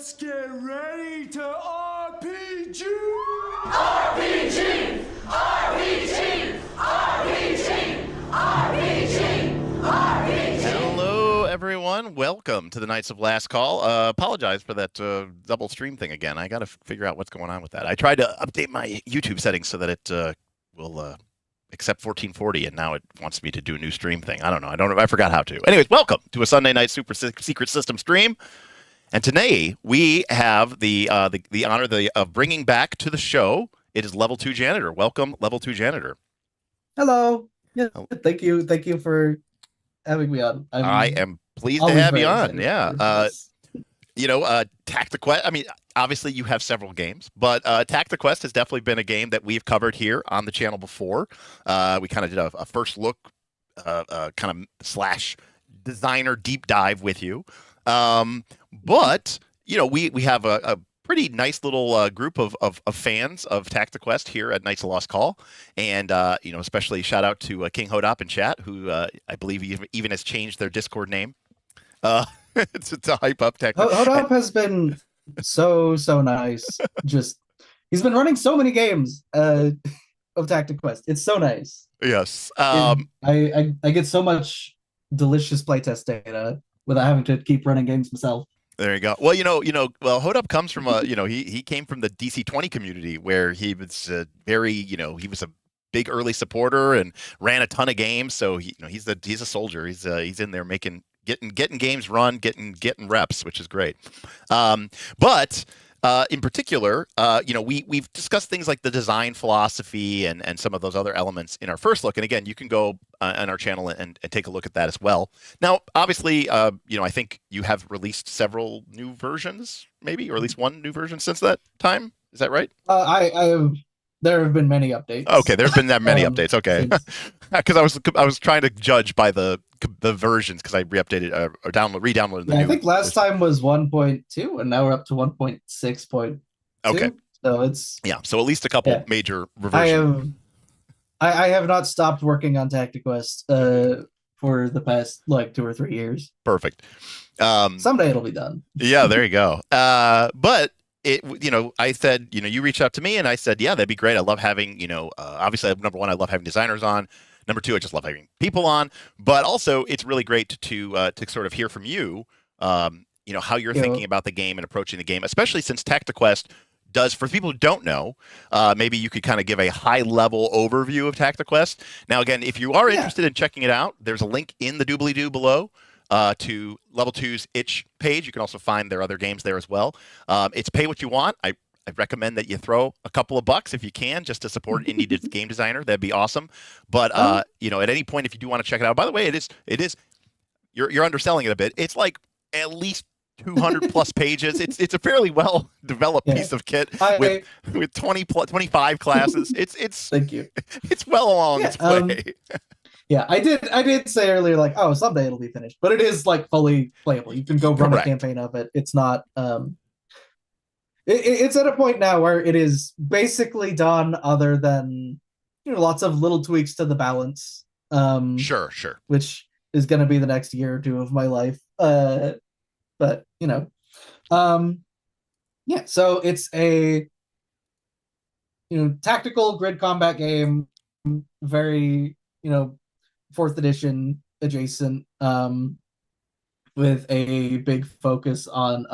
Let's get ready to RPG! RPG! RPG! RPG! RPG! RPG! Hello, everyone. Welcome to the Knights of Last Call. Apologize for that double stream thing again. I got to figure out what's going on with that. I tried to update my YouTube settings so that it will accept 1440, and now it wants me to do a new stream thing. I don't know. I forgot how to. Anyways, welcome to a Sunday night Super Secret System stream. And today we have the honor of bringing back to the show. It is Level 2 Janitor. Welcome, Level 2 Janitor. Hello. Yeah, thank you for having me on. I am pleased to have you on. Yeah. Tactiquest. I mean, obviously you have several games, but Tactiquest has definitely been a game that we've covered here on the channel before. We kind of did a first look, kind of slash designer deep dive with you. But we have a pretty nice little group of fans of Tactiquest here at Knights of Lost Call, and especially shout out to King Hodop in chat, who I believe even has changed their Discord name to hype up Tactiquest. Hodop has been so nice. Just he's been running so many games of Tactiquest. It's so nice. Yes. I get so much delicious playtest data without having to keep running games myself. There you go. Well, Hodop comes from he came from the DC-20 community where he was he was a big early supporter and ran a ton of games. So he's a soldier. He's in there getting games run, getting reps, which is great. But in particular, we've discussed things like the design philosophy and some of those other elements in our first look. And again, you can go on our channel and take a look at that as well. Now, obviously, I think you have released several new versions, maybe, or at least one new version since that time. Is that right? There have been many updates. Okay, there have been that many updates. Okay, because I was trying to judge by the versions because I re-updated or re-downloaded the new. I think last time was 1.2, and now we're up to 1.6.2. Okay, so it's so at least a couple major revisions. I have not stopped working on Tactiquest for the past 2 or 3 years. Perfect. Someday it'll be done. Yeah, there you go. But I said, you reached out to me and I said, yeah, that'd be great. I love having, obviously, number one, I love having designers on. Number two, I just love having people on. But also, it's really great to sort of hear from you, how you're thinking about the game and approaching the game, especially since Tactiquest does, for people who don't know, maybe you could kind of give a high-level overview of Tactiquest. Now, again, if you are interested in checking it out, there's a link in the doobly-doo below. To Level 2's itch page. You can also find their other games there as well. It's pay what you want. I recommend that you throw a couple of bucks if you can, just to support an indie game designer. That'd be awesome. But at any point, if you do want to check it out, by the way, it is you're underselling it a bit. It's like at least 200 plus pages. It's a fairly well developed piece of kit with 25 classes. It's thank you. It's well along its way. Yeah, I did say earlier, someday it'll be finished, but it is fully playable. You can go run a campaign of it. It's not it's at a point now where it is basically done, other than lots of little tweaks to the balance. Sure. Which is gonna be the next year or two of my life. So it's a tactical grid combat game, very 4th edition adjacent, with a big focus on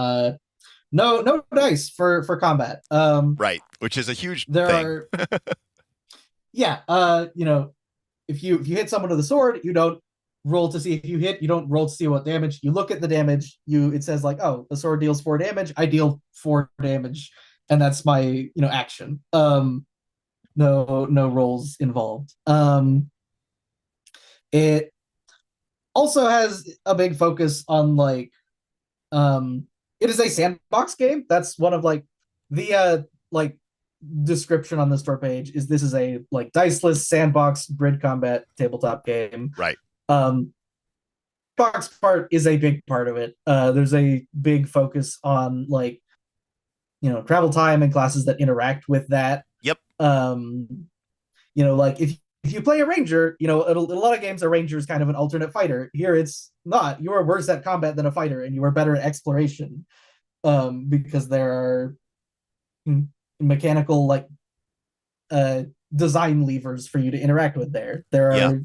no dice for combat. Right, which is a huge thing. If you hit someone with a sword, you don't roll to see if you hit. You don't roll to see what damage. You look at the damage. It says the sword deals 4 damage. I deal 4 damage, and that's my action. No rolls involved. It also has a big focus on it is a sandbox game. That's one of the description on the store page is this is a diceless sandbox grid combat tabletop game. Right. Box part is a big part of it. There's a big focus on travel time and classes that interact with that. Yep. If you play a ranger, a lot of games a ranger is kind of an alternate fighter. Here it's not. You are worse at combat than a fighter, and you are better at exploration. because there are mechanical like design levers for you to interact with there. There are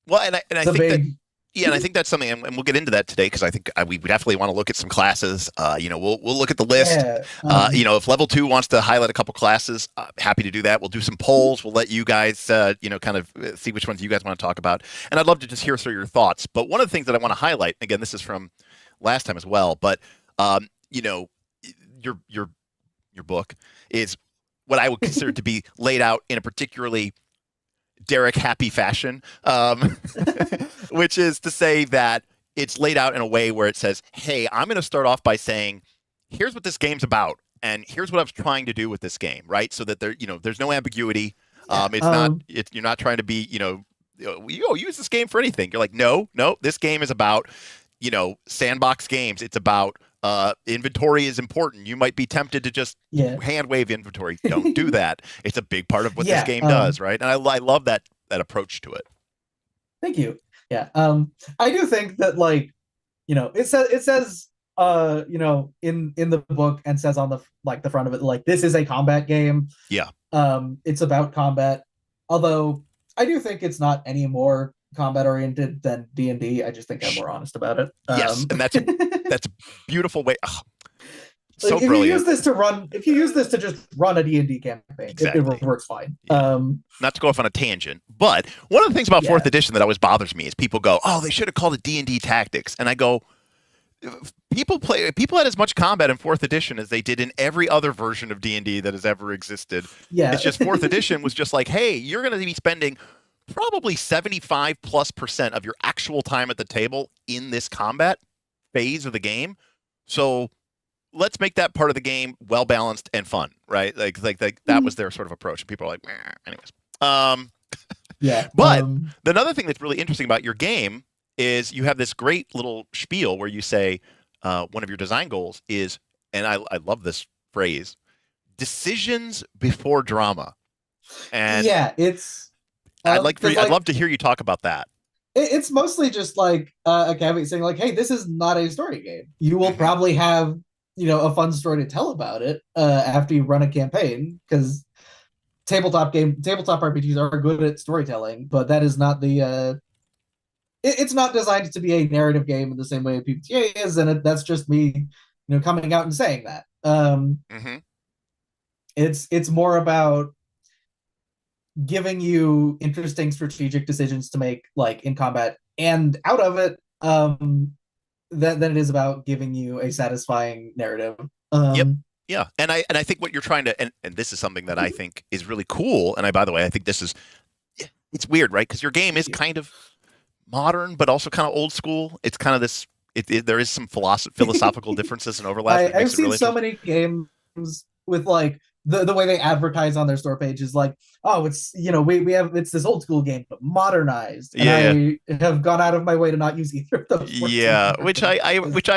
well, and I think big... that and I think that's something, and we'll get into that today because I think we definitely want to look at some classes. We'll look at the list. If level 2 wants to highlight a couple classes, happy to do that. We'll do some polls. We'll let you guys, kind of see which ones you guys want to talk about. And I'd love to just hear sort of your thoughts. But one of the things that I want to highlight, again, this is from last time as well, but your book is what I would consider to be laid out in a particularly Derek happy fashion, which is to say that it's laid out in a way where it says, hey, I'm going to start off by saying, here's what this game's about, and here's what I was trying to do with this game, right? So that there's no ambiguity. You're not trying to be, use this game for anything. You're like, no, this game is about, Sandbox games. It's about inventory is important. You might be tempted to just hand wave inventory. Don't do that. It's a big part of what this game does, right? And I love that approach to it. Thank you. Yeah. I do think that it says in the book and says on the front of it, like, this is a combat game. Yeah. It's about combat. Although I do think it's not any more combat oriented than D&D. I just think I'm more honest about it. Yes, and that's a beautiful way. Oh, so if brilliant. You use this to just run a D&D campaign, exactly. It works fine. Yeah. Not to go off on a tangent, but one of the things about 4th edition that always bothers me is people go, "Oh, they should have called it D&D Tactics," and I go, People had as much combat in 4th edition as they did in every other version of D&D that has ever existed. Yeah, it's just 4th edition was just like, hey, you're going to be spending probably 75+% of your actual time at the table in this combat phase of the game. So let's make that part of the game well balanced and fun, right? Like that was their sort of approach. And people are like, meh. Anyways. Yeah. But another thing that's really interesting about your game is you have this great little spiel where you say one of your design goals is, and I love this phrase, decisions before drama. And yeah, it's I'd love to hear you talk about that. It's mostly just like a caveat saying like, hey, this is not a story game. You will probably have a fun story to tell about it after you run a campaign, because tabletop RPGs are good at storytelling, but that is not the it's not designed to be a narrative game in the same way a PBTA is, and that's just me coming out and saying that. It's more about giving you interesting strategic decisions to make, like in combat and out of it, than it is about giving you a satisfying narrative. Yep. Yeah. And I think what you're trying to, and this is something that I think is really cool. And by the way, I think it's weird, right? Because your game is kind of modern, but also kind of old school. It's kind of this, there is some philosophical differences and overlap. I've seen so many games with like, the way they advertise on their store page is like, oh, it's it's this old school game but modernized. And I have gone out of my way to not use either of those. Yeah, which I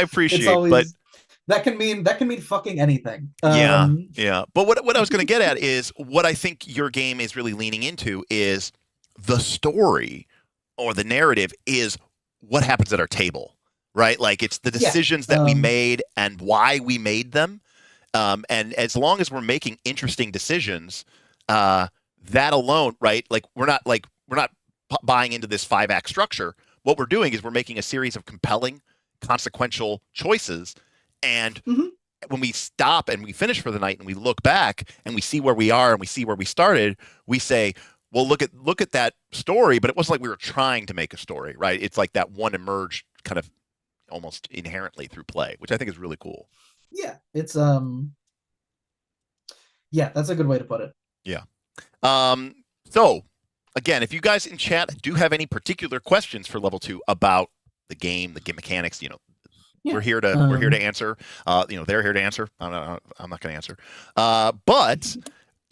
appreciate, always, but that can mean fucking anything. Yeah. But what I was going to get at is what I think your game is really leaning into is the story or the narrative is what happens at our table, right? Like it's the decisions that we made and why we made them. And as long as we're making interesting decisions, that alone, right? Like we're not buying into this 5-act structure. What we're doing is we're making a series of compelling, consequential choices. And when we stop and we finish for the night and we look back and we see where we are and we see where we started, we say, well, look at that story, but it wasn't like we were trying to make a story, right? It's like that one emerged kind of almost inherently through play, which I think is really cool. Yeah, it's that's a good way to put it. Yeah. So again, if you guys in chat do have any particular questions for level 2 about the game mechanics, we're here to answer. They're here to answer. I'm not going to answer. But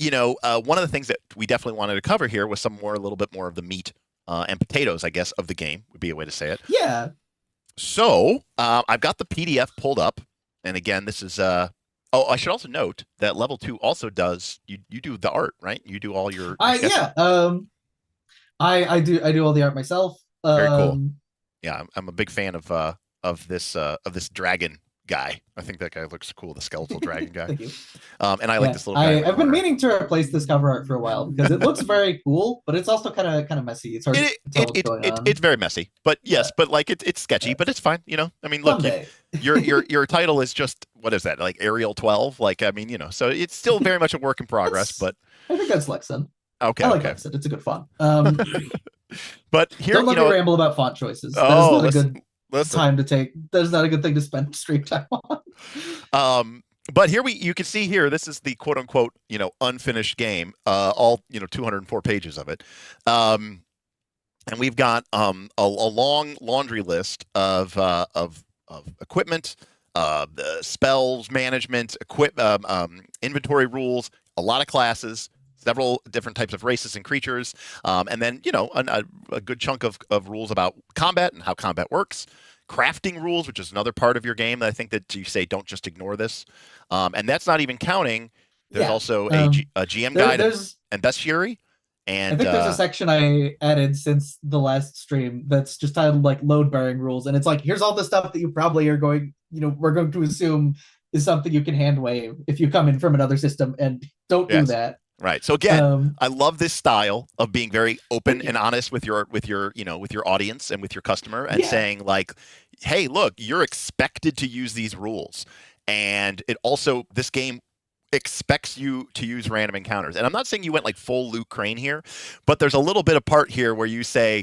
one of the things that we definitely wanted to cover here was a little bit more of the meat and potatoes, I guess, of the game would be a way to say it. Yeah. So I've got the PDF pulled up. And again, this is I should also note that level 2 also does you do the art, right? You do all your I do all the art myself. Very cool. Yeah, I'm a big fan of this dragon guy. I think that guy looks cool, the skeletal dragon guy. Thank you. And I like this little guy. I've been meaning to replace this cover art for a while because it looks very cool, but it's also kind of messy. It's hard to tell what's going on. It's very messy, but yes, but like it's sketchy, but it's fine. I mean, look, your title is just, what is that? Like Arial 12? Like, I mean, so it's still very much a work in progress, but I think that's Lexan. Okay. I like Lexan. It's a good font. But here, don't let me ramble about font choices. That is not a good time to take. That is not a good thing to spend stream time on. But here you can see here, this is the quote unquote, unfinished game, all, 204 pages of it. And we've got a long laundry list of equipment, spells, management, inventory rules, a lot of classes, several different types of races and creatures, and then, a good chunk of rules about combat and how combat works. Crafting rules, which is another part of your game that I think that you say don't just ignore this. And that's not even counting. There's also a GM guide and bestiary. And I think there's a section I added since the last stream that's just titled like load bearing rules. And it's like, here's all the stuff that you probably are going, we're going to assume is something you can hand wave if you come in from another system, and don't do that. Right. So again, I love this style of being very open and honest with your audience and with your customer, and saying like, hey, look, you're expected to use these rules. And it also, this game expects you to use random encounters. And I'm not saying you went like full Luke Crane here, but there's a little bit of part here where you say,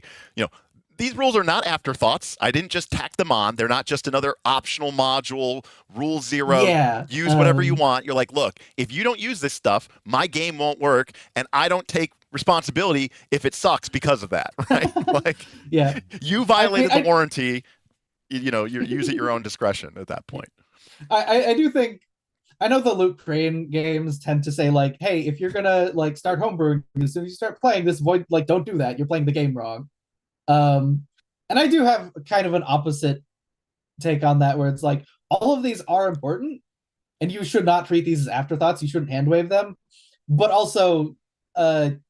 these rules are not afterthoughts. I didn't just tack them on. They're not just another optional module, rule 0, use whatever you want. You're like, look, if you don't use this stuff, my game won't work, and I don't take responsibility if it sucks because of that, right? Like, you violated the warranty. You use at your own discretion at that point. I do think, I know the Luke Crane games tend to say like, hey, if you're gonna like start homebrewing, as soon as you start playing this, don't do that. You're playing the game wrong. And I do have kind of an opposite take on that, where it's like, all of these are important, and you should not treat these as afterthoughts. You shouldn't handwave them. But also, I've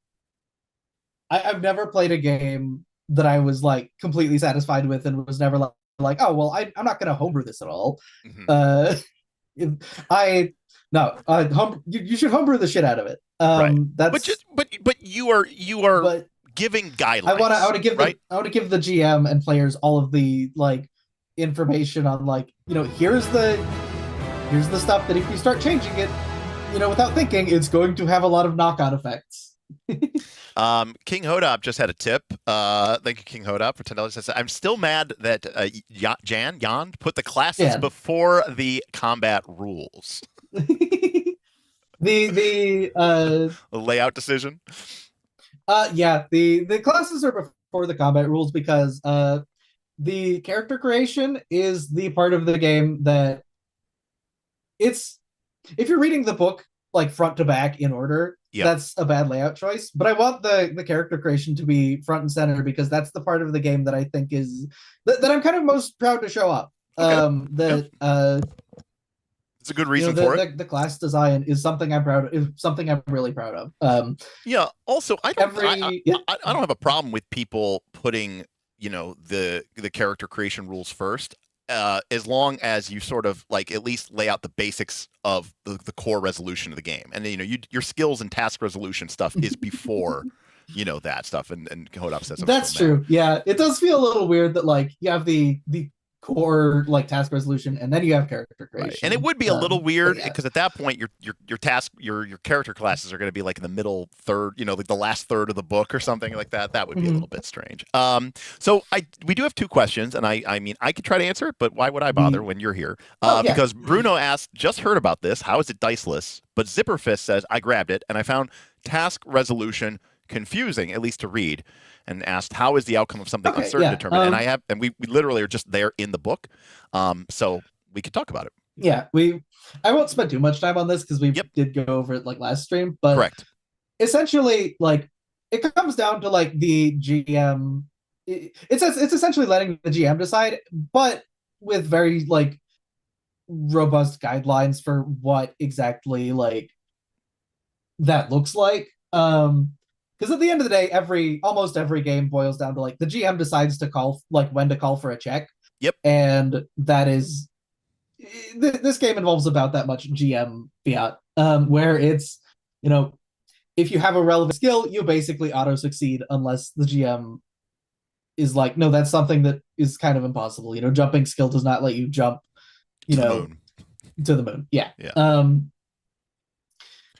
never played a game that I was like completely satisfied with, and was never like, oh well, I'm not going to homebrew this at all. You should homebrew the shit out of it. That's but you are giving guidelines. I want to give the GM and players all of the like information on like, here's the stuff that if you start changing it, without thinking, it's going to have a lot of knock-on effects. King Hodop just had a tip. Thank you, King Hodop, for $10. I'm still mad that Jan put the classes before the combat rules. the layout decision. The classes are before the combat rules because the character creation is the part of the game that if you're reading the book like front to back in order, that's a bad layout choice. But I want the character creation to be front and center, because that's the part of the game that I think is that I'm kind of most proud to show up. It's a good reason for it. The class design is something I'm proud of. Is something I'm really proud of. Also, I don't have a problem with people putting the character creation rules first, as long as you sort of like at least lay out the basics of the core resolution of the game, and your skills and task resolution stuff is before that stuff. And Hodop says that's true. Yeah, it does feel a little weird that like you have the core like task resolution, and then you have character creation. Right. And it would be a little weird because at that point your character classes are going to be like in the middle third, like the last third of the book or something like that. That would be a little bit strange. So we do have 2 questions, and I mean I could try to answer it, but why would I bother when you're here? Because Bruno asked, just heard about this. How is it diceless? But Zipperfist says, I grabbed it and I found task resolution confusing, at least to read, and asked, how is the outcome of something uncertain determined? And we literally are just there in the book, so we could talk about it. I won't spend too much time on this because we did go over it like last stream, but correct. Essentially, like it comes down to like the GM. It's essentially letting the GM decide, but with very like robust guidelines for what exactly like that looks like. Because at the end of the day, almost every game boils down to like the GM decides to call, like when to call for a check. Yep. And that is this game involves about that much GM fiat, where it's, you know, if you have a relevant skill, you basically auto succeed unless the GM is like, no, that's something that is kind of impossible. You know, jumping skill does not let you jump, you To the know, moon. to the moon. Yeah. Yeah.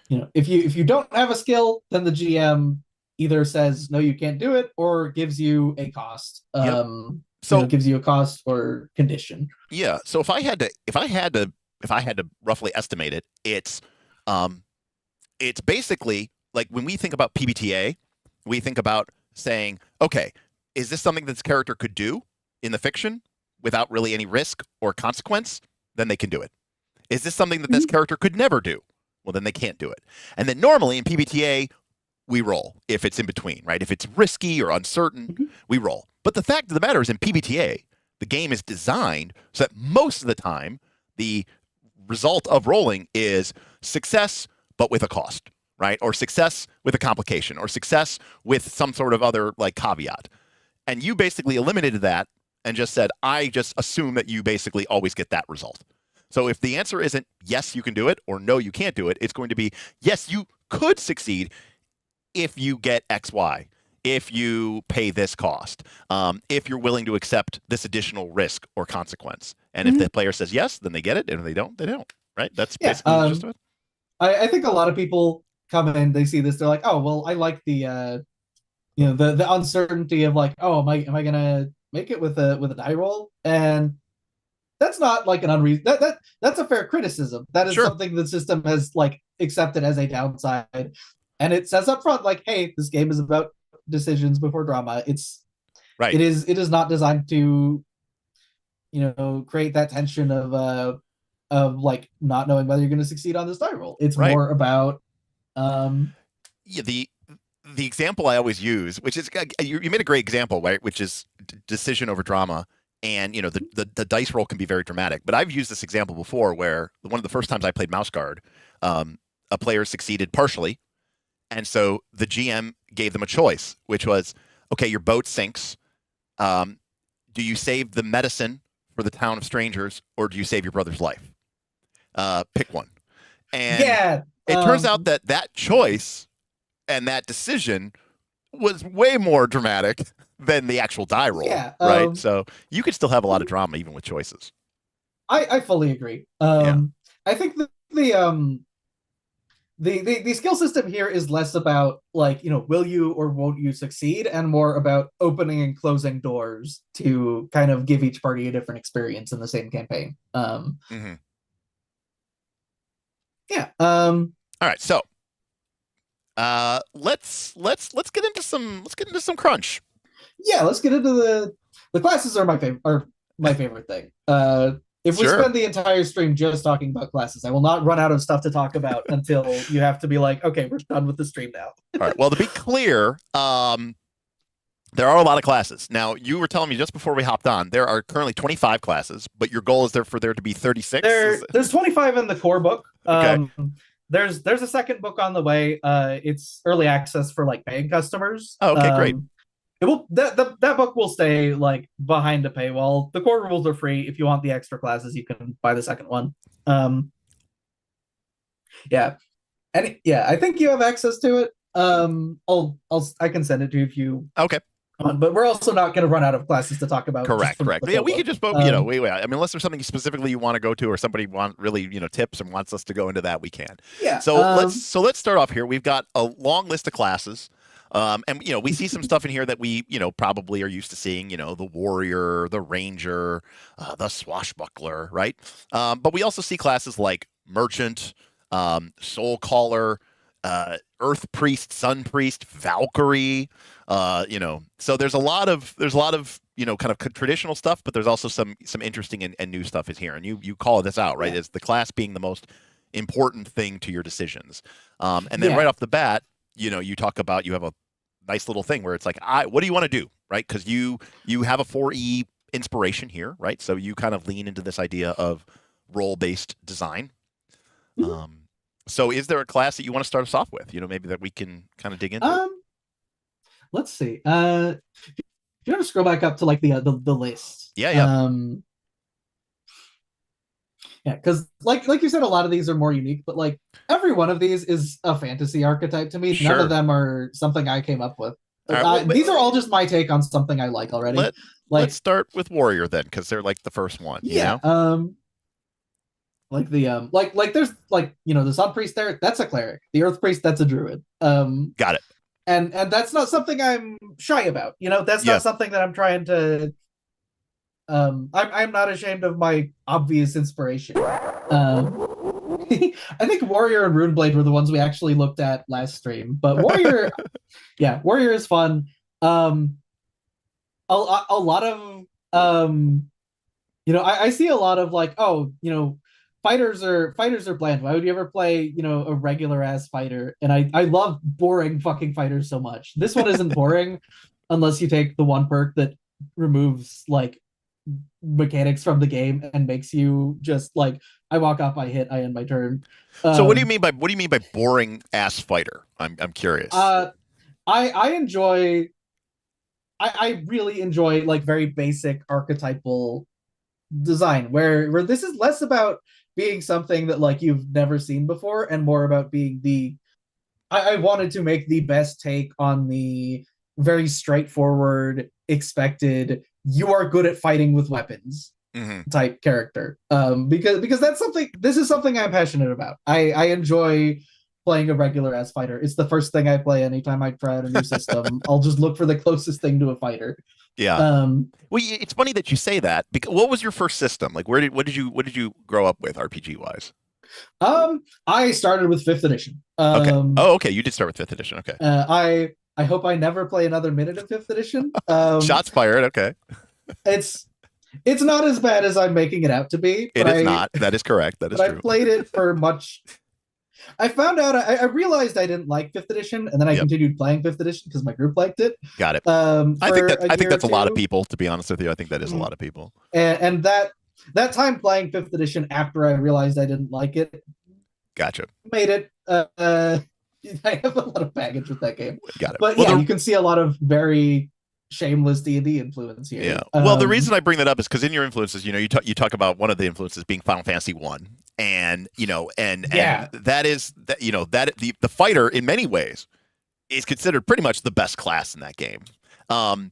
You know, if you don't have a skill, then the GM either says no, you can't do it, or gives you a cost. Yep. So you know, gives you a cost or condition. Yeah. So if I had to roughly estimate it, it's basically like when we think about PBTA, we think about saying, okay, is this something that this character could do in the fiction without really any risk or consequence? Then they can do it. Is this something that this character could never do? Well, then they can't do it. And then normally in PBTA, we roll if it's in between, right? If it's risky or uncertain, we roll. But the fact of the matter is in PBTA, the game is designed so that most of the time, the result of rolling is success, but with a cost, right? Or success with a complication, or success with some sort of other like caveat. And you basically eliminated that and just said, I just assume that you basically always get that result. So if the answer isn't yes, you can do it, or no, you can't do it, it's going to be yes, you could succeed if you get X, Y, if you pay this cost, if you're willing to accept this additional risk or consequence. And if the player says yes, then they get it. And if they don't, they don't. Right? That's basically the gist of it. I think a lot of people come in, they see this, they're like, oh, well, I like the you know, the uncertainty of like, oh, am I gonna make it with a die roll? And that's not like an unreason. That's a fair criticism. That is something the system has like accepted as a downside, and it says up front like, hey, this game is about decisions before drama. It's right. It is not designed to, you know, create that tension of like not knowing whether you're going to succeed on this die roll. It's more about yeah, the example I always use, which is you made a great example, right? Which is decision over drama. And, you know, the dice roll can be very dramatic. But I've used this example before where one of the first times I played Mouse Guard, a player succeeded partially. And so the GM gave them a choice, which was, okay, your boat sinks. Do you save the medicine for the town of strangers, or do you save your brother's life? Pick one. And it turns out that choice and that decision was way more dramatic than the actual die roll, right? So you could still have a lot of drama even with choices. I fully agree. I think the skill system here is less about like, you know, will you or won't you succeed, and more about opening and closing doors to kind of give each party a different experience in the same campaign. Yeah. All right. So let's get into some crunch. Yeah, let's get into the classes are my favorite thing. If we spend the entire stream just talking about classes, I will not run out of stuff to talk about until you have to be like, okay, we're done with the stream now. All right. Well, to be clear, there are a lot of classes. Now, you were telling me just before we hopped on, there are currently 25 classes, but your goal is for there to be 36? There's 25 in the core book. Okay. There's a second book on the way. It's early access for like paying customers. Oh, okay, great. It will that book will stay like behind a paywall. The core rules are free. If you want the extra classes, you can buy the second one. Yeah, and yeah, I think you have access to it. I can send it to you if you but we're also not going to run out of classes to talk about. Correct. Yeah, we could just both, you know, wait. I mean, unless there's something specifically you want to go to, or somebody really, you know, tips and wants us to go into that, we can. Yeah. So let's start off here. We've got a long list of classes. And you know, we see some stuff in here that we, you know, probably are used to seeing, you know, the warrior, the ranger, the swashbuckler, right? But we also see classes like merchant, soul caller, earth priest, sun priest, Valkyrie, you know. So there's a lot of you know, kind of traditional stuff, but there's also some interesting and new stuff is here. And you call this out, right? As the class being the most important thing to your decisions. And then right off the bat, you know, you talk about, you have a nice little thing where it's like, what do you want to do, right? Because you have a 4E inspiration here, right? So you kind of lean into this idea of role-based design. So is there a class that you want to start us off with, you know, maybe that we can kind of dig into? Let's see. If you want to scroll back up to like the list. Yeah. Yeah, because like you said, a lot of these are more unique, but like every one of these is a fantasy archetype to me. None Sure. of them are something I came up with. All right, well, These are all just my take on something I like already. let's Like, start with warrior then, because they're like the first one. yeah, You know? like the like there's like the sun priest there. That's a cleric. The earth priest, that's a druid. Got it. And that's not something I'm shy about. That's Yeah. not something that I'm trying to. I'm not ashamed of my obvious inspiration. I think Warrior and Runeblade were the ones we actually looked at last stream, but Warrior, yeah, Warrior is fun. A lot of I see a lot of like, oh, fighters are bland. Why would you ever play, a regular ass fighter? And I love boring fucking fighters so much. This one isn't boring unless you take the one perk that removes like mechanics from the game and makes you just like, I walk up, I hit, I end my turn. So what do you mean by boring ass fighter? I'm curious. I enjoy. I really enjoy like very basic archetypal design where this is less about being something that like you've never seen before and more about being the. I wanted to make the best take on the very straightforward, expected, you are good at fighting with weapons type character. Because this is something I'm passionate about. I enjoy playing a regular ass fighter. It's the first thing I play anytime I try out a new system. I'll just look for the closest thing to a fighter. Yeah. Well, it's funny that you say that, because what was your first system? Like, what did you grow up with RPG wise? I started with 5th edition. Okay. Oh, okay. You did start with 5th edition. Okay. I hope I never play another minute of 5th edition. Shots fired. Okay. It's not as bad as I'm making it out to be. It is not. That is correct. That is true. I played it for much. I found out. I realized I didn't like 5th edition, and then I continued playing 5th edition because my group liked it. Got it. I think that's a lot of people. To be honest with you, I think that is a lot of people. And that time playing 5th edition after I realized I didn't like it. Gotcha. Made it. I have a lot of baggage with that game. Got it. But well, you can see a lot of very shameless D&D influence here. Yeah. Well, the reason I bring that up is because in your influences, you talk about one of the influences being Final Fantasy 1, and that is that the fighter in many ways is considered pretty much the best class in that game. And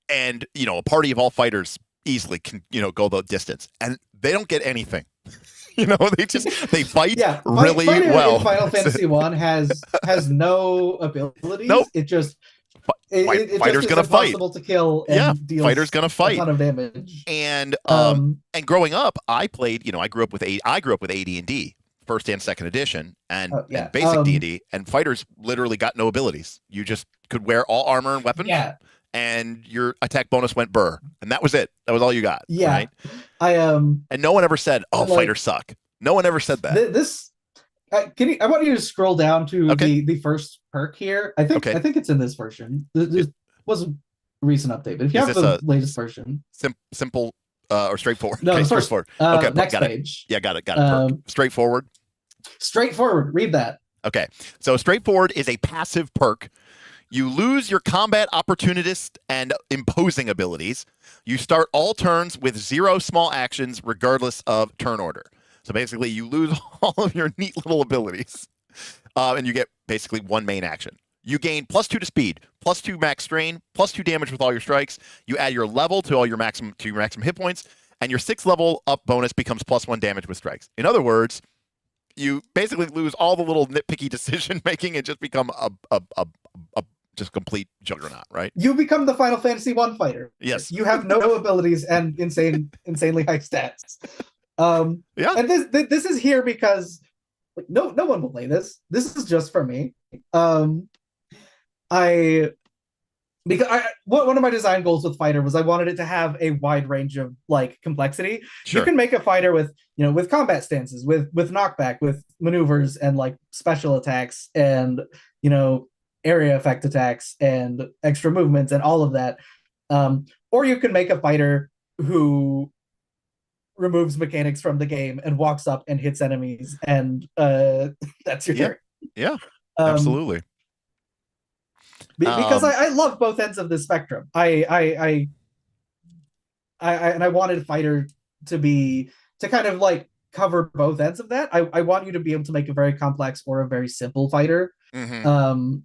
a party of all fighters easily can go the distance, and they don't get anything. They fight really well. Final Fantasy 1 has no abilities. Nope. It just fighter's just gonna fight. Impossible to kill. And deals fighter's gonna fight a ton of damage. And growing up, I played. I grew up with AD&D, first and second edition, and basic D&D. And fighters literally got no abilities. You just could wear all armor and weapons. Yeah. And your attack bonus went burr, and that was it. That was all you got. Yeah. Right? And no one ever said, "Oh, fighters suck." No one ever said that. I want you to scroll down to the first perk here. I think it's in this version. This was a recent update, but if you have the latest version, simple or straightforward. No, straightforward. Next got page. It. Yeah, got it. Straightforward. Straightforward. Read that. Okay, so straightforward is a passive perk. You lose your combat opportunist and imposing abilities. You start all turns with 0 small actions, regardless of turn order. So basically, you lose all of your neat little abilities, and you get basically 1 main action. You gain +2 to speed, +2 max strain, +2 damage with all your strikes. You add your level to all your maximum hit points, and your 6th level up bonus becomes +1 damage with strikes. In other words, you basically lose all the little nitpicky decision making and just become a just complete juggernaut, right? You become the Final Fantasy 1 fighter. Yes. You have no abilities and insanely high stats. And this is here because like no one will play this. This is just for me. One of my design goals with fighter was I wanted it to have a wide range of like complexity. Sure. You can make a fighter with with combat stances, with knockback, with maneuvers and like special attacks and area effect attacks and extra movements and all of that. Or you can make a fighter who removes mechanics from the game and walks up and hits enemies, and that's your turn. Yeah, absolutely. Because I love both ends of the spectrum. I wanted fighter to be to kind of like cover both ends of that, I want you to be able to make a very complex or a very simple fighter. Mm-hmm.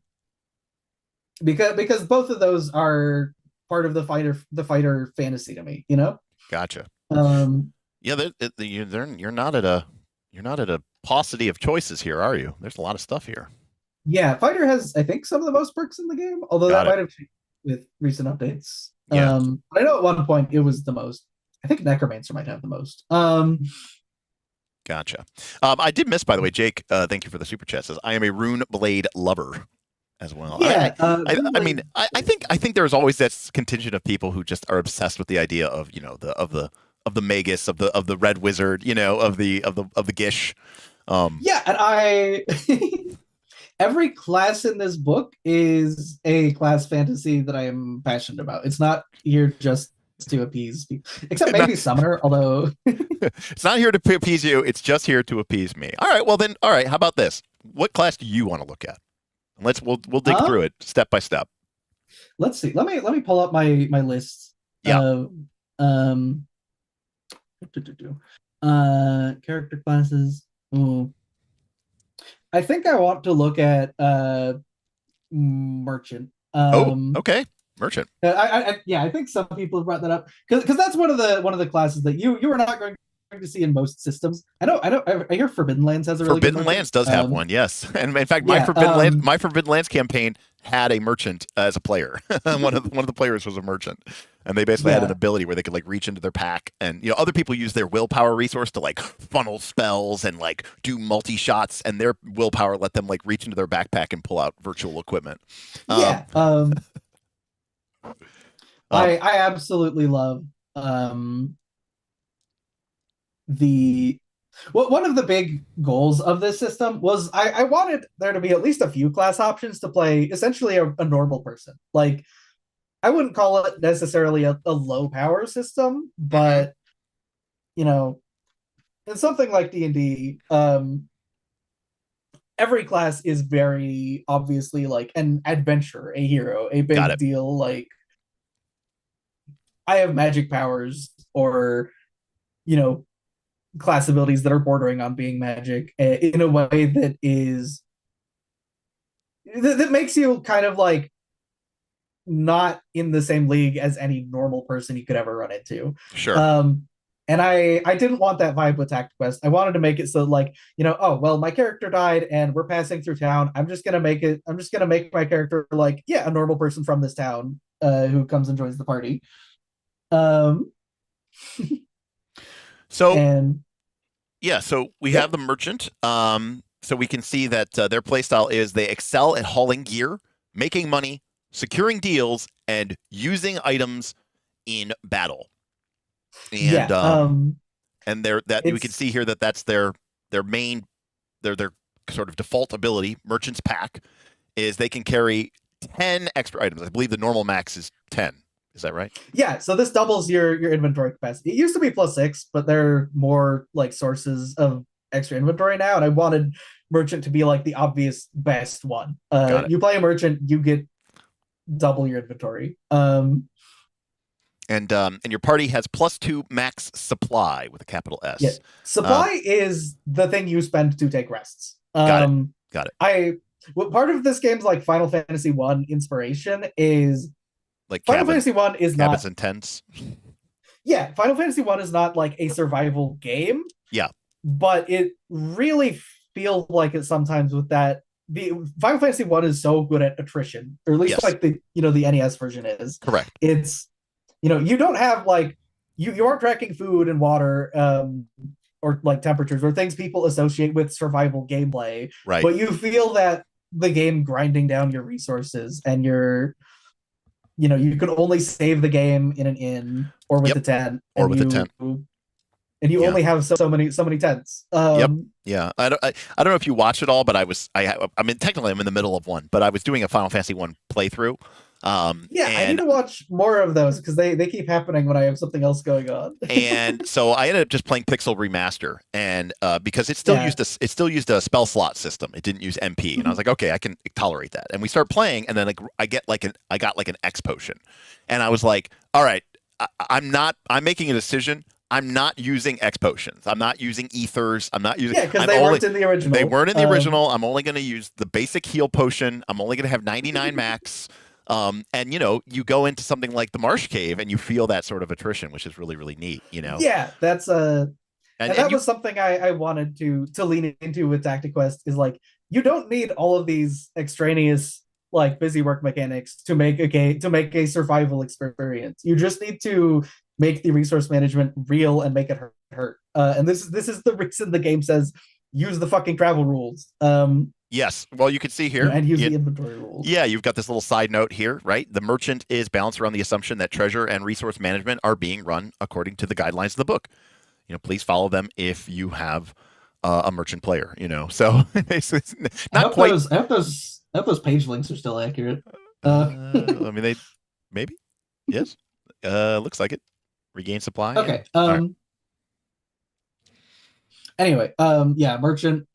Because both of those are part of the fighter fantasy to me, you know. Gotcha. Um, Yeah, you're not at a paucity of choices here, are you? There's a lot of stuff here. yeah, fighter has I think some of the most perks in the game, although Got that it. might have changed with recent updates. Yeah. But I know at one point it was the most. I think necromancer might have the most. Gotcha. I did miss, by the way, Jake. Thank you for the super chat. Says I am a rune blade lover as well. Yeah, I mean, I think there's always that contingent of people who just are obsessed with the idea of the magus of the red wizard, of the gish. Yeah, and I every class in this book is a class fantasy that I am passionate about. It's not here just to appease people, except maybe summoner. Although it's not here to appease you; it's just here to appease me. All right, well then, all right. How about this? What class do you want to look at? We'll dig through it step by step. Let's see. Let me pull up my list. Yeah. Character classes. Ooh. I think I want to look at merchant. Okay, merchant. I think some people have brought that up because that's one of the classes that you are not going to see in most systems. I hear Forbidden Lands has a really Forbidden good Lands does have one, yes. And in fact, my Forbidden Lands campaign had a merchant as a player. one of the players was a merchant, and they basically had an ability where they could like reach into their pack, and other people use their willpower resource to like funnel spells and like do multi shots, and their willpower let them like reach into their backpack and pull out virtual equipment. I absolutely love one of the big goals of this system was I wanted there to be at least a few class options to play essentially a normal person. Like, I wouldn't call it necessarily a low power system, but in something like D&D, every class is very obviously like an adventurer, a hero, a big deal. Like, I have magic powers or class abilities that are bordering on being magic in a way that makes you kind of like not in the same league as any normal person you could ever run into. Sure. And I didn't want that vibe with Tactiquest. I wanted to make it so like, oh well, my character died and we're passing through town. I'm just gonna make my character like, a normal person from this town who comes and joins the party. So we have the merchant. So we can see that their playstyle is they excel at hauling gear, making money, securing deals, and using items in battle. And we can see here that that's their main their sort of default ability. Merchant's pack is they can carry 10 extra items. I believe the normal max is 10. Is that right? Yeah, so this doubles your inventory capacity. It used to be +6, but there are more like sources of extra inventory now, and I wanted merchant to be like the obvious best one. You play a merchant, you get double your inventory. And your party has +2 max supply with a capital S. Yeah. Supply is the thing you spend to take rests. Got it. Part of this game's like Final Fantasy 1 inspiration is like Final Fantasy 1 is cabins not and tents. Yeah, Final Fantasy 1 is not like a survival game. Yeah. But it really feels like it sometimes with that. The Final Fantasy 1 is so good at attrition, or at least like the NES version is. Correct. It's you don't have like you aren't tracking food and water or like temperatures or things people associate with survival gameplay. Right. But you feel that the game grinding down your resources, and you can only save the game in an inn or with a tent. Or with a tent. And you only have so many tents. Yeah. I don't know if you watch it all, but I mean technically I'm in the middle of one, but I was doing a Final Fantasy 1 playthrough. I need to watch more of those because they keep happening when I have something else going on. And so I ended up just playing Pixel Remaster, and because it still used a spell slot system, it didn't use MP, and I was like, okay, I can tolerate that. And we start playing, and then I got like an X potion, and I was like, all right, I'm making a decision. I'm not using X potions. I'm not using ethers. I'm not using. Yeah, because they weren't in the original. They weren't in the original. I'm only going to use the basic heal potion. I'm only going to have 99 max. And you go into something like the Marsh Cave, and you feel that sort of attrition, which is really, really neat. Yeah, that's and that was something I wanted to lean into with Tactiquest is like you don't need all of these extraneous like busy work mechanics to make a survival experience. You just need to make the resource management real and make it hurt. And this is the reason the game says use the fucking travel rules. Yes. Well, you can see here. And use the inventory rules. Yeah, you've got this little side note here, right? The merchant is balanced around the assumption that treasure and resource management are being run according to the guidelines of the book. Please follow them if you have a merchant player, So it's not quite. I hope those page links are still accurate. I mean, they maybe. Yes. Looks like it. Regain supply. Okay. Yeah. Right. Anyway, yeah, merchant.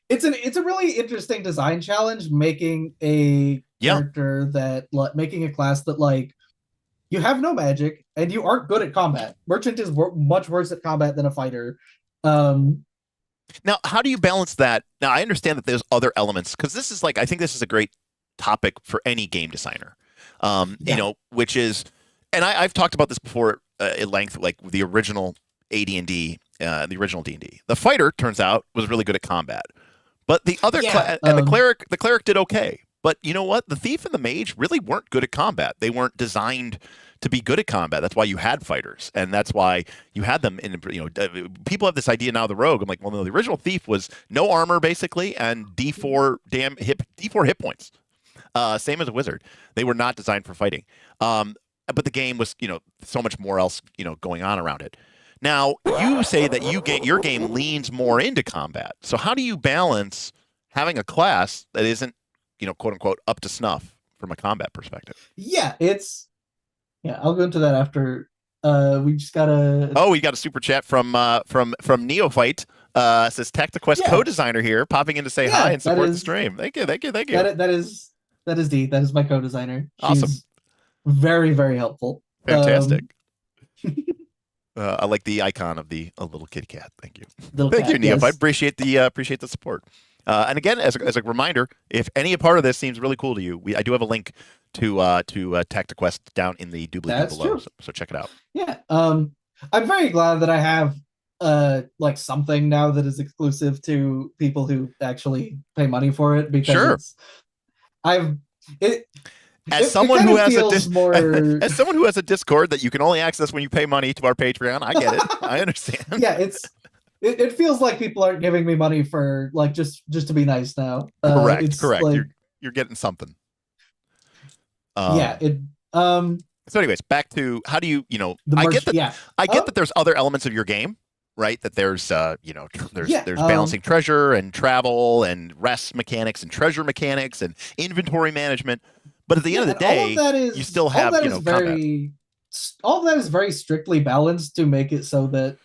It's a really interesting design challenge making a character that making a class that like you have no magic and you aren't good at combat. Merchant is much worse at combat than a fighter. Now, how do you balance that? Now, I understand that there's other elements because this is I think this is a great topic for any game designer. Which is, and I've talked about this before at length, like the original AD&D, the original D&D. The fighter turns out was really good at combat. But the other and the cleric did okay. But you know what? The thief and the mage really weren't good at combat. They weren't designed to be good at combat. That's why you had fighters, and that's why you had them in. People have this idea now of the rogue. I'm like, well, no, the original thief was no armor basically and D4 hit points. Same as a wizard. They were not designed for fighting. But the game was, so much more else, going on around it. Now, you say that your game leans more into combat. So how do you balance having a class that isn't, quote unquote, up to snuff from a combat perspective? Yeah, I'll go into that after. We just got we got a super chat from Neophyte. Says Tactiquest co-designer here, popping in to say hi and support the stream. Thank you. That is Dee. That is my co-designer. Awesome. She's very, very helpful. Fantastic. I like the icon of a little kitty cat. Thank you. Thank you, Neophyte. Yes. Appreciate the support. And again, as a reminder, if any part of this seems really cool to you, I do have a link to Tactiquest down in the doobly-doo below. So check it out. Yeah. I'm very glad that I have something now that is exclusive to people who actually pay money for it because as someone who has a Discord that you can only access when you pay money to our Patreon, I get it. I understand. Yeah, it feels like people aren't giving me money for just to be nice now. Correct. You're getting something. So anyways, back to how do you I get that there's other elements of your game, right? That there's there's balancing treasure and travel and rest mechanics and treasure mechanics and inventory management. But at the end of the day, you still have combat. All of that is very strictly balanced to make it so that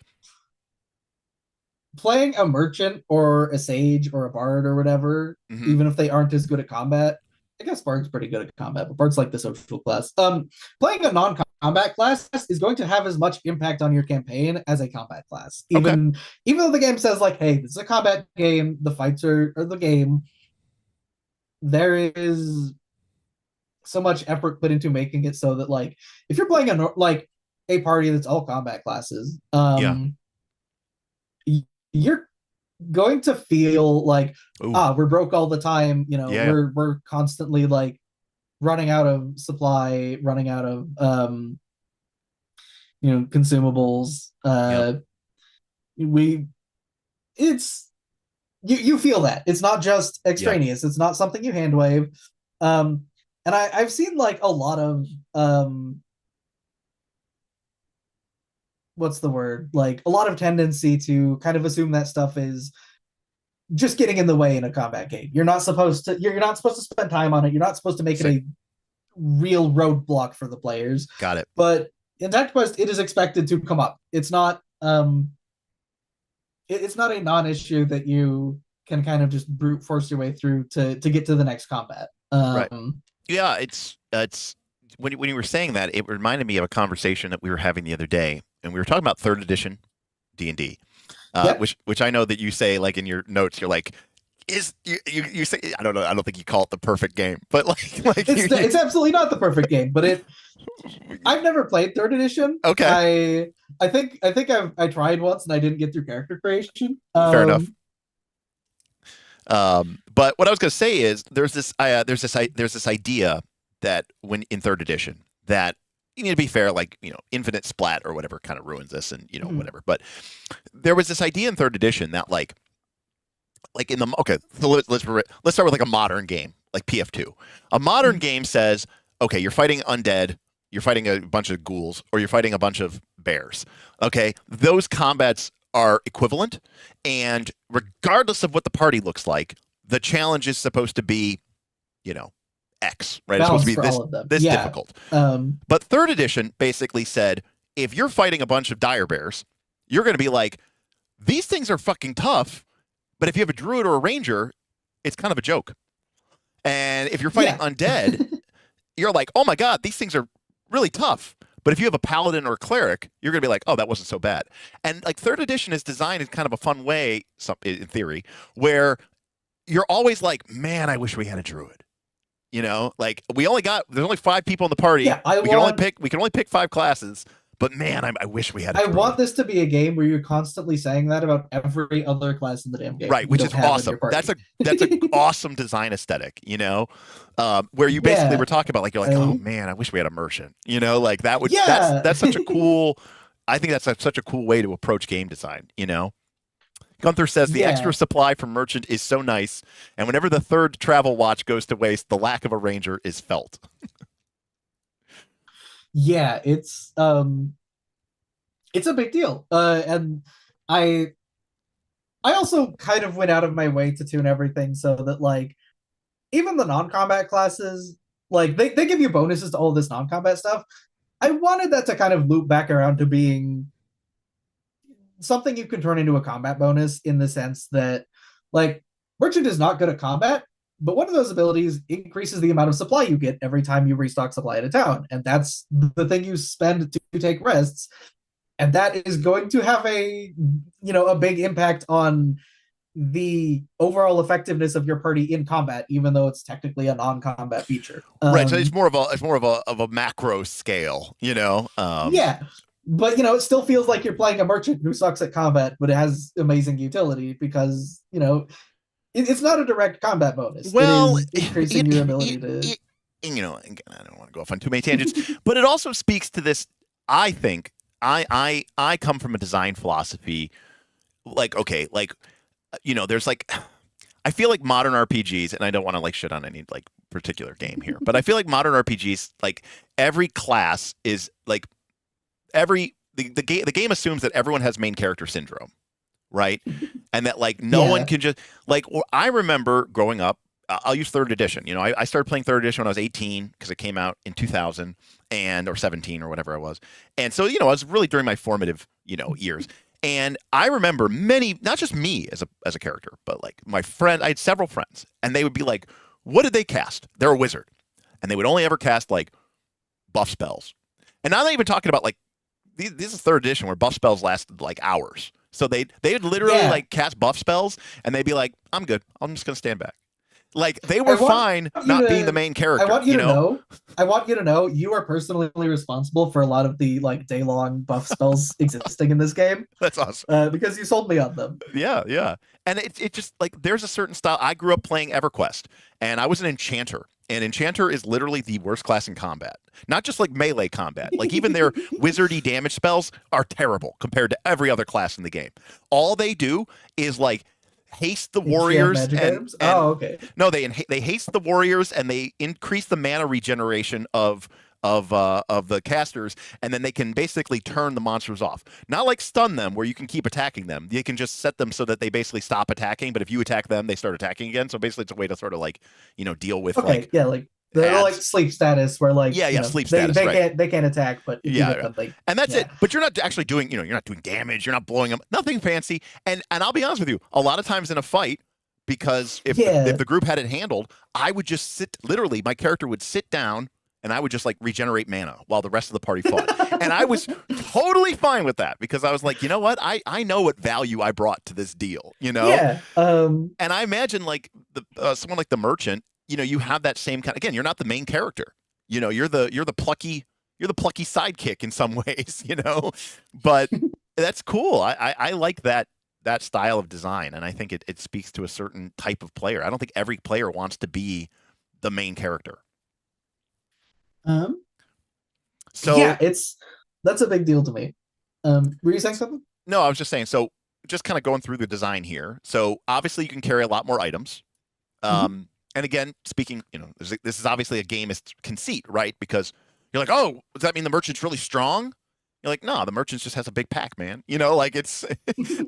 playing a merchant or a sage or a bard or whatever, even if they aren't as good at combat, I guess bard's pretty good at combat, but bard's like the social class. Playing a non-combat class is going to have as much impact on your campaign as a combat class. Even though the game says like, hey, this is a combat game, the fights are the game, there is so much effort put into making it so that like if you're playing a party that's all combat classes, you're going to feel like we're broke all the time. We're constantly like running out of supply, running out of consumables. You feel that it's not just extraneous. It's not something you hand wave. And I've seen like a lot of what's the word? Like a lot of tendency to kind of assume that stuff is just getting in the way in a combat game. You're not supposed to spend time on it. You're not supposed to make it a real roadblock for the players. Got it. But in Tactiquest, it is expected to come up. It's not it's not a non-issue that you can kind of just brute force your way through to get to the next combat. Right. Yeah, it's when you were saying that, it reminded me of a conversation that we were having the other day, and we were talking about third edition D&D, Yep. which I know that you say like in your notes, you're like, you say, I don't know, I don't think you call it the perfect game, but like It's absolutely not the perfect game, but I've never played third edition. Okay. I think I tried once and I didn't get through character creation. Fair enough. But what I was going to say is there's this idea that when in third edition that you need to be fair, like, you know, infinite splat or whatever kind of ruins this, and you know, whatever. But there was this idea in third edition that like in the so let's start with like a modern game like PF2. A modern game says, okay, you're fighting undead, you're fighting a bunch of ghouls, or you're fighting a bunch of bears. Okay, those combats are equivalent, and regardless of what the party looks like, the challenge is supposed to be, you know, X, right? It's supposed to be this difficult. But third edition basically said, if you're fighting a bunch of dire bears, you're going to be like, these things are fucking tough, but if you have a druid or a ranger, it's kind of a joke. And if you're fighting undead, you're like, oh my god, these things are really tough. But if you have a paladin or a cleric, you're going to be like, oh, that wasn't so bad. And like third edition is designed in kind of a fun way, in theory, where you're always like, man, I wish we had a druid. You know, like there's only 5 people in the party. Yeah, we can only pick 5 classes. But man, I wish we had a druid. I want this to be a game where you're constantly saying that about every other class in the damn game. Right, which is awesome. That's an awesome design aesthetic, you know, where you basically were talking about like, you're like, oh man, I wish we had a merchant. You know, like that would that's such a cool. I think that's such a cool way to approach game design. You know. Gunther says the extra supply from merchant is so nice, and whenever the third travel watch goes to waste, the lack of a ranger is felt. Yeah, it's a big deal. And I also kind of went out of my way to tune everything so that like even the non-combat classes, like they give you bonuses to all this non-combat stuff. I wanted that to kind of loop back around to being something you can turn into a combat bonus, in the sense that like merchant is not good at combat, but one of those abilities increases the amount of supply you get every time you restock supply at a town, and that's the thing you spend to take rests, and that is going to have a big impact on the overall effectiveness of your party in combat, even though it's technically a non-combat feature. Right, so it's more of a macro scale, you know. Yeah. But, it still feels like you're playing a merchant who sucks at combat, but it has amazing utility because, it's not a direct combat bonus. Well, it is increasing your ability to... again, I don't want to go off on too many tangents, but it also speaks to this. I think I come from a design philosophy, there's like, I feel like modern RPGs, and I don't want to like shit on any like particular game here, but I feel like modern RPGs, like every class is like, the game assumes that everyone has main character syndrome, right? And that like no one can just like, I remember growing up, I'll use third edition. I started playing third edition when I was 18 because it came out in 2000 or 17 or whatever I was. And so, I was really during my formative, years. And I remember many, not just me as a character, but like my friend, I had several friends, and they would be like, what did they cast? They're a wizard. And they would only ever cast like buff spells. And I'm not even talking about like, this is third edition where buff spells lasted like hours. So they'd literally like cast buff spells, and they'd be like, I'm good. I'm just going to stand back. Like they were fine not being the main character. I want you to know you are personally responsible for a lot of the like day-long buff spells existing in this game. That's awesome. Because you sold me on them. Yeah. And it just like there's a certain style. I grew up playing EverQuest, and I was an enchanter. And enchanter is literally the worst class in combat. Not just like melee combat. Like even their wizardy damage spells are terrible compared to every other class in the game. All they do is like haste the warriors and okay. No, they haste the warriors, and they increase the mana regeneration of the casters, and then they can basically turn the monsters off. Not like stun them where you can keep attacking them. You can just set them so that they basically stop attacking, but if you attack them, they start attacking again. So basically it's a way to sort of like, deal with they're like sleep status where like sleep status. They can't attack, but and that's it. But you're not actually doing you're not doing damage. You're not blowing them. Nothing fancy. And I'll be honest with you, a lot of times in a fight, because if the group had it handled, I would just sit. Literally, my character would sit down and I would just like regenerate mana while the rest of the party fought. And I was totally fine with that because I was like, you know what? I know what value I brought to this deal, you know? Yeah. And I imagine like someone like the merchant, you know, you have that same kind. Again, you're not the main character. You know, you're the plucky sidekick in some ways, you know. But that's cool. I like that style of design, and I think it speaks to a certain type of player. I don't think every player wants to be the main character. So yeah, that's a big deal to me. Were you saying something? No, I was just saying. So just kind of going through the design here. So obviously you can carry a lot more items. And again, speaking, you know, this is obviously a game is conceit, right? Because you're like, oh, does that mean the merchant's really strong? You're like, no, the merchant just has a big pack, man. You know, like it's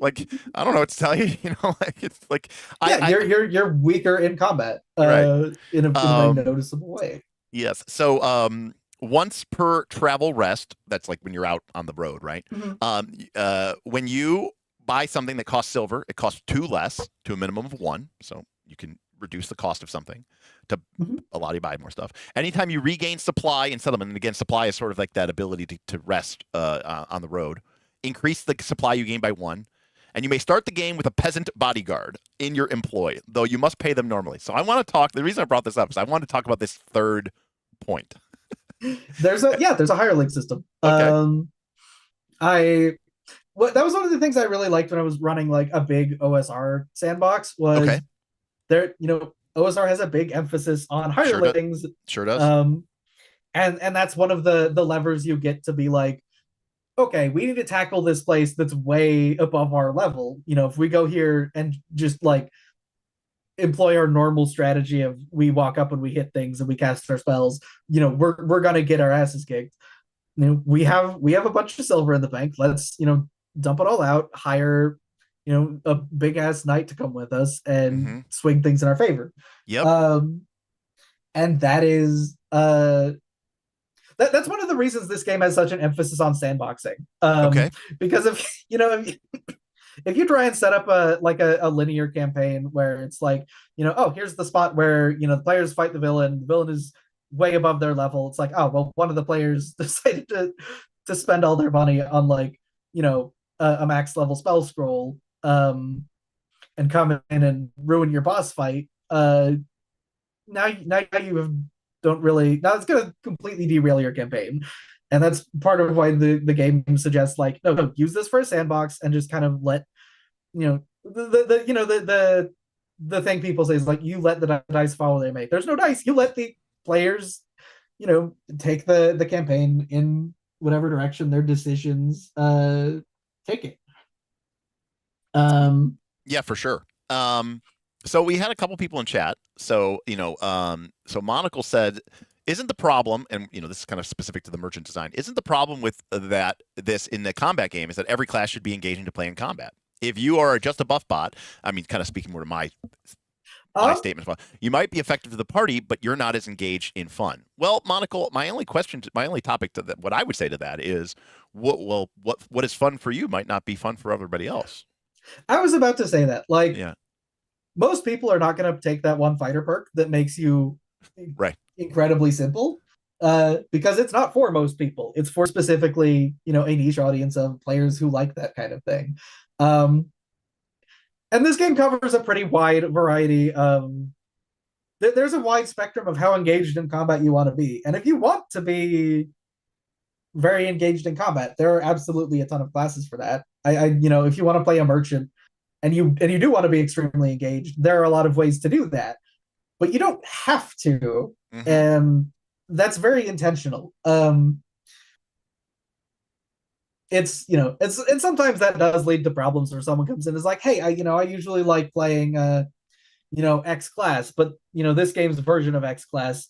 like I don't know what to tell you. You know, like it's like you're weaker in combat, right. in a very noticeable way. Yes. So once per travel rest, that's like when you're out on the road, right? When you buy something that costs silver, it costs 2 less to a minimum of 1. So you can reduce the cost of something to allow you to buy more stuff. Anytime you regain supply in settlement, and again, supply is sort of like that ability to rest on the road, increase the supply you gain by 1. And you may start the game with a peasant bodyguard in your employ, though you must pay them normally. So I want to talk, the reason I brought this up is I want to talk about this third point. There's a hireling system. Okay. That was one of the things I really liked when I was running like a big OSR sandbox was there, you know, OSR has a big emphasis on hirelings. Sure does. And that's one of the levers you get to be like, okay, we need to tackle this place that's way above our level. You know, if we go here and just like employ our normal strategy of we walk up and we hit things and we cast our spells, you know, we're gonna get our asses kicked. You know, we have a bunch of silver in the bank. Let's, you know, dump it all out, hire, you know, a big ass knight to come with us and swing things in our favor. Yep. And that is that's one of the reasons this game has such an emphasis on sandboxing. Because if you know if you try and set up a linear campaign where it's like, you know, oh, here's the spot where, you know, the players fight the villain is way above their level. It's like, oh, well, one of the players decided to spend all their money on like, you know, a max level spell scroll, and come in and ruin your boss fight. Now you don't really, now it's going to completely derail your campaign. And that's part of why the game suggests like, no, use this for a sandbox and just kind of let, you know, the thing people say is like, you let the dice follow their mate. There's no dice. You let the players, you know, take the campaign in whatever direction their decisions take it. Yeah, for sure. So we had a couple people in chat. So, you know, so Monocle said, isn't the problem, and you know, this is kind of specific to the merchant design, isn't the problem with this in the combat game is that every class should be engaging to play in combat. If you are just a buff bot, I mean, kind of speaking more to my statement, you might be effective to the party, but you're not as engaged in fun. Well, Monocle, my only topic to that, what I would say to that is, what is fun for you might not be fun for everybody else. I was about to say that, like, most people are not going to take that one fighter perk that makes you incredibly simple, because it's not for most people. It's for specifically, you know, a niche audience of players who like that kind of thing. And this game covers a pretty wide variety. There's a wide spectrum of how engaged in combat you want to be. And if you want to be very engaged in combat, there are absolutely a ton of classes for that. You know, if you want to play a merchant and you do want to be extremely engaged, there are a lot of ways to do that. But you don't have to. And that's very intentional. It's, you know, and sometimes that does lead to problems where someone comes in and is like, hey, I usually like playing you know, X class, but you know, this game's version of X class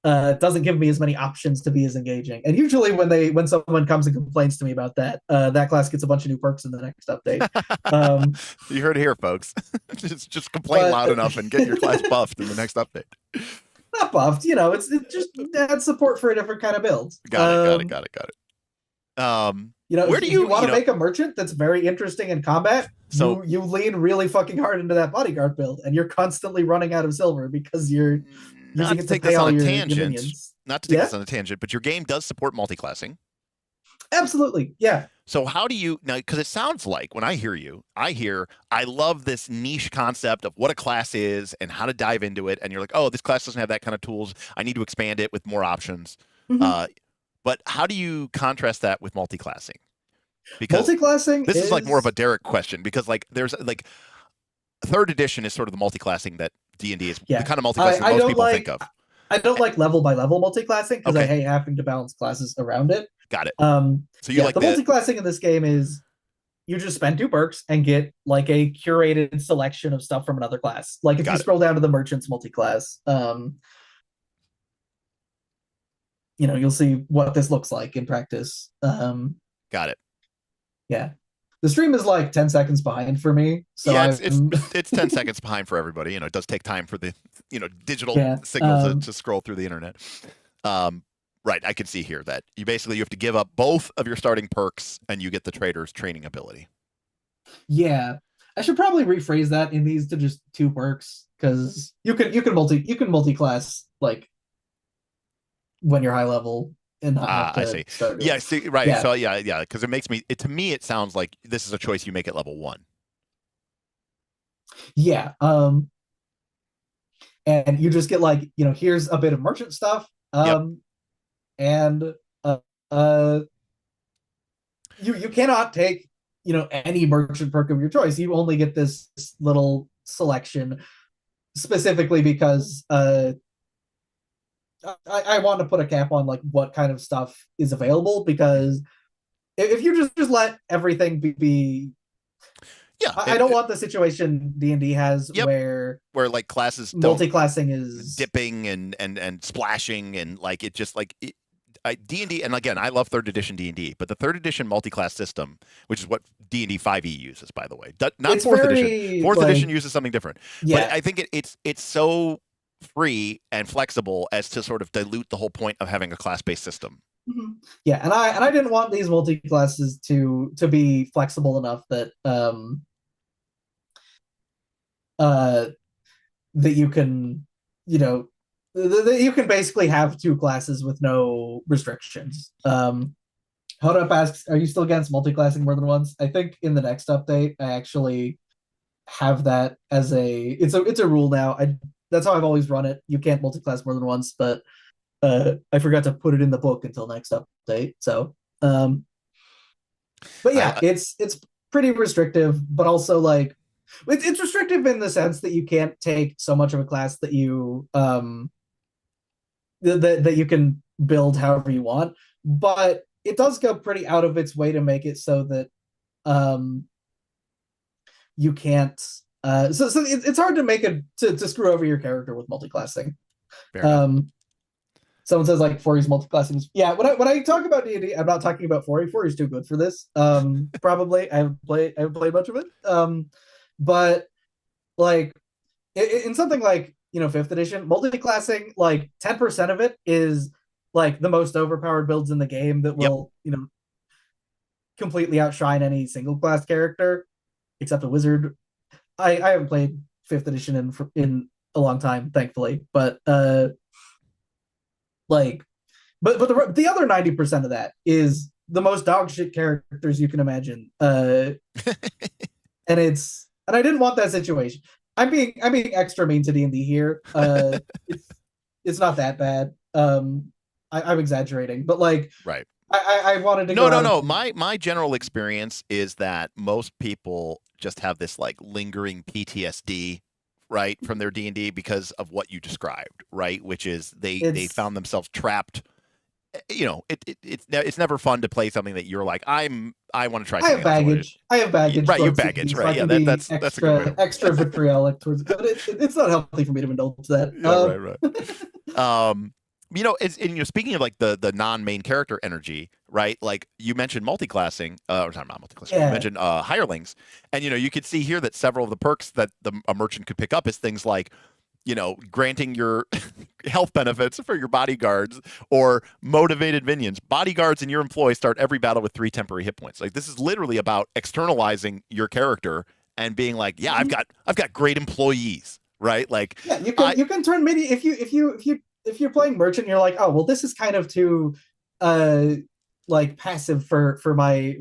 doesn't give me as many options to be as engaging. And usually when someone comes and complains to me about that, that class gets a bunch of new perks in the next update. You heard it here, folks. just complain loud enough and get your class buffed in the next update. Not buffed, you know, it just adds support for a different kind of build. Got it. You know, where if you want to make a merchant that's very interesting in combat, so you lean really fucking hard into that bodyguard build, and you're constantly running out of silver because you're using it to take this pay all on a your tangent. minions. not to take Yeah. this on a tangent, but your game does support multiclassing. Absolutely. Yeah. So how do you now? Because it sounds like when I hear you, I love this niche concept of what a class is and how to dive into it. And you're like, oh, this class doesn't have that kind of tools. I need to expand it with more options. Mhm. But how do you contrast that with multiclassing? Because Multiclassing this is like more of a Derek question. Because like there's like third edition is sort of the multiclassing that D&D is the kind of multiclassing most people think of. I don't like level by level multiclassing because I Okay. hate having to balance classes around it. Got it. So you like the multiclassing in this game is you just spend 2 perks and get like a curated selection of stuff from another class. Like if you scroll down to the merchant's multiclass, you'll see what this looks like in practice. Got it. Yeah. The stream is like 10 seconds behind for me. So yeah, it's 10 seconds behind for everybody. It does take time for the digital signal to scroll through the internet. Right, I can see here that you have to give up both of your starting perks and you get the trader's training ability. Yeah. I should probably rephrase that in these to just 2 perks because you can multi-class like when you're high level and not have to I see. start Yeah, see, right. Yeah. So yeah, because to me it sounds like this is a choice you make at level 1. Yeah. And you just get like, here's a bit of merchant stuff. And you cannot take, any merchant perk of your choice. You only get this little selection specifically because I want to put a cap on like what kind of stuff is available, because if you just let everything be I don't want the situation D&D has where like classes multi-classing is dipping and splashing and like it just like D&D, and again I love 3rd edition D&D, but the 3rd edition multi-class system, which is what D&D 5e uses, by the way, not it's 4th very, edition. 4th edition uses something different. Yeah. But I think it's so free and flexible as to sort of dilute the whole point of having a class-based system. Mm-hmm. Yeah, and I didn't want these multi-classes to be flexible enough that that you can, that you can basically have 2 classes with no restrictions. Hold Up asks, are you still against multi-classing more than once? I think in the next update, I actually have that as it's a rule now. That's how I've always run it. You can't multi-class more than once, but I forgot to put it in the book until next update. So, but yeah, it's pretty restrictive, but also like it's restrictive in the sense that you can't take so much of a class that you that you can build however you want. But it does go pretty out of its way to make it so that you can't. So it's hard to make to screw over your character with multiclassing. Someone says like 4E's multiclassing. Yeah, when I talk about D&D, I'm not talking about 4E. 4E is too good for this. Probably I haven't played much of it. But like in something like 5th edition, multiclassing, like 10% of it is like the most overpowered builds in the game that will completely outshine any single class character except a wizard. I haven't played 5th edition in a long time, thankfully, but the other 90% of that is the most dogshit characters you can imagine, and I didn't want that situation. I'm being extra mean to D&D here. It's not that bad. I'm exaggerating, but like right. I wanted to no. My general experience is that most people just have this like lingering PTSD, right, from their D&D because of what you described, right, which is they found themselves trapped. It's never fun to play something that you're like I want to try. I have baggage. Right, you have baggage. Right, yeah, that's a good way. Extra vitriolic towards it, but it's not healthy for me to indulge that. Right. Speaking of like the non-main character energy, right? Like you mentioned multiclassing, or sorry, not multiclassing. You mentioned hirelings, and you could see here that several of the perks that a merchant could pick up is things like, granting your health benefits for your bodyguards or motivated minions. Bodyguards and your employees start every battle with 3 temporary hit points. Like this is literally about externalizing your character and being like, yeah, I've got great employees, right? Like you can turn if you if you're playing merchant, you're like, oh well, this is kind of too like passive for my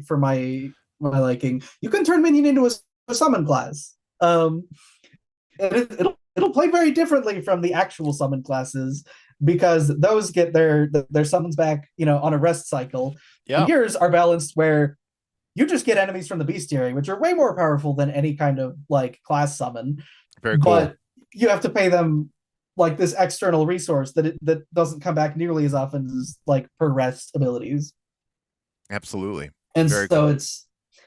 liking. You can turn minion into a summon class. And it'll play very differently from the actual summon classes because those get their summons back, on a rest cycle. Yeah. And yours are balanced where you just get enemies from the bestiary, which are way more powerful than any kind of like class summon. Very cool. But you have to pay them like this external resource that doesn't come back nearly as often as like per rest abilities. Absolutely. And Very so cool. it's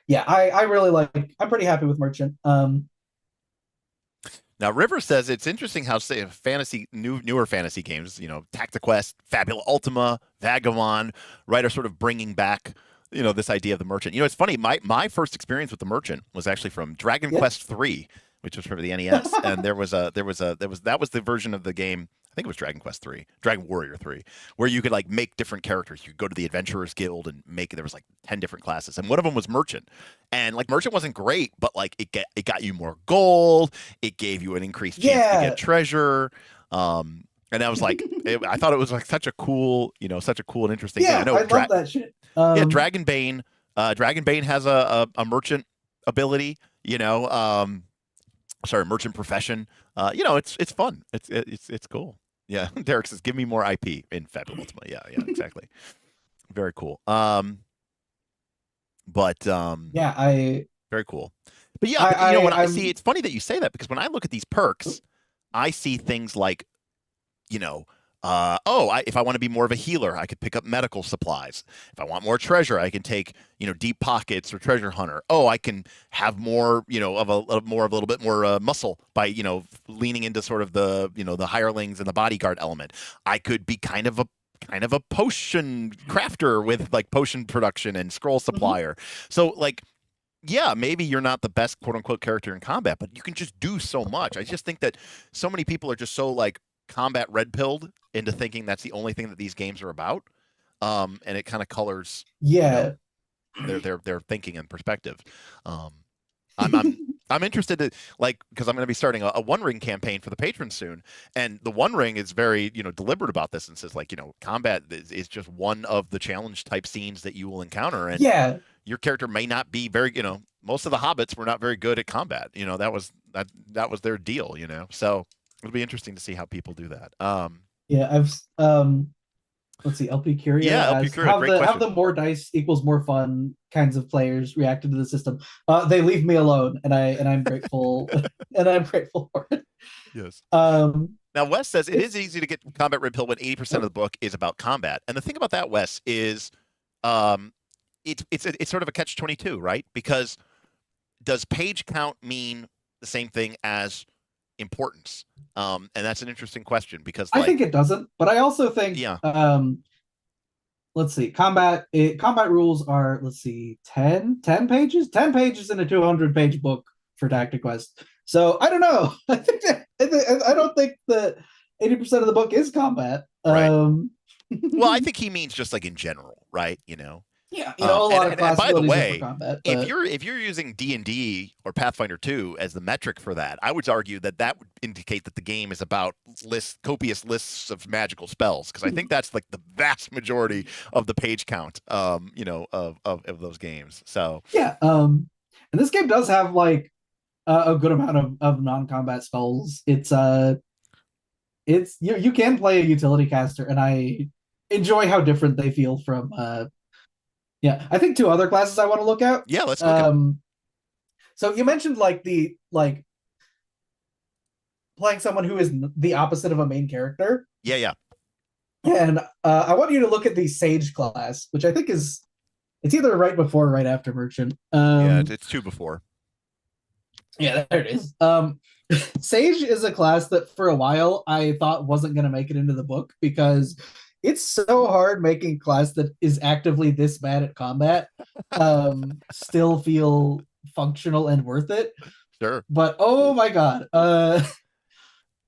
I really I'm pretty happy with merchant. Now, River says it's interesting how, say, newer fantasy games, Tactiquest, Fabula Ultima, Vagabond, right, are sort of bringing back, this idea of the merchant. It's funny. My first experience with the merchant was actually from Dragon Quest III, which was for the NES, and that was the version of the game. I think it was Dragon Quest III, Dragon Warrior 3, where you could like make different characters. You could go to the Adventurers Guild and there was like 10 different classes, and one of them was Merchant. And like Merchant wasn't great, but like it got you more gold. It gave you an increased chance to get treasure. And that was like I thought it was like such a cool and interesting thing. I love that shit. Dragonbane. Dragonbane has a merchant ability. Merchant profession. It's fun. It's cool. Yeah, Derek says, "Give me more IP in Fabula Ultima." Yeah, exactly. Very cool. Very cool. But yeah, when I see, it's funny that you say that because when I look at these perks, I see things like, if I want to be more of a healer, I could pick up medical supplies. If I want more treasure, I can take, deep pockets or treasure hunter. Oh, I can have more, of a little bit more muscle by, leaning into sort of the, the hirelings and the bodyguard element. I could be kind of a potion crafter with like potion production and scroll supplier. So like, yeah, maybe you're not the best quote unquote character in combat, but you can just do so much. I just think that so many people are just so like combat red pilled into thinking that's the only thing that these games are about, and it kind of colors their thinking and perspective. I'm interested to because I'm going to be starting a One Ring campaign for the patrons soon, and the One Ring is very deliberate about this and says combat is just one of the challenge type scenes that you will encounter, and your character may not be very most of the hobbits were not very good at combat. That was their deal. So it'll be interesting to see how people do that. Let's see, LP Curia. Yeah, LP Curia. Have the more dice equals more fun kinds of players reacted to the system. They leave me alone, and I'm grateful, and I'm grateful for it. Yes. Now Wes says it is easy to get combat red pill when 80% of the book is about combat, and the thing about that, Wes, is it's sort of a catch-22, right? Because does page count mean the same thing as importance? And that's an interesting question because I think it doesn't, but I also think let's see, combat rules are 10 pages in a 200-page book for Tactiquest. So I don't know. I don't think that 80% of the book is combat. Right. Well, I think he means just like in general, right? Yeah, a lot of class. And by the way, combat, if you're using D&D or Pathfinder 2 as the metric for that, I would argue that would indicate that the game is about copious lists of magical spells, because I think that's like the vast majority of the page count, of those games. So yeah, and this game does have like a good amount of non-combat spells. It's you can play a utility caster, and I enjoy how different they feel from. I think two other classes I want to look at. Yeah, let's look at. So you mentioned playing someone who is the opposite of a main character. Yeah. And I want you to look at the Sage class, which I think it's either right before or right after Merchant. It's two before. Yeah, there it is. Sage is a class that for a while I thought wasn't going to make it into the book because it's so hard making a class that is actively this bad at combat still feel functional and worth it. Sure. But oh my god. All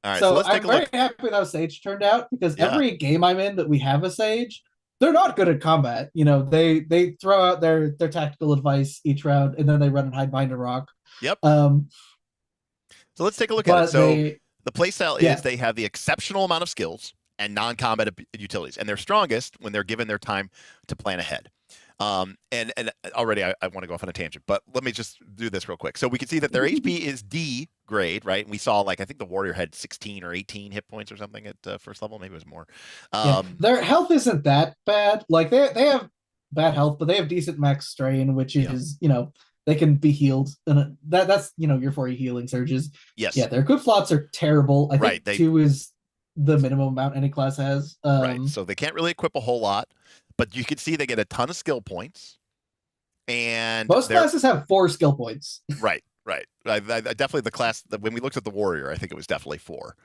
right, so let's take I'm a look. very happy with how Sage turned out because every game I'm in that we have a Sage, they're not good at combat. They throw out their tactical advice each round and then they run and hide behind a rock. Yep. So let's take a look at it. So the playstyle is they have the exceptional amount of skills. and non-combat utilities, and they're strongest when they're given their time to plan ahead. And already I want to go off on a tangent, but let me just do this real quick. So we can see that their HP is D grade, right? And we saw, like, I think the warrior had 16 or 18 hit points or something at first level. Maybe it was more. Their health isn't that bad. Like they have bad health, but they have decent max strain, which is they can be healed, and that's your 40 healing surges. Yes. Yeah, their equip slots are terrible. I think 2 is the minimum amount any class has. Right. So they can't really equip a whole lot, but you can see they get a ton of skill points. And most classes have 4 skill points. Right. I definitely the class that when we looked at the warrior, I think it was definitely 4.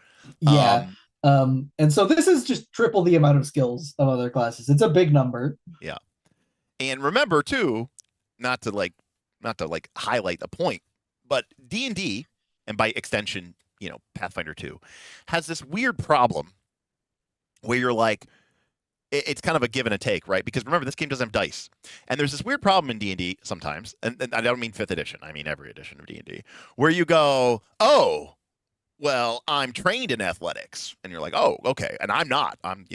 Yeah. And so this is just triple the amount of skills of other classes. It's a big number. Yeah. And remember too, not to highlight a point, but D&D, and by extension, Pathfinder 2, has this weird problem where you're like, it's kind of a give and a take, right? Because remember, this game doesn't have dice, and there's this weird problem in D&D sometimes, and I don't mean 5th edition, I mean every edition of D&D, where you go, oh, well, I'm trained in athletics, and you're like, oh, okay, and I'm not, and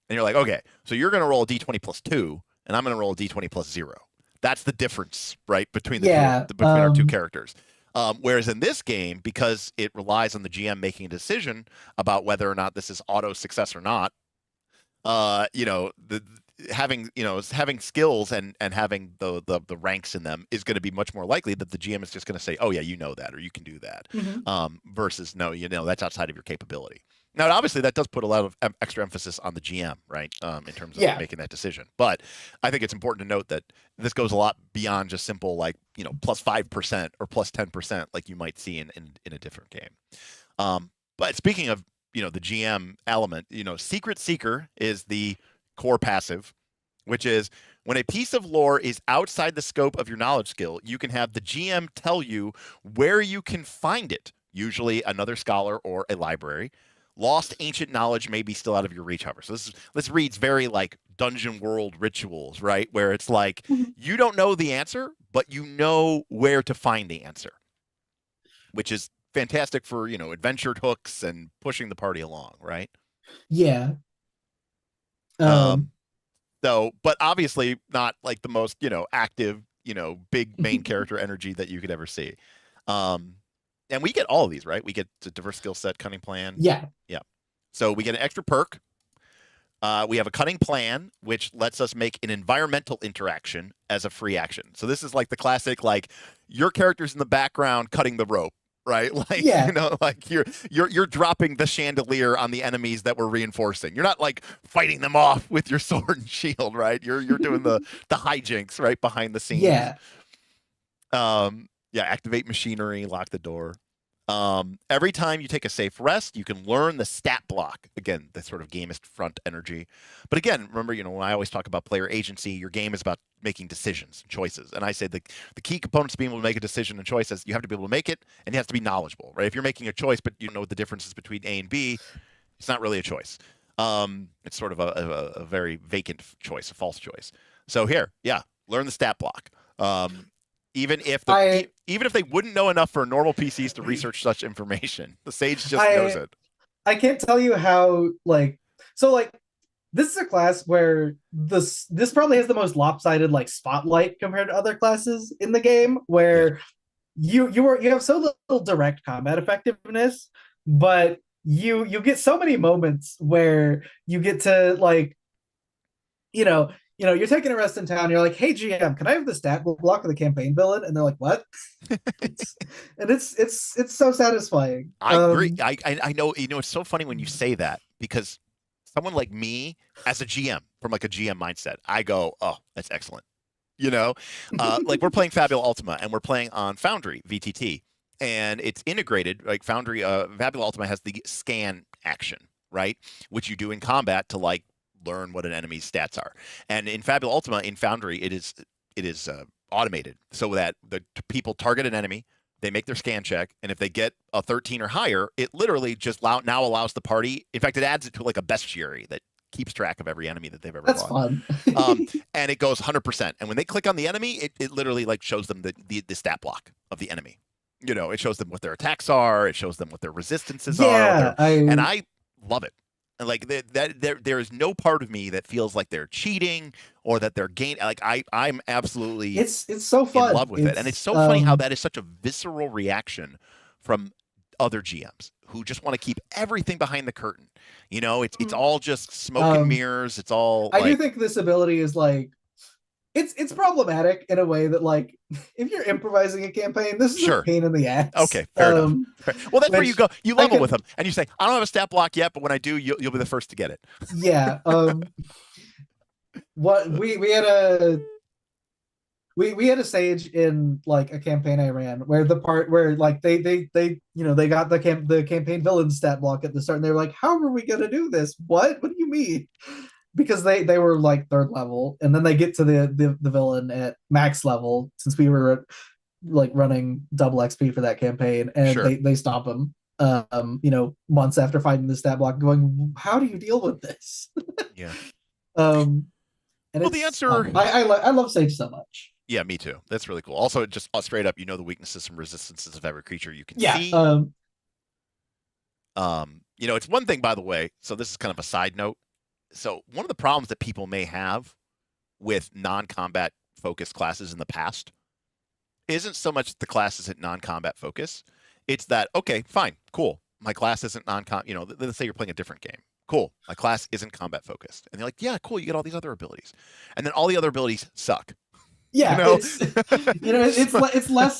you're like, okay, so you're going to roll a d20 plus 2, and I'm going to roll a d20 plus 0. That's the difference, right, between our two characters. Whereas in this game, because it relies on the GM making a decision about whether or not this is auto success or not, having skills and having the ranks in them is going to be much more likely that the GM is just going to say, oh yeah, you know that, or you can do that, versus no, that's outside of your capability. Now, obviously, that does put a lot of extra emphasis on the GM, right, in terms of making that decision. But I think it's important to note that this goes a lot beyond just simple, like, plus 5% or plus 10%, like you might see in a different game. But speaking of, the GM element, Secret Seeker is the core passive, which is when a piece of lore is outside the scope of your knowledge skill, you can have the GM tell you where you can find it, usually another scholar or a library. Lost ancient knowledge may be still out of your reach, however. So this reads very like Dungeon World rituals, right? Where it's like, you don't know the answer, but you know where to find the answer, which is fantastic for, adventure hooks and pushing the party along, right? Yeah. But obviously not like the most, active, big main character energy that you could ever see. And we get all of these, right? We get a diverse skill set, cunning plan. Yeah. So we get an extra perk. We have a cunning plan, which lets us make an environmental interaction as a free action. So this is like the classic, like your character's in the background cutting the rope, right? Like, like you're dropping the chandelier on the enemies that we're reinforcing. You're not like fighting them off with your sword and shield, right? You're doing the hijinks right behind the scenes. Yeah. Activate machinery, lock the door. Every time you take a safe rest, you can learn the stat block. Again, the sort of gamist front energy. But again, remember, when I always talk about player agency, your game is about making decisions and choices. And I say the key components to being able to make a decision and choices, you have to be able to make it, and you have to be knowledgeable, right? If you're making a choice, but you don't know what the difference is between A and B, it's not really a choice. It's sort of a very vacant choice, a false choice. So here, learn the stat block. Even if they wouldn't know enough for normal PCs to research such information, the Sage just knows it. I can't tell you how this is a class where this probably has the most lopsided spotlight compared to other classes in the game, where you have so little direct combat effectiveness, but you get so many moments where you get to you're taking a rest in town. You're like, hey GM, can I have the stat block of the campaign villain? And they're like, what? It's so satisfying. I agree. I know. It's so funny when you say that, because someone like me as a GM, from like a GM mindset, I go, oh, that's excellent. Like we're playing Fabula Ultima and we're playing on Foundry VTT, and it's integrated. Like Foundry, Fabula Ultima has the scan action, right, which you do in combat to learn what an enemy's stats are. And in Fabula Ultima, in Foundry, it is automated, so that the people target an enemy, they make their scan check, and if they get a 13 or higher, it literally just now allows the party. In fact, it adds it to like a bestiary that keeps track of every enemy that they've ever fought. That's fun. And it goes 100%. And when they click on the enemy, it literally shows them the stat block of the enemy. It shows them what their attacks are. It shows them what their resistances are. And I love it. And like there is no part of me that feels like they're cheating or that they're like I'm absolutely it's so fun. in love with it. And it's so funny how that is such a visceral reaction from other GMs who just want to keep everything behind the curtain. You know, it's all just smoke and mirrors. It's all I do think this ability is like it's problematic in a way that, like, if you're improvising a campaign, this is a pain in the ass. Okay, fair enough. Well, that's where you go. You level with them, and you say, "I don't have a stat block yet, but when I do, you'll be the first to get it." Yeah. What we had a stage in like a campaign I ran where the part where like they got the campaign villain stat block at the start, and they were like, "How are we gonna do this? What do you mean?" Because they were like 3rd level, and then they get to the villain at max level, since we were like running double XP for that campaign, and they stomp him. Months after finding the stat block, going, "How do you deal with this?" Yeah. And the answer, I love Sage so much. Yeah, me too. That's really cool. Also, just straight up, the weaknesses and resistances of every creature you can see. It's one thing, by the way. So this is kind of a side note. So one of the problems that people may have with non-combat focused classes in the past isn't so much the class isn't non-combat focus. It's that, okay, fine, cool. My class isn't non-combat. Let's say you're playing a different game. Cool. My class isn't combat focused. And they're like, yeah, cool. You get all these other abilities. And then all the other abilities suck. Yeah. It's less.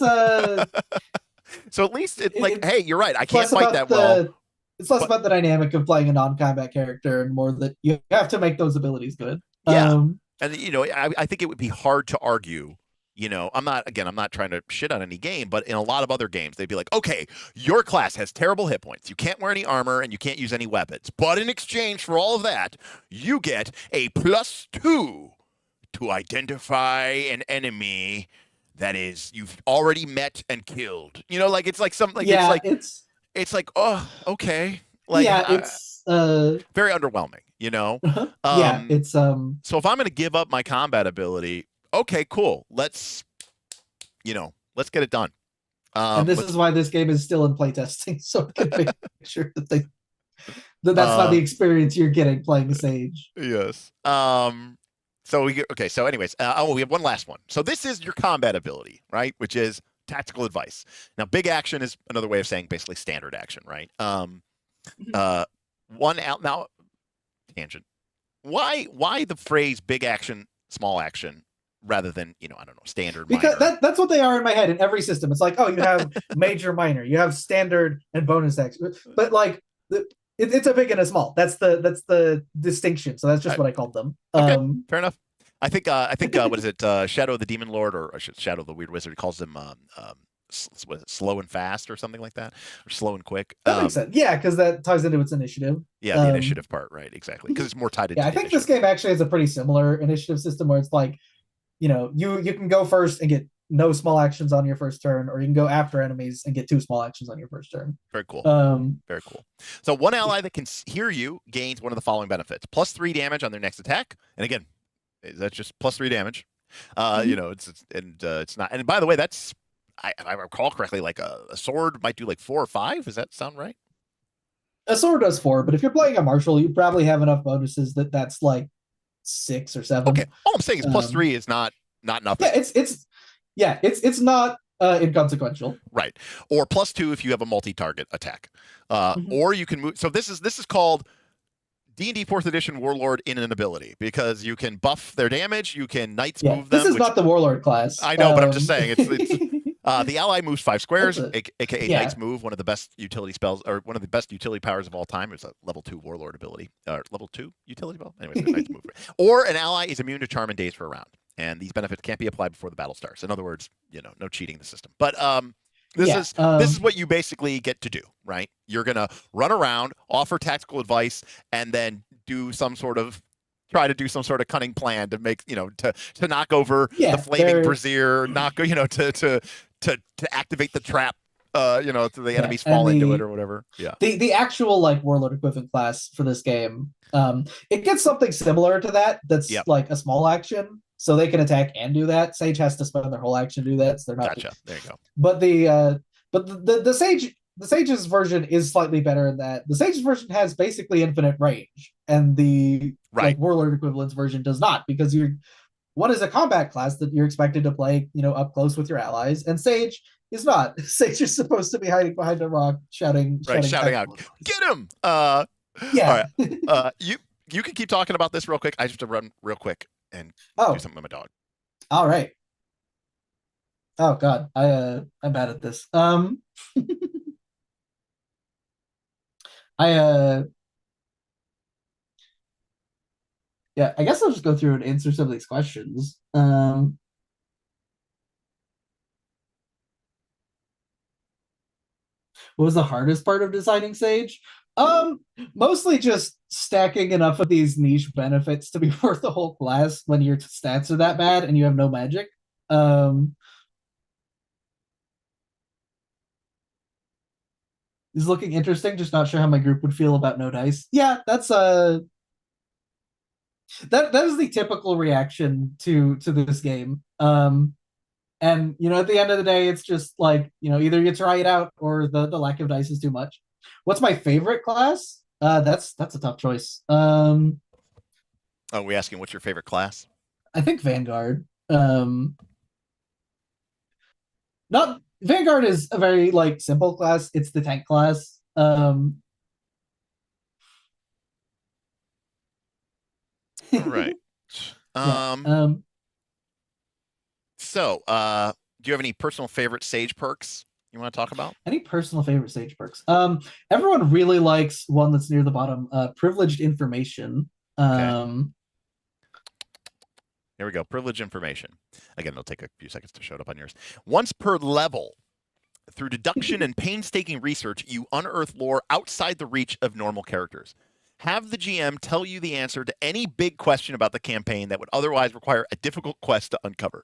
So at least it's like, hey, you're right. I can't fight that well. It's less about the dynamic of playing a non-combat character and more that you have to make those abilities good. Yeah. And, I think it would be hard to argue. I'm not trying to shit on any game, but in a lot of other games, they'd be like, okay, your class has terrible hit points. You can't wear any armor and you can't use any weapons. But in exchange for all of that, you get a +2 to identify an enemy that is you've already met and killed. It's like something. Yeah, it's like, oh, okay. Like, yeah, it's very underwhelming. Yeah, it's So if I'm going to give up my combat ability, okay, cool. Let's get it done. And this is why this game is still in playtesting, so we can make sure that that's not the experience you're getting playing Sage. Yes. So anyways, we have one last one. So this is your combat ability, right? Which is tactical advice. Now, big action is another way of saying basically standard action, right? One out now tangent. Why the phrase big action, small action rather than, I don't know, standard, because minor? That's what they are in my head in every system. It's like, oh, you have major, minor, you have standard and bonus action. But like it's a big and a small. That's the distinction. So that's just what I called them. Okay, fair enough. I think what is it? Shadow of the Demon Lord or Shadow of the Weird Wizard calls them slow and fast or something like that, or slow and quick. That makes sense. Yeah, because that ties into its initiative. Yeah, the initiative part, right? Exactly, because it's more tied into. Yeah, I think this game actually has a pretty similar initiative system where it's like, you can go first and get no small actions on your first turn, or you can go after enemies and get 2 small actions on your first turn. Very cool. Very cool. So one ally that can hear you gains one of the following benefits: +3 damage on their next attack. And again, that's just +3 damage. It's not. And by the way, that's if I recall correctly, like a sword might do like 4 or 5. Does that sound right? A sword does 4, but if you're playing a martial, you probably have enough bonuses that's like 6 or 7. Okay. All I'm saying is +3 is not nothing. Yeah, it's not inconsequential. Right. Or +2 if you have a multi-target attack. Or you can move. So this is called D&D 4th Edition Warlord in an ability, because you can buff their damage. You can Knights move them. This is not the Warlord class. I know, but I'm just saying it's the ally moves 5 squares, aka Knights move, one of the best utility spells, or one of the best utility powers of all time. It's a level 2 Warlord ability, or level 2 utility spell. Anyways, Knights move. Or an ally is immune to charm and daze for a round, and these benefits can't be applied before the battle starts. In other words, no cheating the system. But this is what you basically get to do, right? You're gonna run around, offer tactical advice, and then try to do some sort of cunning plan to make to knock over the flaming brazier, to activate the trap, so the enemies fall into it or whatever. Yeah. The actual like Warlord equivalent class for this game, it gets something similar to that. That's like a small action. So they can attack and do that. Sage has to spend their whole action to do that. So they're not. Gotcha. There you go. But the Sage the Sage's version is slightly better in that the Sage's version has basically infinite range, and the Right. Warlord equivalence version does not, because one is a combat class that you're expected to play, up close with your allies, and Sage is not. Sage is supposed to be hiding behind a rock, shouting out, "Get him!" Yeah. All right. You can keep talking about this real quick. I just have to run real quick and do something with my dog. All right. Oh God, I'm bad at this. Yeah, I guess I'll just go through and answer some of these questions. What was the hardest part of designing Sage? Mostly just stacking enough of these niche benefits to be worth the whole class when your stats are that bad and you have no magic. Is looking interesting, just not sure how my group would feel about no dice. Yeah, that's that is the typical reaction to this game. And at the end of the day, it's just like, either you try it out or the lack of dice is too much. What's my favorite class? That's a tough choice. Oh, we asking what's your favorite class? I think Vanguard. Not Vanguard is a very simple class. It's the tank class. All right. So, do you have any personal favorite Sage perks you want to talk about? Any personal favorite Sage perks? Everyone really likes one that's near the bottom, privileged information. Okay. Here we go. Privileged information. Again, it'll take a few seconds to show it up on yours. Once per level, through deduction and painstaking research, you unearth lore outside the reach of normal characters. Have the GM tell you the answer to any big question about the campaign that would otherwise require a difficult quest to uncover.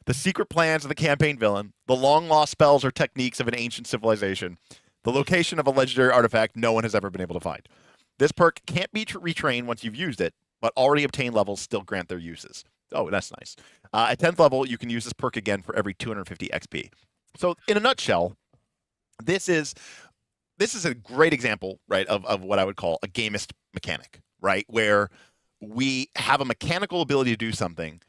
The secret plans of the campaign villain, the long-lost spells or techniques of an ancient civilization, the location of a legendary artifact no one has ever been able to find. This perk can't be retrained once you've used it, but already obtained levels still grant their uses. Oh, that's nice. At 10th level, you can use this perk again for every 250 XP. So, in a nutshell, this is a great example, right, of what I would call a gamist mechanic, right, where we have a mechanical ability to do something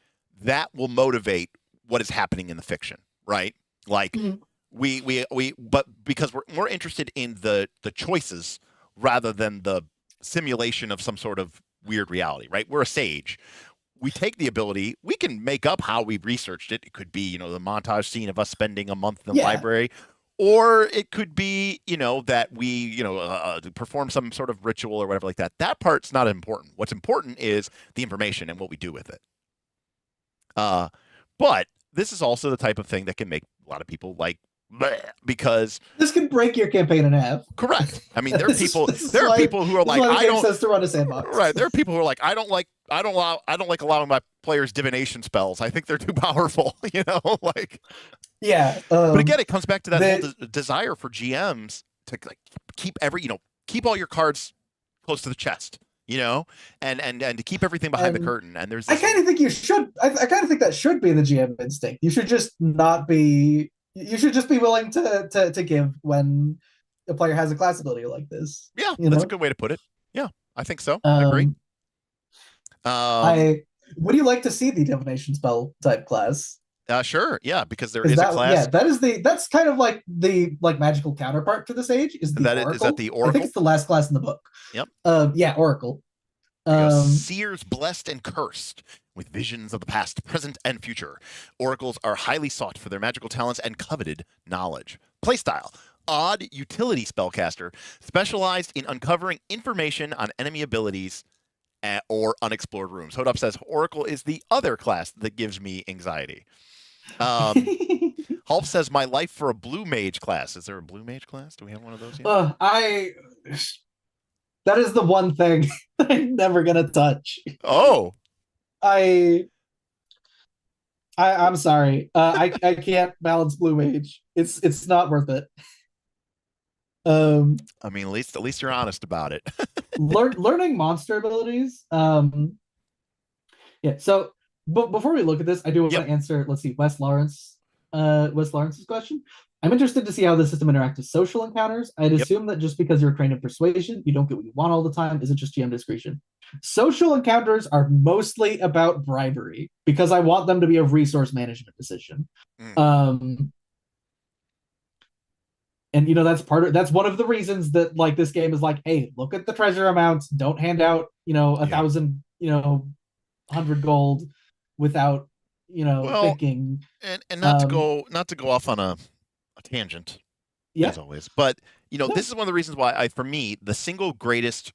that will motivate what is happening in the fiction, right? Like but because we're more interested in the choices rather than the simulation of some sort of weird reality, right? We're a sage. We take the ability, we can make up how we researched it. It could be, the montage scene of us spending a month in the library. Or it could be, that we, perform some sort of ritual or whatever like that. That part's not important. What's important is the information and what we do with it. But this is also the type of thing that can make a lot of people because this can break your campaign in half. Correct. I mean, there are people who are like, I don't says to run a sandbox. Right. There are people who are like, I don't like allowing my players divination spells. I think they're too powerful, Yeah. But again, it comes back to that whole desire for GMs to keep keep all your cards close to the chest, and to keep everything behind the curtain. And there's I kind of think you should. I kind of think that should be the GM instinct. You should just not be. You should just be willing to give when a player has a class ability like this. Yeah, that's a good way to put it. Yeah, I think so. I agree. Would you like to see the divination spell type class? Sure, yeah, because there is a class. Yeah, that's kind of like the magical counterpart to the Sage. Is Oracle. Is that the Oracle? I think it's the last class in the book. Yep. Yeah, Oracle. Seers blessed and cursed with visions of the past, present, and future. Oracles are highly sought for their magical talents and coveted knowledge. Playstyle. Odd utility spellcaster, specialized in uncovering information on enemy abilities or unexplored rooms. Hodop says Oracle is the other class that gives me anxiety. Hulp says my life for a blue mage class. Is there a blue mage class? Do we have one of those yet? That is the one thing I'm never gonna touch. Oh, I'm sorry. I can't balance blue mage. It's not worth it. I mean, at least you're honest about it. Learning monster abilities. Yeah. So, but before we look at this, I do want to answer. Let's see, Wes Lawrence. Was Lawrence's question. I'm interested to see how the system interacts with social encounters. I'd assume that just because you're trained in persuasion, you don't get what you want all the time. Is it just GM discretion? Social encounters are mostly about bribery because I want them to be a resource management decision. And that's one of the reasons that like this game is like, hey, look at the treasure amounts. Don't hand out 1,000 100 gold without thinking. And not to go off on a tangent, as always, but this is one of the reasons why for me the single greatest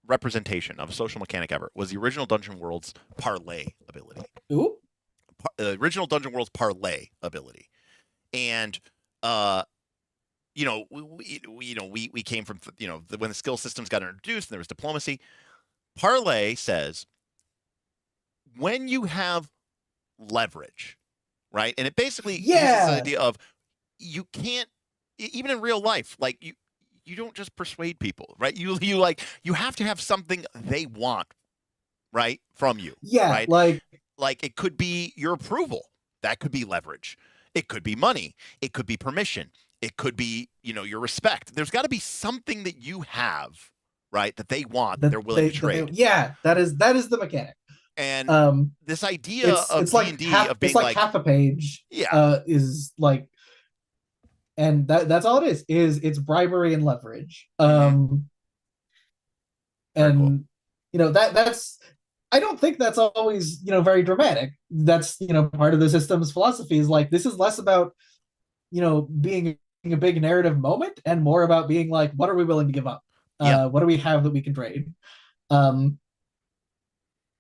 representation of a social mechanic ever was the original Dungeon World's parlay ability. Ooh. Original Dungeon World's parlay ability, and we came from when the skill systems got introduced and there was diplomacy. Parlay says when you have leverage, right, and it basically uses the idea of you can't even in real life, like you don't just persuade people, right? You have to have something they want, right, from you. Yeah, right? Like it could be your approval. That could be leverage. It could be money. It could be permission. It could be, your respect. There's got to be something that you have, right, that they want, that they're willing to trade. That is the mechanic. And this idea of D&D of being like half a page, is like, and that's all it is it's bribery and leverage. And cool. That's I don't think that's always very dramatic. That's part of the system's philosophy is like this is less about being a big narrative moment and more about being like what are we willing to give up, what do we have that we can trade,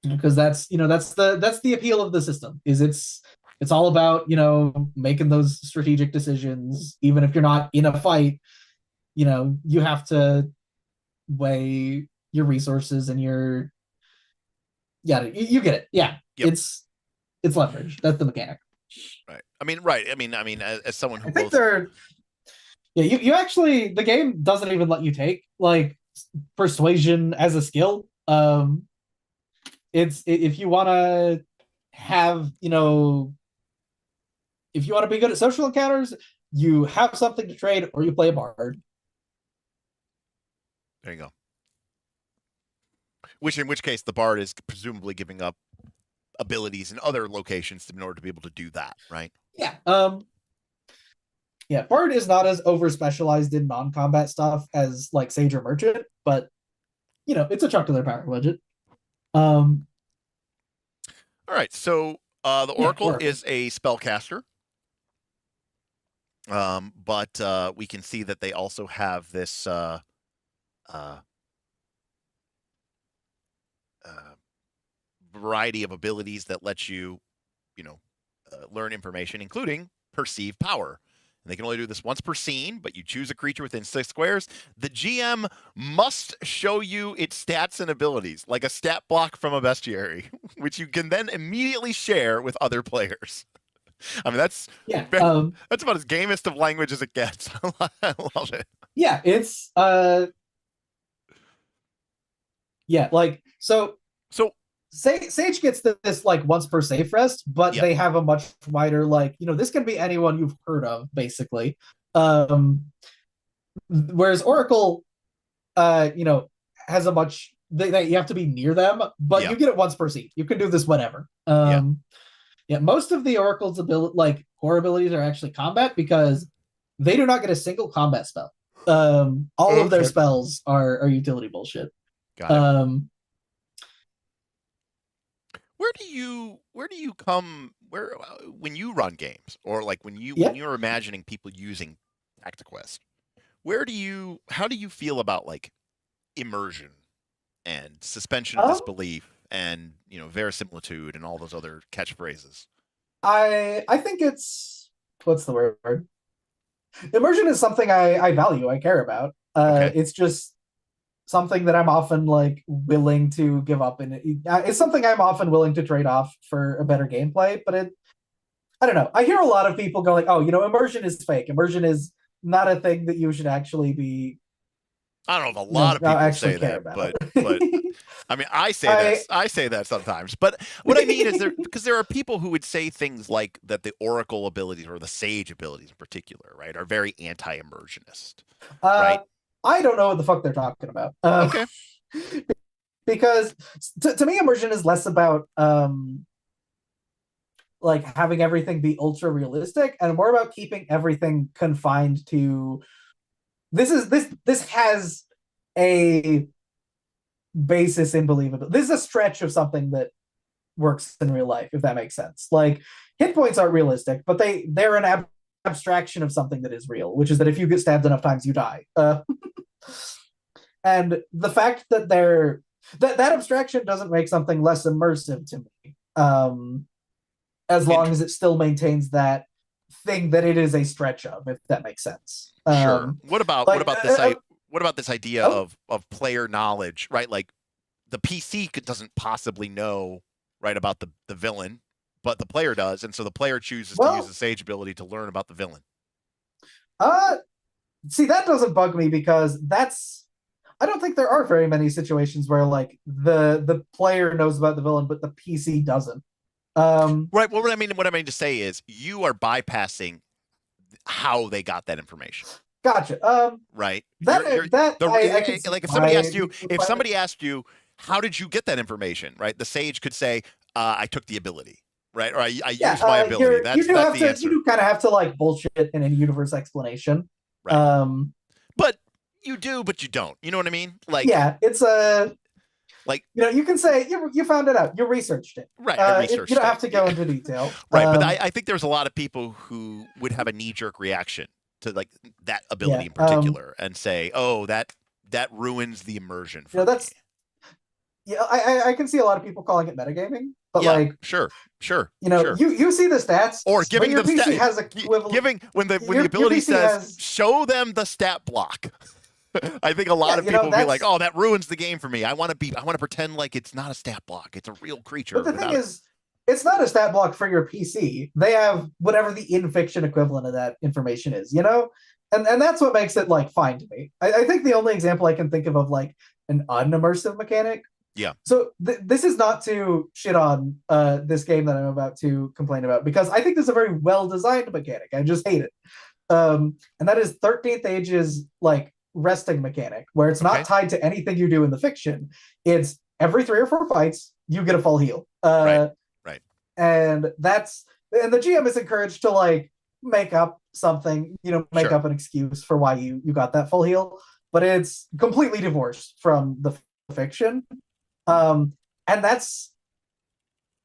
because that's the appeal of the system is it's all about making those strategic decisions even if you're not in a fight. You have to weigh your resources and your you get it. Yep. It's leverage. That's the mechanic. Right. I mean, as someone who you actually the game doesn't even let you take like persuasion as a skill. It's if you want to have if you want to be good at social encounters, you have something to trade or you play a bard. There you go. In which case the bard is presumably giving up abilities in other locations in order to be able to do that, right? Yeah. Bard is not as over specialized in non-combat stuff as like Sage or Merchant, but it's a chunk of their power budget. All right, so the Oracle is a spellcaster. But we can see that they also have this variety of abilities that let you, learn information, including perceive power. And they can only do this once per scene, but you choose a creature within 6 squares. The GM must show you its stats and abilities, like a stat block from a bestiary, which you can then immediately share with other players. I mean, that's about as gamest of language as it gets. I love it. Yeah, it's so Sage gets this like once per safe rest, but they have a much wider this can be anyone you've heard of basically. Whereas Oracle has a much you have to be near them, but you get it once per scene. You can do this whenever. Most of the Oracle's core abilities are actually combat because they do not get a single combat spell. All of their spells are utility bullshit. Got it. Where do you come when you run games or like when you're imagining people using Tactiquest? How do you feel about like immersion and suspension of disbelief and verisimilitude and all those other catchphrases? I think it's what's the word? Immersion is something I value, I care about. It's just something that I'm often willing to give up, and it's something I'm often willing to trade off for a better gameplay. But I don't know. I hear a lot of people go like, "Oh, immersion is fake. Immersion is not a thing that you should actually be I don't know if a lot of people actually say care that, about. but I mean, I say that sometimes. But what I mean is because there are people who would say things like that the Oracle abilities or the Sage abilities in particular, right, are very anti-immersionist, right? I don't know what the fuck they're talking about. Okay. Because to me, immersion is less about like having everything be ultra realistic and more about keeping everything confined to this has a basis in believability. This is a stretch of something that works in real life, if that makes sense. Like hit points aren't realistic, but they're an abstraction of something that is real, which is that if you get stabbed enough times, you die. And the fact that that abstraction doesn't make something less immersive to me, as long as it still maintains that thing that it is a stretch of, if that makes sense. Sure. What about this idea of player knowledge, right? Like the PC doesn't possibly know, right, about the villain, but the player does, and so the player chooses to use the Sage ability to learn about the villain. See, that doesn't bug me because I don't think there are very many situations where like the player knows about the villain, but the PC doesn't. Right. Well, what I mean to say is you are bypassing how they got that information. Gotcha. Right. Like if somebody asked you, how did you get that information? Right. The Sage could say, I took the ability. Right. Or I used my ability. That's the answer. You do kind of have to like bullshit in a universe explanation. Right. But you do, but you don't. You know what I mean? Like, yeah, it's like, you can say you found it out, you researched it, right? I researched you don't have to go into detail, right? But I think there's a lot of people who would have a knee-jerk reaction to like that ability in particular, and say, "Oh, that ruins the immersion." For me. I can see a lot of people calling it metagaming, but sure. You see the stats, or giving them PC has equivalent. When the ability says show them the stat block. I think a lot of people will be like, "Oh, that ruins the game for me. I want to pretend like it's not a stat block; it's a real creature." But the thing is, it's not a stat block for your PC. They have whatever the in-fiction equivalent of that information is, and that's what makes it like fine to me. I think the only example I can think of like an unimmersive mechanic. Yeah. So this is not to shit on this game that I'm about to complain about, because I think this is a very well-designed mechanic. I just hate it, and that is 13th Age's like resting mechanic, where it's not tied to anything you do in the fiction. It's every 3 or 4 fights you get a full heal. Right. And the GM is encouraged to like make up something, make up an excuse for why you got that full heal, but it's completely divorced from the fiction. And that's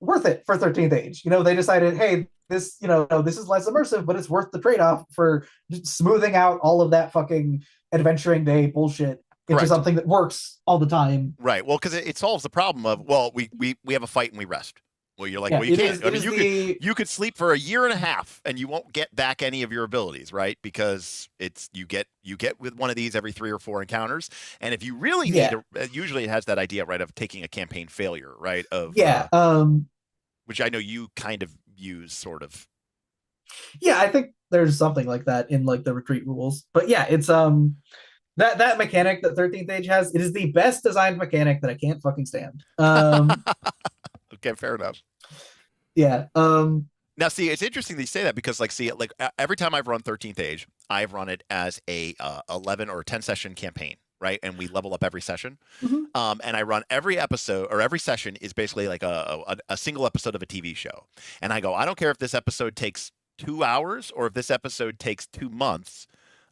worth it for 13th Age. They decided, hey, this, this is less immersive, but it's worth the trade-off for smoothing out all of that fucking adventuring day bullshit into something that works all the time. Right. Well, because it solves the problem of, well, we have a fight and we rest. Well, you're like, well, you can't. You could sleep for a year and a half and you won't get back any of your abilities, right? Because you get with one of these every 3 or 4 encounters, and if you really need usually it has that idea, right, of taking a campaign failure, right? Which I know you kind of use, sort of. Yeah, I think there's something like that in like the retreat rules, but yeah, it's that mechanic that 13th Age has. It is the best designed mechanic that I can't fucking stand. Okay, fair enough. Yeah. Now, see, it's interesting that you say that because, every time I've run 13th Age, I've run it as a 11 or 10 session campaign, right? And we level up every session. Mm-hmm. And I run every episode, or every session is basically like a single episode of a TV show. And I go, I don't care if this episode takes 2 hours or if this episode takes 2 months.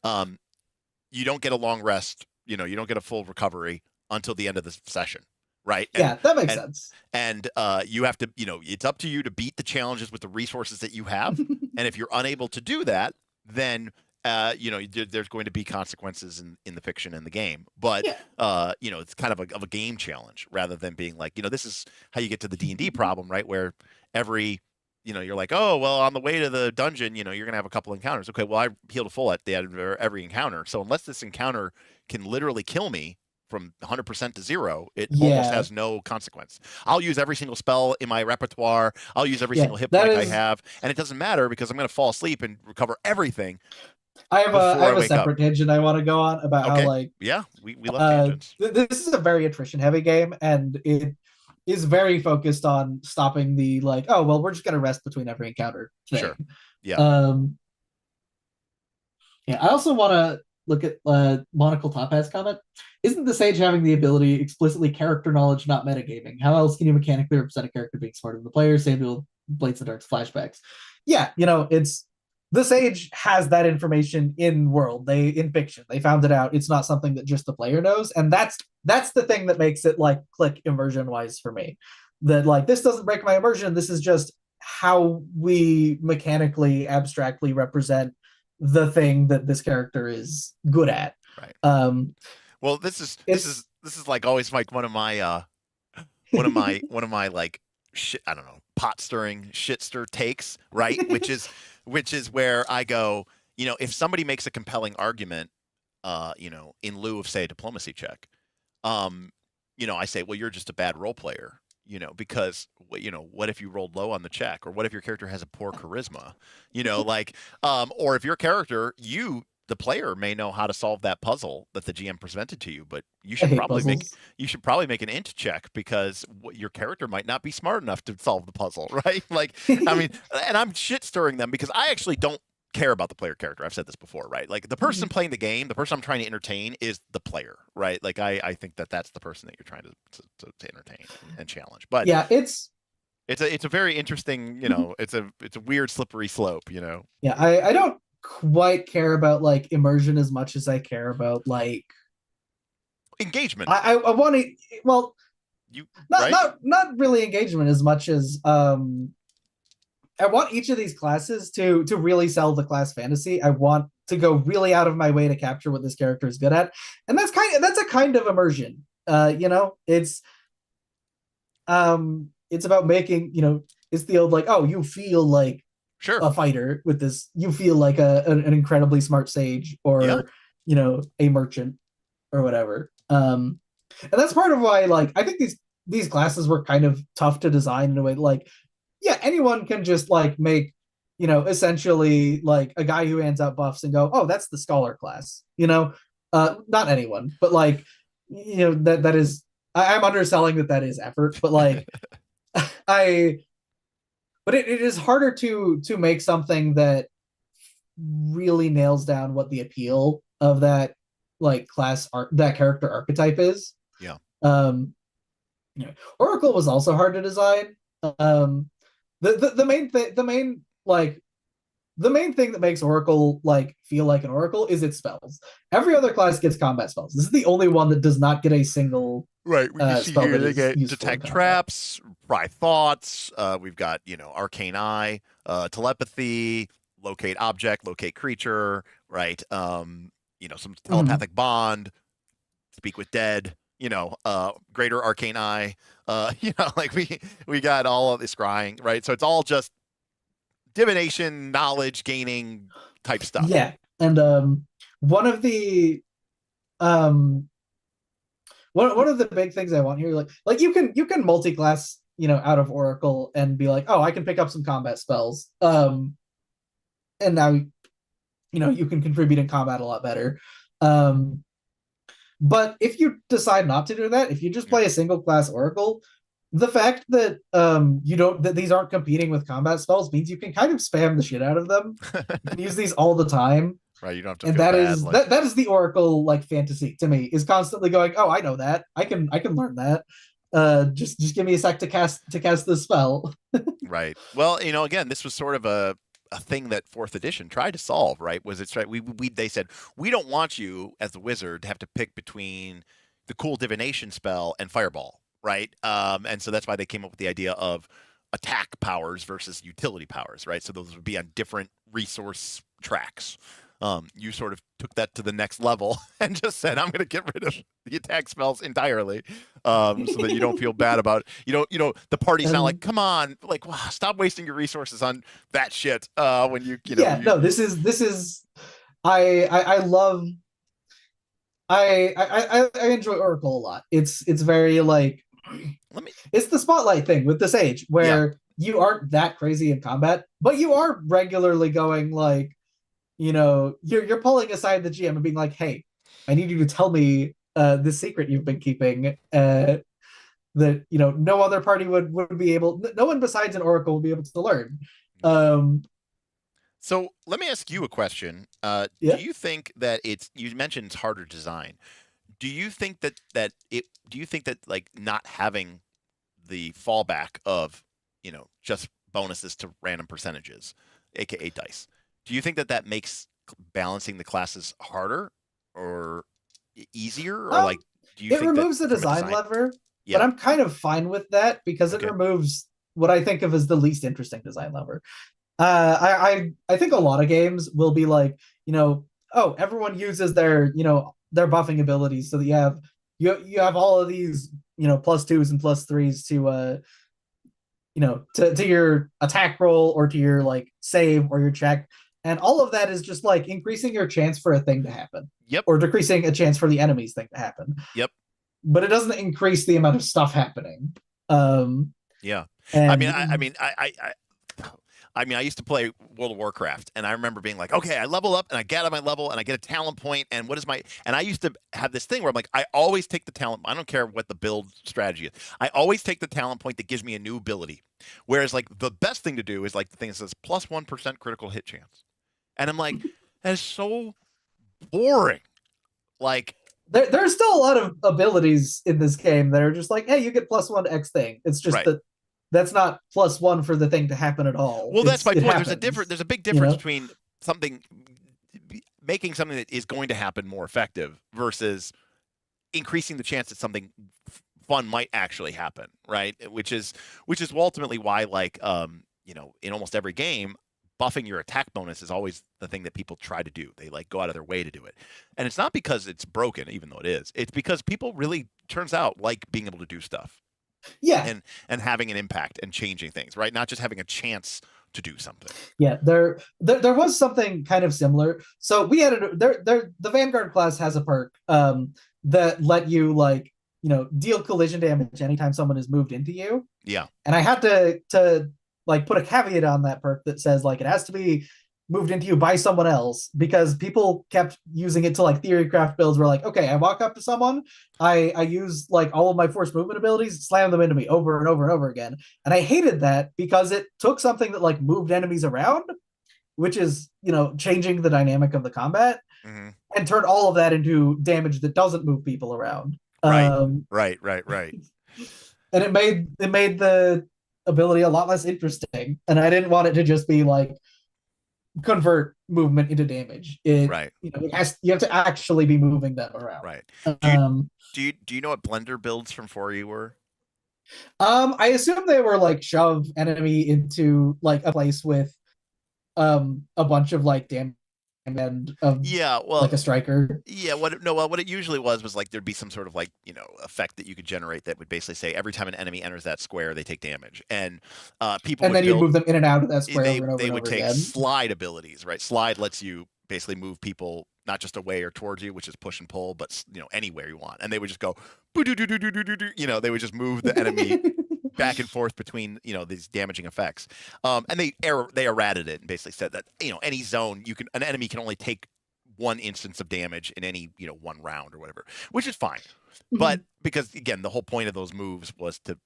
You don't get a long rest. You don't get a full recovery until the end of the session. Right. That makes sense. And you have to, it's up to you to beat the challenges with the resources that you have. And if you're unable to do that, then, there's going to be consequences in the fiction and the game. But, it's kind of a game challenge rather than being like, this is how you get to the D&D problem, right? Where you're like, oh, well, on the way to the dungeon, you're going to have a couple encounters. Okay, well, I healed a full at the end of every encounter. So unless this encounter can literally kill me from 100% to 0, it almost has no consequence. I'll use every single spell in my repertoire. I'll use every single hit point I have. And it doesn't matter because I'm going to fall asleep and recover everything. I have before I a wake up. separate tangent I want to go on about how Okay. like Yeah, we love tangents. this is a very attrition heavy game, and it is very focused on stopping the like, oh well, we're just gonna rest between every encounter thing. Sure. Yeah. Yeah, I also want to look at Monocle Topaz comment. Isn't the sage having the ability explicitly character knowledge, not metagaming? How else can you mechanically represent a character being smarter than the player? Samuel Blades and Dark's flashbacks. Yeah, it's the sage has that information in world. They in fiction. They found it out. It's not something that just the player knows, and that's the thing that makes it like click immersion wise for me. That like this doesn't break my immersion. This is just how we mechanically abstractly represent the thing that this character is good at. Right. Well, this is like always like one of my one of my like shit, I don't know, pot stirring shit stir takes, right? which is where I go, if somebody makes a compelling argument, in lieu of say a diplomacy check, I say, well, you're just a bad role player. Because what if you rolled low on the check, or what if your character has a poor charisma, or if your character, the player may know how to solve that puzzle that the GM presented to you, but you should probably make an int check because your character might not be smart enough to solve the puzzle, right? Like, I mean, and I'm shit stirring them because I actually don't care about the player character. I've said this before, right? Like the person playing the game, the person I'm trying to entertain is the player, right? Like I think that's the person that you're trying to entertain and challenge. But yeah, it's a very interesting, it's a weird slippery slope, Yeah, I don't quite care about like immersion as much as I care about like engagement. I want to not really engagement as much as I want each of these classes to really sell the class fantasy. I want to go really out of my way to capture what this character is good at, and that's a kind of immersion. It's about making it's the old like, oh, you feel like sure a fighter with this. You feel like an incredibly smart sage, or a merchant or whatever. And that's part of why like I think these classes were kind of tough to design in a way like. Yeah, anyone can just like make, essentially like a guy who hands out buffs and go, oh, that's the scholar class. Not anyone, but like, that is. I'm underselling that is effort, but like, but it is harder to make something that really nails down what the appeal of that like that character archetype is. Yeah. Oracle was also hard to design. The main thing that makes Oracle like feel like an Oracle is its spells. Every other class gets combat spells. This is the only one that does not get a single right. We can see here they get detect traps, pry thoughts. We've got arcane eye, telepathy, locate object, locate creature. Right. Some telepathic bond, speak with dead. Greater arcane eye, like we got all of this scrying, right? So it's all just divination, knowledge gaining type stuff. Yeah, and one of the big things I want here, like you can multi-class, out of Oracle and be like, oh, I can pick up some combat spells, and now, you can contribute in combat a lot better. But if you decide not to do that, if you just play a single class Oracle, the fact that that these aren't competing with combat spells means you can kind of spam the shit out of them. You can use these all the time. Right, you don't have to. And that is the Oracle like fantasy to me, is constantly going, oh, I know that. I can learn that. Just give me a sec to cast this spell. Right. Well, again, this was sort of a thing that fourth edition tried to solve, right? They said, we don't want you as the wizard to have to pick between the cool divination spell and fireball, right? And so that's why they came up with the idea of attack powers versus utility powers, right? So those would be on different resource tracks. You sort of took that to the next level and just said, I'm going to get rid of the attack spells entirely, so that you don't feel bad about it. The party's not like, come on, like, wow, stop wasting your resources on that shit. When this is I love I enjoy Oracle a lot. It's very like it's the spotlight thing with the Sage where you aren't that crazy in combat, but you are regularly going like, you're pulling aside the GM and being like, hey, I need you to tell me this secret you've been keeping, that no other party would be able, no one besides an oracle would be able to learn. So let me ask you a question. Yeah. Do you think that you mentioned it's harder to design. Do you think that like not having the fallback of, just bonuses to random percentages, aka dice, do you think that makes balancing the classes harder or easier, or like do you it think removes that the from a design lever, Yeah. but I'm kind of fine with that because it Okay. removes what I think of as the least interesting design lever. I think a lot of games will be like, oh, everyone uses their buffing abilities, so that you have all of these, +2s and +3s to your attack roll or to your like save or your check. And all of that is just like increasing your chance for a thing to happen. Yep. Or decreasing a chance for the enemy's thing to happen. Yep. But it doesn't increase the amount of stuff happening. Yeah. And I used to play World of Warcraft, and I remember being like, okay, I level up and I get on my level and I get a talent point, and and I used to have this thing where I'm like, I always take the talent. I don't care what the build strategy is. I always take the talent point that gives me a new ability. Whereas like the best thing to do is like the thing that says +1% critical hit chance. And I'm like, that is so boring. Like, there's still a lot of abilities in this game that are just like, hey, you get +1 X thing. It's just Right. that's not +1 for the thing to happen at all. Well, that's my point. Happens, There's a big difference between making something that is going to happen more effective versus increasing the chance that something fun might actually happen, right? Which is ultimately why, like, in almost every game, buffing your attack bonus is always the thing that people try to do. They like go out of their way to do it, and it's not because it's broken, even though it is. It's because people really, turns out, like being able to do stuff. Yeah. And having an impact and changing things, right? Not just having a chance to do something. Yeah, there was something kind of similar. So we had the Vanguard class has a perk that let you like, deal collision damage anytime someone is moved into you. Yeah. And I had to like put a caveat on that perk that says like it has to be moved into you by someone else, because people kept using it to like theory craft builds where like, okay, I walk up to someone, I use like all of my force movement abilities, slam them into me over and over and over again. And I hated that because it took something that like moved enemies around, which is, changing the dynamic of the combat, and turned all of that into damage that doesn't move people around. Right. And it made the ability a lot less interesting. And I didn't want it to just be like convert movement into damage. Right. You have to actually be moving them around. Right. Do you know what blender builds from 4E were? I assume they were like shove enemy into like a place with a bunch of like damage and like a striker. Yeah, what it usually was like there'd be some sort of like, effect that you could generate that would basically say every time an enemy enters that square, they take damage. And people and would then you move them in and out of that square over and over they and would over take again. slide abilities, right? Slide lets you basically move people not just away or towards you, which is push and pull, but anywhere you want. And they would just go, they would just move the enemy back and forth between these damaging effects. And they errated it and basically said that any zone an enemy can only take one instance of damage in any one round or whatever, which is fine. But because again, the whole point of those moves was to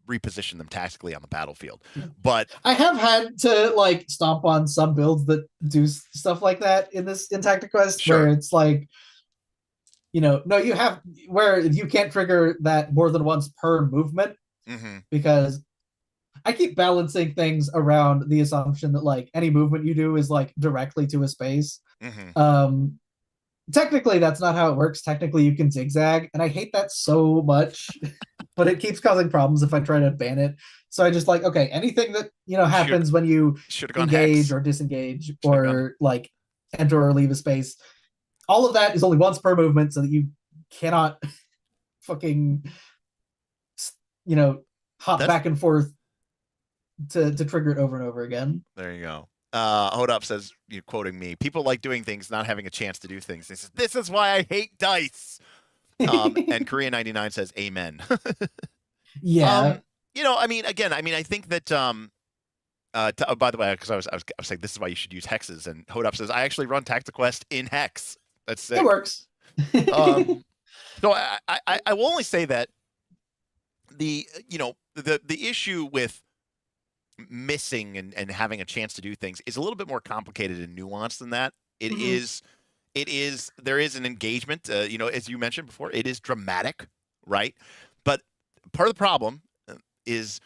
reposition them tactically on the battlefield. But I have had to like stomp on some builds that do stuff like that in Tactiquest, sure. where it's like, no, you have where you can't trigger that more than once per movement, because I keep balancing things around the assumption that like any movement you do is like directly to a space. Technically, that's not how it works. Technically, you can zigzag, and I hate that so much, but it keeps causing problems if I try to ban it. So I just like, okay, anything that happens when you engage or disengage or like enter or leave a space, all of that is only once per movement, so that you cannot fucking hop back and forth to trigger it over and over again. There you go. Hold up says, quoting me, people like doing things, not having a chance to do things. He says, this is why I hate dice. And Korea 99 says, amen. Yeah. I think that By the way, because I was saying this is why you should use hexes, and Hodop says I actually run Tactiquest in hex. That's sick. It works. So I will only say that the issue with missing and having a chance to do things is a little bit more complicated and nuanced than that. It is there is an engagement, as you mentioned before, it is dramatic, right? But part of the problem is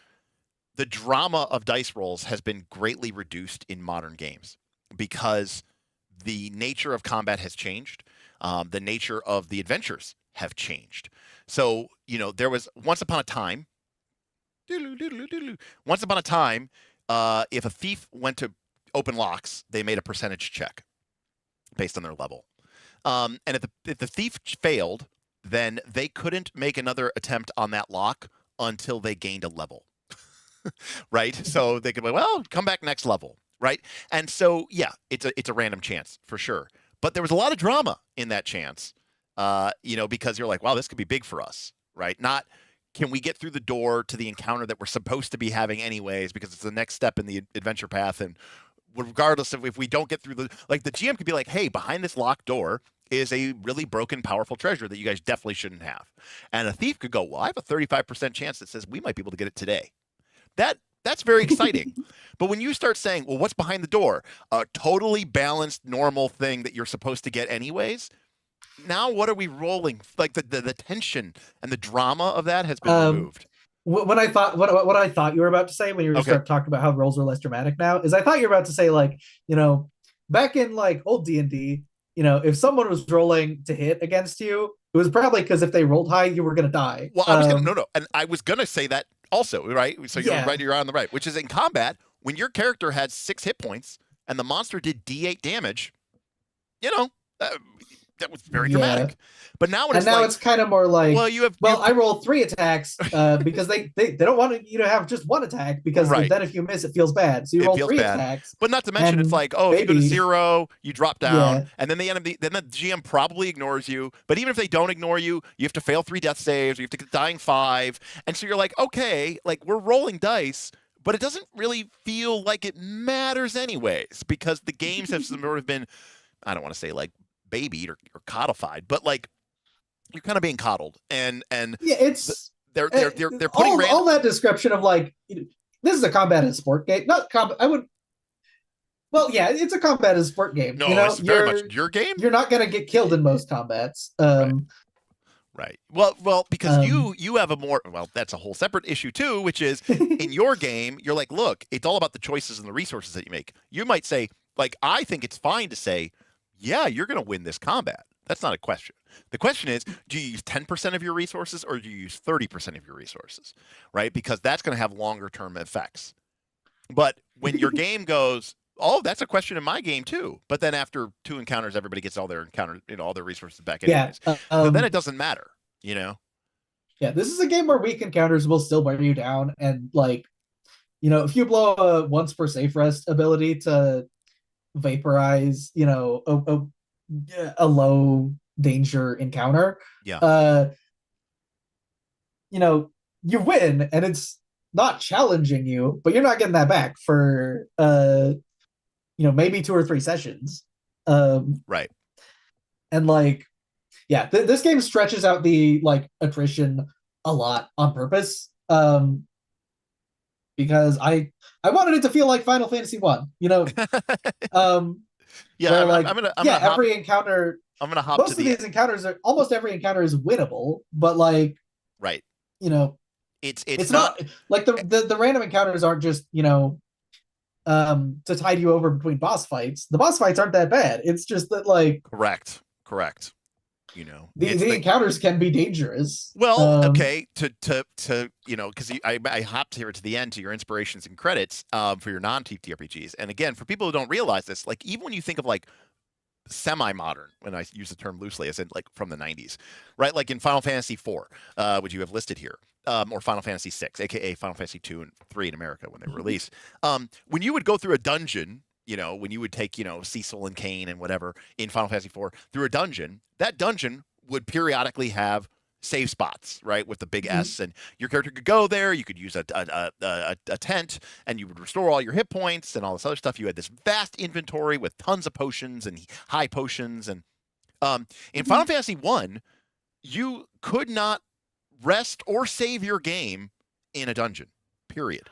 the drama of dice rolls has been greatly reduced in modern games because the nature of combat has changed. The nature of the adventures have changed. So, there was once upon a time, if a thief went to open locks, they made a percentage check based on their level. And if the thief failed, then they couldn't make another attempt on that lock until they gained a level. Right? So they could be, well, come back next level, right? And so, yeah, it's a random chance for sure. But there was a lot of drama in that chance, because you're like, wow, this could be big for us, right? Not can we get through the door to the encounter that we're supposed to be having anyways, because it's the next step in the adventure path. And regardless of if we don't get through the GM could be like, hey, behind this locked door is a really broken, powerful treasure that you guys definitely shouldn't have. And a thief could go, well, I have a 35% chance that says we might be able to get it today. That's very exciting. But when you start saying, well, what's behind the door? A totally balanced, normal thing that you're supposed to get anyways. Now what are we rolling? Like the tension and the drama of that has been removed. What I thought you were about to say when you were start talking about how rolls are less dramatic now is I thought you were about to say, like, back in like old D&D, if someone was rolling to hit against you, it was probably because if they rolled high, you were gonna die. Well, I was and I was gonna say that also, right? So you're on the right, which is in combat, when your character had 6 hit points and the monster did D8 damage, that was very dramatic. But now it's kind of more like, I roll 3 attacks because they don't want you to have just 1 attack because then if you miss, it feels bad. So you roll 3 attacks. But not to mention, it's like, if you go to 0, you drop down, and then the GM probably ignores you. But even if they don't ignore you, you have to fail 3 death saves, or you have to get dying 5, and so you're like, okay, like we're rolling dice. But it doesn't really feel like it matters anyways, because the games have sort of been, I don't want to say like babied or codified, but like you're kind of being coddled, and it's they're putting all that description of like, this is a combative sport game, not combat. It's a combative sport game. No, it's very much your game. You're not going to get killed in most combats. Right. Well, because you have that's a whole separate issue too, which is in your game, you're like, look, it's all about the choices and the resources that you make. You might say, like, I think it's fine to say, yeah, you're going to win this combat. That's not a question. The question is, do you use 10% of your resources or do you use 30% of your resources, right? Because that's going to have longer term effects. But when your game goes, oh, that's a question in my game too. But then after 2 encounters, everybody gets all their all their resources back anyways. So then it doesn't matter, Yeah, this is a game where weak encounters will still wear you down. And like, if you blow a once per safe rest ability to vaporize, a low danger encounter, you win, and it's not challenging you, but you're not getting that back for maybe 2 or 3 sessions. Right. And like, this game stretches out the like attrition a lot on purpose. Because I wanted it to feel like Final Fantasy 1, every encounter. I'm gonna hop. Most of these encounters almost every encounter is winnable, but like, right. It's not like the random encounters aren't just to tide you over between boss fights. The boss fights aren't that bad. It's just that like correct. The encounters can be dangerous. Well, okay, because I hopped here to the end to your inspirations and credits for your non-TTRPGs. And again, for people who don't realize this, like even when you think of like semi-modern, when I use the term loosely, as in like from the 90s, right? Like in Final Fantasy 4, which you have listed here, or Final Fantasy 6, aka Final Fantasy 2 and 3 in America when they were released. When you would go through a dungeon, when you would take, Cecil and Kain and whatever in Final Fantasy 4 through a dungeon, that dungeon would periodically have save spots, right, with the big Mhm. S, and your character could go there. You could use a tent, and you would restore all your hit points and all this other stuff. You had this vast inventory with tons of potions and high potions, and in Final Fantasy 1, you could not rest or save your game in a dungeon. Period.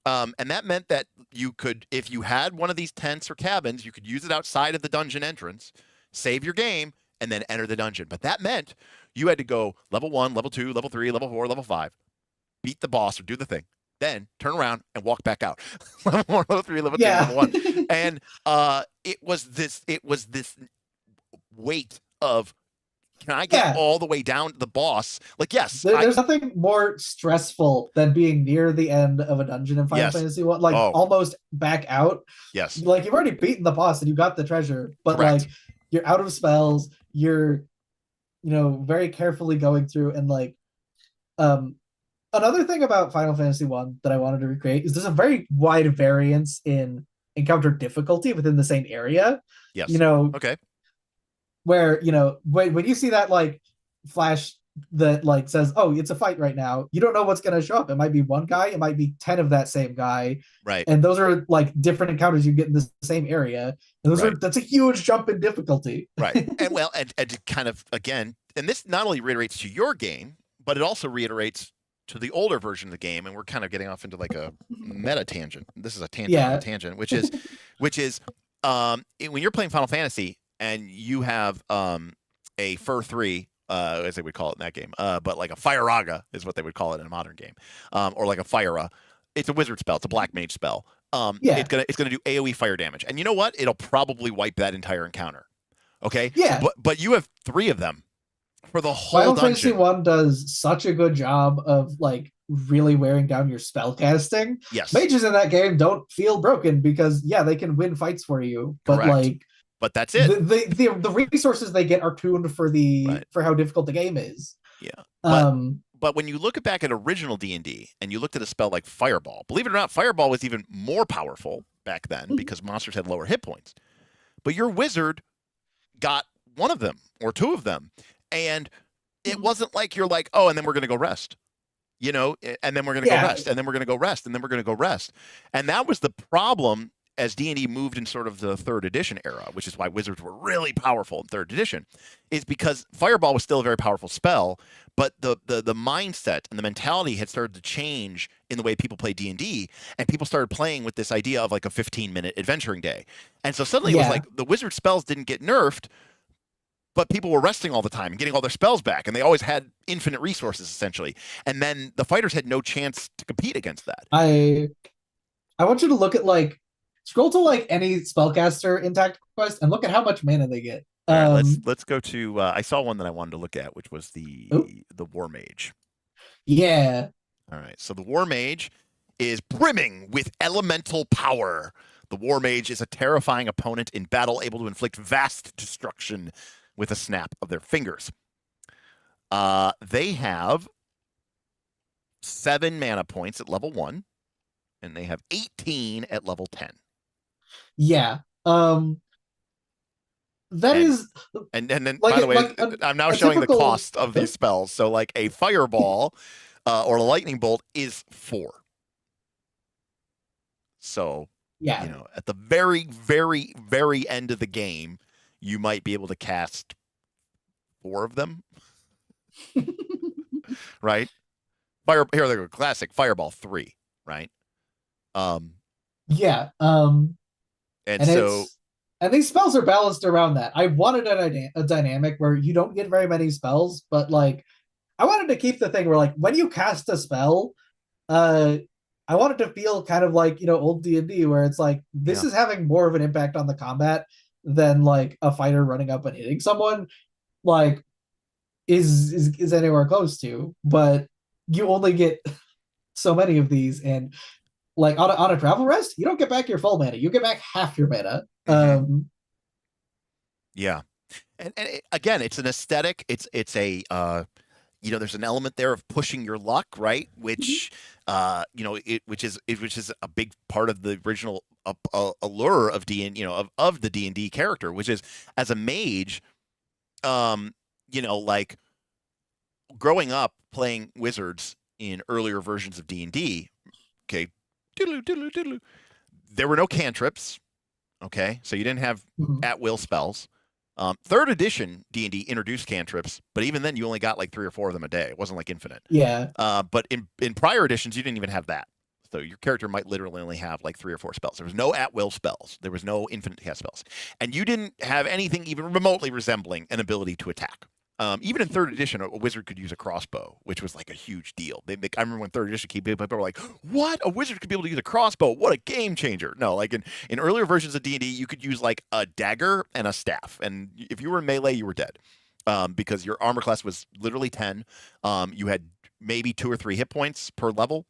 And that meant that you could, if you had one of these tents or cabins, you could use it outside of the dungeon entrance, save your game, and then enter the dungeon. But that meant you had to go level 1, level 2, level 3, level 4, level 5, beat the boss or do the thing, then turn around and walk back out. Level 1, level 3, level 2, Yeah. level 1. And it was this weight of, can I get Yeah. all the way down to the boss? Like, yes, There's nothing more stressful than being near the end of a dungeon in Final Yes. Fantasy 1, like Oh. almost back out. yes, Like you've already beaten the boss and you got the treasure, but Correct. like you're out of spells, you're very carefully going through, and like another thing about Final Fantasy 1 that I wanted to recreate is there's a very wide variance in encounter difficulty within the same area. yes. Okay. Where when you see that like flash that like says, oh, it's a fight right now, you don't know what's going to show up. It might be one guy, it might be 10 of that same guy, Right. and those are like different encounters you get in the same area, and that's a huge jump in difficulty. Right. And to kind of, again, and this not only reiterates to your game, but it also reiterates to the older version of the game, and we're kind of getting off into like a meta tangent. This is a tangent on a tangent, which is when you're playing Final Fantasy and you have a Fur 3, as they would call it in that game, but like a Fire-Raga is what they would call it in a modern game, or like a Fire-A. It's a wizard spell. It's a black mage spell. It's gonna do AOE fire damage, and you know what? It'll probably wipe that entire encounter. Okay. Yeah. But you have 3 of them for the whole Final dungeon. Fantasy 1 does such a good job of like really wearing down your spell casting. Yes. Mages in that game don't feel broken because they can win fights for you, but Correct. But that's it. The resources they get are tuned for for how difficult the game is. Yeah. But when you look back at original D&D and you looked at a spell like Fireball, believe it or not, Fireball was even more powerful back then because monsters had lower hit points. But your wizard got 1 of them or 2 of them, and it wasn't like you're like, oh, and then we're going to go rest. And then we're going to go rest, and then we're going to go rest, and then we're going to go rest. And that was the problem as D&D moved in sort of the 3rd edition era, which is why wizards were really powerful in 3rd edition, is because Fireball was still a very powerful spell, but the mindset and the mentality had started to change in the way people play D&D, and people started playing with this idea of like a 15-minute adventuring day. And so suddenly it was like the wizard spells didn't get nerfed, but people were resting all the time and getting all their spells back, and they always had infinite resources, essentially. And then the fighters had no chance to compete against that. I want you to look at scroll to any spellcaster in Tactiquest and look at how much mana they get. All right, let's go to. I saw one that I wanted to look at, which was the War Mage. Yeah. All right, so the War Mage is brimming with elemental power. The War Mage is a terrifying opponent in battle, able to inflict vast destruction with a snap of their fingers. They have 7 mana points at level 1, and they have 18 at level 10. Yeah. And then by the way, I'm now showing the cost of these spells. So like a fireball or a lightning bolt is 4. So at the very, very, very end of the game, you might be able to cast 4 of them. Right? Here they go. Classic Fireball 3, right? And these spells are balanced around that. I wanted a dynamic where you don't get very many spells, but I wanted to keep the thing where when you cast a spell, I wanted to feel kind of like old D&D, where it's this is having more of an impact on the combat than a fighter running up and hitting someone is anywhere close to. But you only get so many of these, and on a travel rest, you don't get back your full mana. You get back half your mana. Yeah, and again, it's an aesthetic. It's a there's an element there of pushing your luck, right? Which which is a big part of the original allure of of the D&D character, which is as a mage, growing up playing wizards in earlier versions of D&D, okay, doodaloo, doodaloo, doodaloo, there were no cantrips, okay, so you didn't have Mhm. at-will spells. Third edition D&D introduced cantrips, but even then you only got like 3 or 4 of them a day. It wasn't like infinite. Yeah. But in prior editions, you didn't even have that. So your character might literally only have like 3 or 4 spells. There was no at-will spells. There was no infinite cast spells. And you didn't have anything even remotely resembling an ability to attack. Even in third edition, a wizard could use a crossbow, which was like a huge deal. I remember when third edition came, people were like, "What? A wizard could be able to use a crossbow? What a game changer!" No, like in earlier versions of D&D, you could use like a dagger and a staff, and if you were in melee, you were dead, because your armor class was literally 10. You had maybe 2 or 3 hit points per level.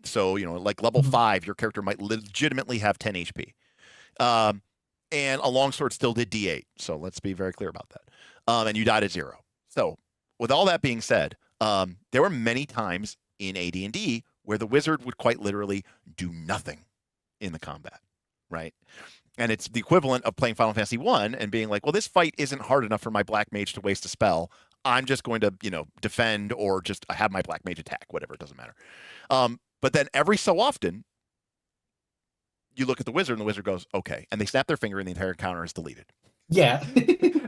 So like level Mhm. 5, your character might legitimately have 10 HP. And a longsword still did D8. So let's be very clear about that. And you died at 0. So with all that being said, there were many times in AD&D where the wizard would quite literally do nothing in the combat, right? And it's the equivalent of playing Final Fantasy 1 and being like, well, this fight isn't hard enough for my black mage to waste a spell. I'm just going to, defend or just have my black mage attack, whatever, it doesn't matter. But then every so often, you look at the wizard and the wizard goes, okay. And they snap their finger and the entire encounter is deleted. Yeah.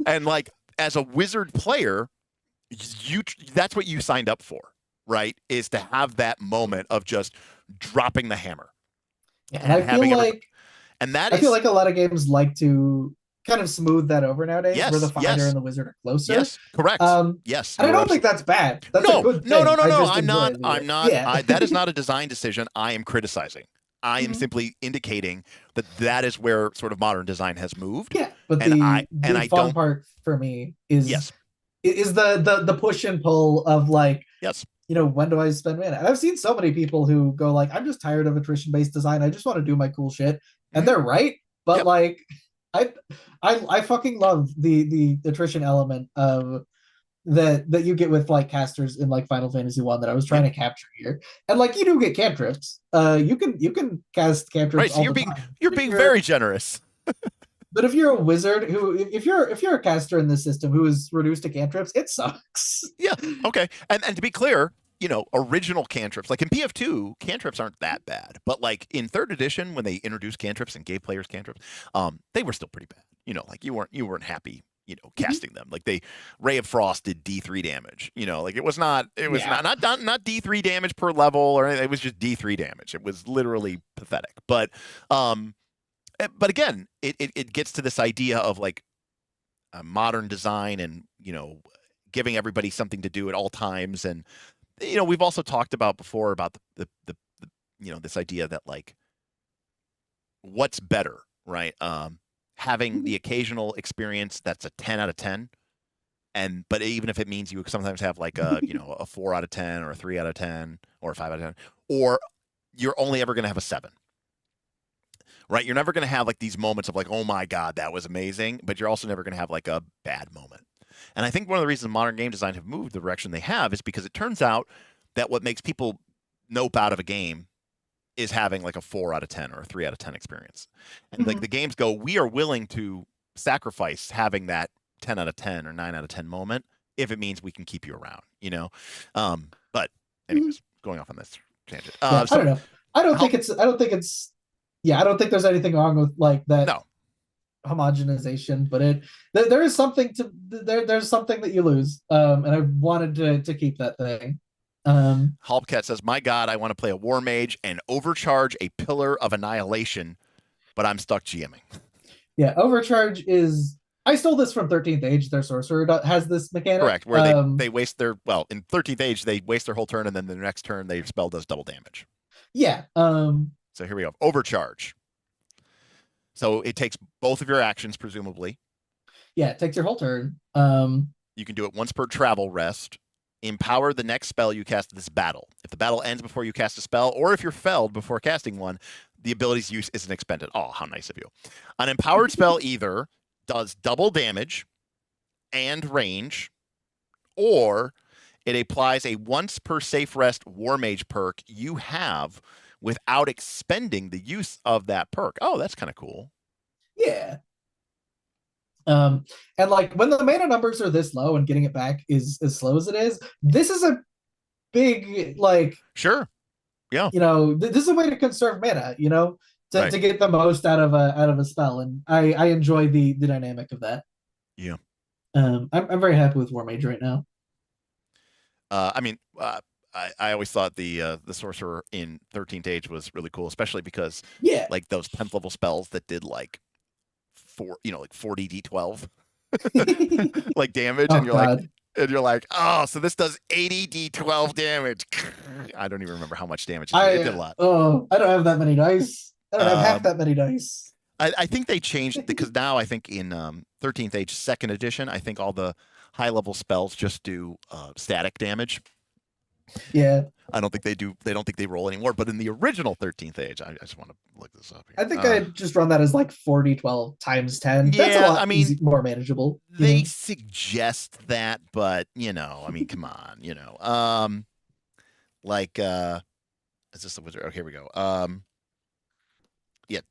And like, as a wizard player, that's what you signed up for, right? Is to have that moment of just dropping the hammer. And I feel like and that I is, feel like a lot of games like to kind of smooth that over nowadays, Yes, where the fighter yes. and the wizard are closer. yes, correct. Yes. And I you're don't think that's bad. That's a No, good no, thing. no, no, I no. just enjoy it. I'm not. Yeah. That is not a design decision. I am criticizing. I am Mhm. simply indicating that is where sort of modern design has moved. Yeah, but And I the fun don't. part for me is Yes. the push and pull of like, Yes. when do I spend mana? And I've seen so many people who go like, I'm just tired of attrition based design. I just want to do my cool shit, and Mhm. they're right. But Yep. like, I fucking love the attrition element of that you get with like casters in like Final Fantasy 1 that I was trying to capture here. And like, you do get cantrips. You can cast cantrips Right. So all you're the being time. you're If being very generous. But if you're a wizard who, if you're a caster in this system who is reduced to cantrips, it sucks. Yeah. Okay. And to be clear, original cantrips, like in PF2, cantrips aren't that bad. But like in third edition, when they introduced cantrips and gave players cantrips, they were still pretty bad. Like you weren't happy, casting them. Like Ray of Frost did D3 damage. Like it was not Yeah. not D3 damage per level or anything. It was just D3 damage. It was literally pathetic. But again, it gets to this idea of like modern design and giving everybody something to do at all times. And we've also talked about before about the this idea that like what's better, right? Having the occasional experience that's a 10 out of 10, but even if it means you sometimes have like a a 4 out of 10 or a 3 out of 10 or a 5 out of 10, or you're only ever going to have a 7. Right, you're never going to have like these moments of like, oh my god, that was amazing, but you're also never going to have like a bad moment. And I think one of the reasons modern game design have moved the direction they have is because it turns out that what makes people nope out of a game is having like a 4 out of 10 or a 3 out of 10 experience. And like the games go, we are willing to sacrifice having that 10 out of 10 or 9 out of 10 moment if it means we can keep you around, But anyways, going off on this tangent. I don't know. I don't think it's. Yeah, I don't think there's anything wrong with like that. No. Homogenization, but there is something there's something that you lose, and I wanted to keep that thing. Halpcat says, my god, I want to play a war mage and overcharge a pillar of annihilation, but I'm stuck GMing. Yeah, overcharge is, I stole this from 13th Age. Their sorcerer has this mechanic. Correct, where they waste in 13th Age they waste their whole turn, and then the next turn their spell does double damage. Yeah. So here we go. Overcharge. So it takes both of your actions, presumably. Yeah, it takes your whole turn. You can do it once per travel rest. Empower the next spell you cast this battle. If the battle ends before you cast a spell, or if you're felled before casting one, the ability's use isn't expended. Oh, how nice of you. An empowered spell either does double damage and range, or it applies a once per safe rest war mage perk you have without expending the use of that perk. Oh, that's kind of cool. Yeah. And like when the mana numbers are this low and getting it back is as slow as it is, this is a big like Sure. Yeah. this is a way to conserve mana, Right. to get the most out of a spell, and I enjoy the dynamic of that. Yeah. I'm very happy with War Mage right now. I mean, I always thought the sorcerer in 13th Age was really cool, especially because Yeah. like those 10th level spells that did like 40 D12 like damage, Oh and god. you're like, oh, so this does 80 D12 damage. I don't even remember how much damage it did. It did a lot. I don't have that many dice. I don't have half Um, that many dice. I think they changed because now I think in 13th Age Second Edition, I think all the high level spells just do static damage. Yeah. I don't think they do. They don't think they roll anymore. But in the original 13th Age, I just want to look this up here. I think I just run that as like 40-12 times 10. That's a Yeah, lot I mean, more manageable. They suggest that, but I mean, come on, like is this the wizard? Okay, here we go. Yeah,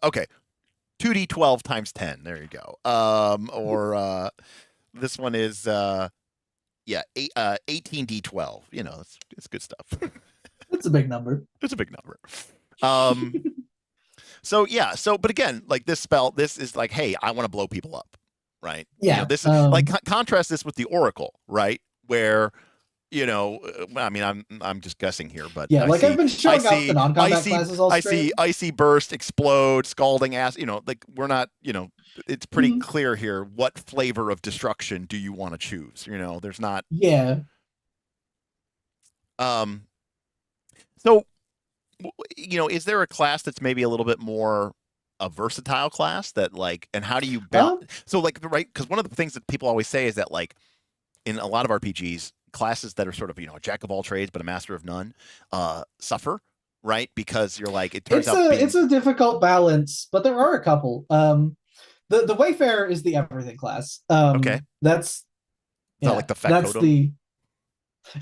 okay. 2d12 times 10. There you go. Or this one is yeah, 18d12. It's good stuff. That's a big number. It's a big number. So yeah, but again, like this spell, this is like, hey, I want to blow people up, right? Yeah. This is like contrast this with the Oracle, right? Where I mean, I'm just guessing here, but yeah, I've been showing out the non-combat classes all I straight. see icy burst, explode, scalding ass. Like we're not, it's pretty clear here. What flavor of destruction do you want to choose? There's not. Yeah. So, is there a class that's maybe a little bit more a versatile class that like, and how do you balance? So like, right? Because one of the things that people always say is that like, in a lot of RPGs, classes that are sort of a jack of all trades but a master of none suffer, right? Because you're like, it turns out it's a difficult balance, but there are a couple. The Wayfarer is the everything class. Okay, that's like the factotum.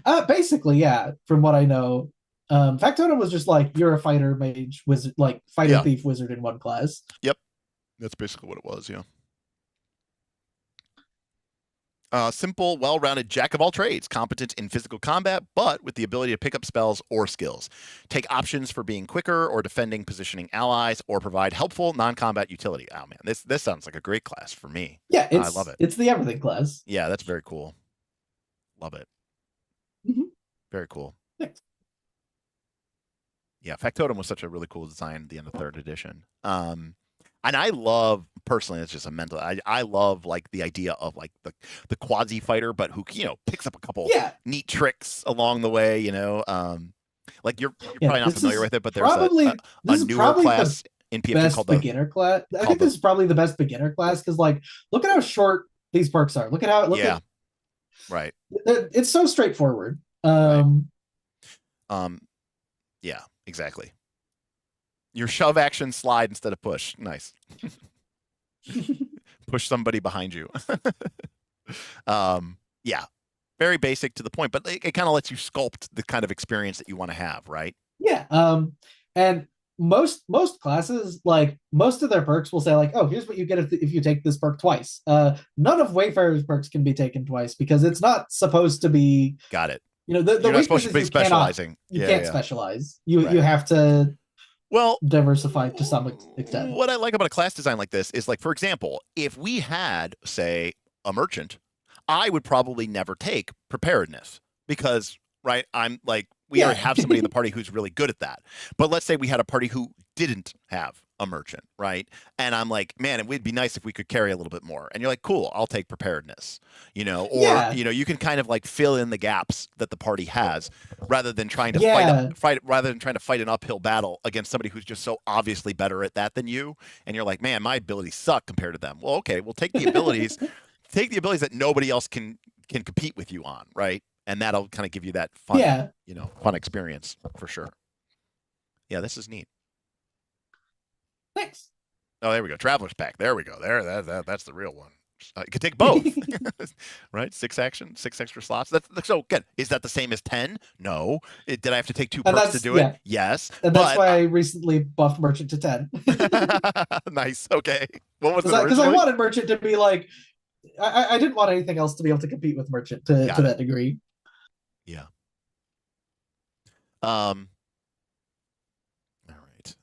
That's basically, yeah, from what I know. Factotum was just like you're a fighter mage wizard, like fighter thief wizard in one class. Yep, that's basically what it was. Yeah. Simple, well-rounded jack of all trades, competent in physical combat, but with the ability to pick up spells or skills. Take options for being quicker or defending positioning allies, or provide helpful non-combat utility. Oh man, this sounds like a great class for me. Yeah, I love it. It's the everything class. Yeah, that's very cool. Love it. Very cool. Thanks. Yeah, Factotum was such a really cool design at the end of 3rd edition. And I love, personally, it's just a mental, I love like the idea of like the quasi fighter, but who picks up a couple neat tricks along the way. Like you're probably not familiar with it, but there's a newer class in PFG called the beginner class. I think this is probably the best beginner class because like look at how short these perks are. Look at how right. It's so straightforward. Yeah, exactly. Your shove action slide instead of push. Nice. Push somebody behind you. Yeah. Very basic to the point, but it kind of lets you sculpt the kind of experience that you want to have, right? Yeah. And most classes, like most of their perks will say like, oh, here's what you get if you take this perk twice. None of Wayfarer's perks can be taken twice because it's not supposed to be. Got it. The You're not supposed to be specializing. You can't specialize. You have to diversify to some extent. What I like about a class design like this is like, for example, if we had, say, a merchant, I would probably never take preparedness because, right, I'm like, we already have somebody in the party who's really good at that. But let's say we had a party who didn't have a merchant, right? And I'm like, man, it would be nice if we could carry a little bit more. And you're like, cool, I'll take preparedness, or you can kind of like fill in the gaps that the party has rather than trying to fight an uphill battle against somebody who's just so obviously better at that than you. And you're like, man, my abilities suck compared to them. Well, okay, we'll take the abilities, that nobody else can compete with you on, right? And that'll kind of give you that fun, fun experience for sure. Yeah, this is neat. Thanks. Oh, there we go. Traveler's Pack. There we go. That's the real one. It could take both, right? 6 action, 6 extra slots. So again, is that the same as 10? No. Did I have to take 2 And perks to do it? Yes. And that's but why I recently buffed Merchant to 10. Nice. Okay. What was it Because I originally? wanted Merchant to be like, I didn't want anything else to be able to compete with Merchant to that degree. Yeah. All right.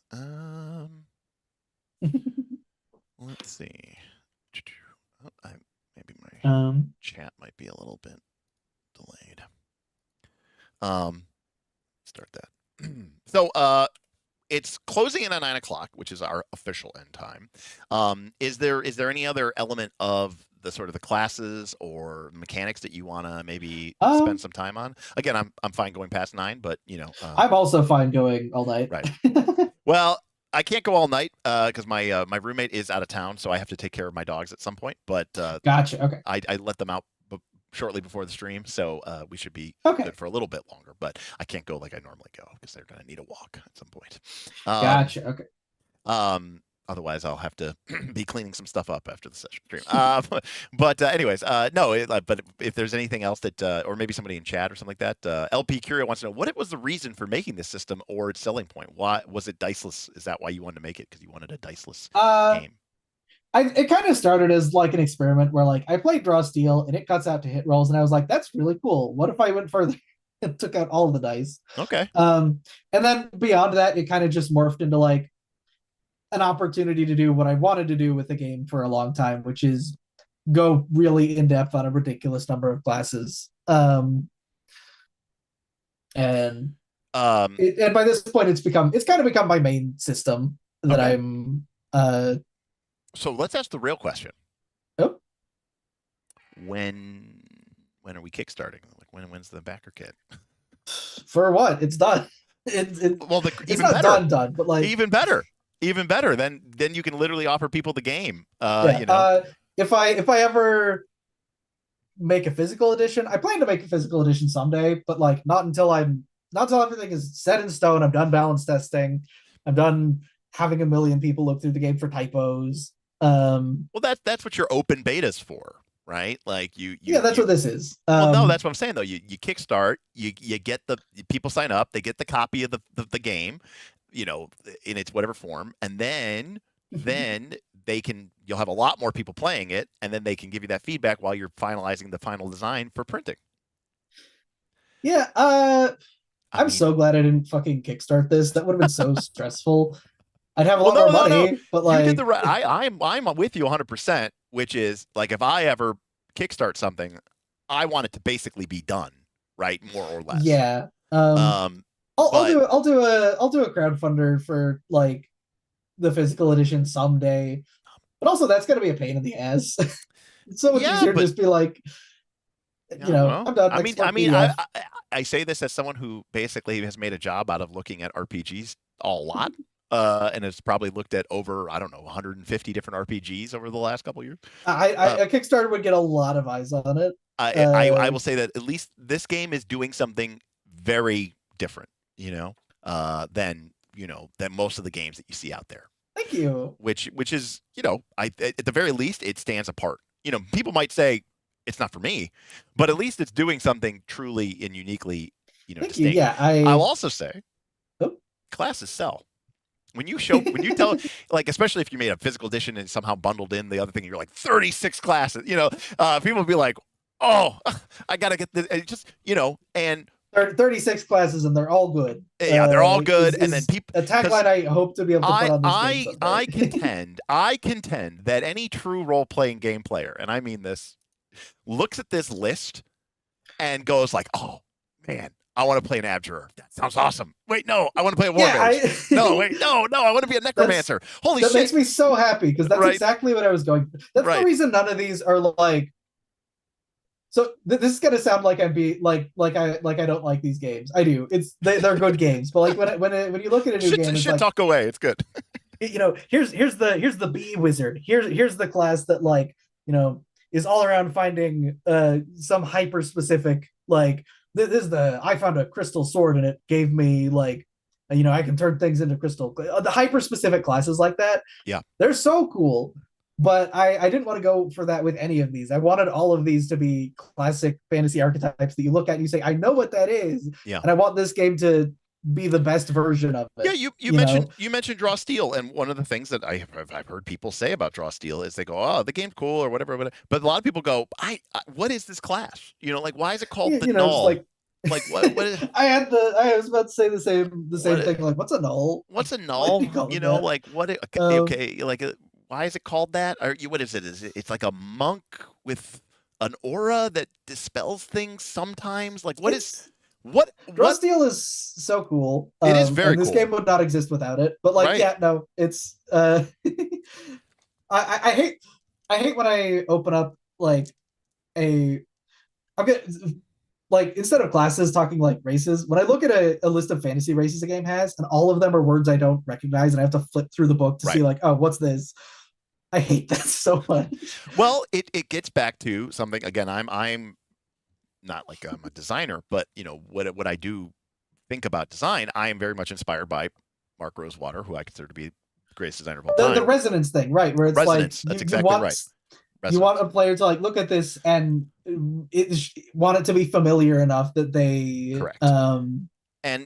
Let's see. Maybe my chat might be a little bit delayed. Start that. So it's closing in at 9 o'clock, which is our official end time. Is there any other element of the sort of the classes or mechanics that you want to maybe spend some time on? Again, I'm fine going past 9, but you know, I'm also fine going all night. Right. Well, I can't go all night because my roommate is out of town, so I have to take care of my dogs at some point. But gotcha. Okay. I let them out shortly before the stream, so we should be okay. good for a little bit longer. But I can't go like I normally go because they're going to need a walk at some point. Gotcha. Okay. Otherwise, I'll have to be cleaning some stuff up after the session stream. But anyways, no. But if there's anything else that, or maybe somebody in chat or something like that, LP Curio wants to know what was the reason for making this system or its selling point. Why was it diceless? Is that why you wanted to make it? Because you wanted a diceless game? It kind of started as like an experiment where like I played Draw Steel and it cuts out to hit rolls, and I was like, that's really cool. What if I went further and took out all of the dice? Okay. And then beyond that, it kind of just morphed into like an opportunity to do what I wanted to do with the game for a long time, which is go really in depth on a ridiculous number of classes. And by this point, it's kind of become my main system that okay. I'm. So let's ask the real question. Oh. When are we kickstarting? Like when's the backer kit? For what? It's done. It's not done, but like even better. Then you can literally offer people the game. You know, if I ever make a physical edition, I plan to make a physical edition someday, but like not until everything is set in stone. I'm done balance testing. I'm done having a million people look through the game for typos. Well, that's what your open beta's for, right? Like that's what this is. Well, no, that's what I'm saying though. You kickstart, you get the people sign up, they get the copy of the game, you know, in its whatever form, and then you'll have a lot more people playing it, and then they can give you that feedback while you're finalizing the final design for printing. Yeah, I'm so glad I didn't fucking kickstart this. That would have been so stressful. I'd have a lot more money, but like you did the right. I'm with you 100%. Which is like if I ever kickstart something, I want it to basically be done, right, more or less. Yeah. I'll do a crowdfunder for like the physical edition someday, but also that's gonna be a pain in the ass. It's so much easier to just be like, you know, well, I'm done. I say this as someone who basically has made a job out of looking at RPGs a lot. And has probably looked at over, I don't know, 150 different RPGs over the last couple of years. A Kickstarter would get a lot of eyes on it. I will say that at least this game is doing something very different, than most of the games that you see out there. Thank you. Which is, at the very least, it stands apart. People might say it's not for me, but at least it's doing something truly and uniquely, Thank distinct. you. Yeah, I'll also say, classes sell. When you tell, like, especially if you made a physical edition and somehow bundled in the other thing, you're like 36 classes, people will be like, oh, I got to get this. It's just, and 36 classes and they're all good. Yeah, they're all good. And then people, a tagline I hope to be able to put on this game someday. I contend that any true role-playing game player, and I mean this, looks at this list and goes like, oh man, I want to play an abjurer. That sounds awesome. Wait, no, I want to play a war mage. No, I want to be a necromancer. Holy shit. That makes me so happy because that's exactly what I was going for. That's the reason none of these are like. So this is gonna sound like I'm being like I don't like these games. I do. They're good games, but like when you look at a new game, it's like, talk away. It's good. Here's the bee wizard. Here's the class that like is all around finding some hyper specific like. This is I found a crystal sword and it gave me like, I can turn things into crystal. The hyper specific classes like that. Yeah. They're so cool. but I didn't want to go for that with any of these. I wanted all of these to be classic fantasy archetypes that you look at and you say, I know what that is, Yeah. and I want this game to be the best version of it. Yeah, you mentioned Draw Steel, and one of the things that I've heard people say about Draw Steel is they go, "Oh, the game's cool" or whatever. But a lot of people go, what is this class? Like, why is it called the It's Null? like What is I was about to say the same what thing. Like, what's a null? what's a Why do null? you call it that? Like what? Um, Okay, like why is it called that? Or what is it? It's like a monk with an aura that dispels things sometimes. Like what is it's what Draw what? Steel is so cool. It is very And this cool, game would not exist without it. But like, right? yeah, no, it's I hate when I open up like a I'm gonna like instead of classes talking like races, when I look at a list of fantasy races a game has, and all of them are words I don't recognize, and I have to flip through the book to Right. see like, oh, what's this? I hate that so much. Well, it gets back to something again. I'm not like I'm a designer, but what I do think about design, I am very much inspired by Mark Rosewater, who I consider to be the greatest designer of all The time. resonance thing, right? Where it's Resonance. like That's exactly right. you want Resonance. a player to like look at this and want it to be familiar enough that they Correct. And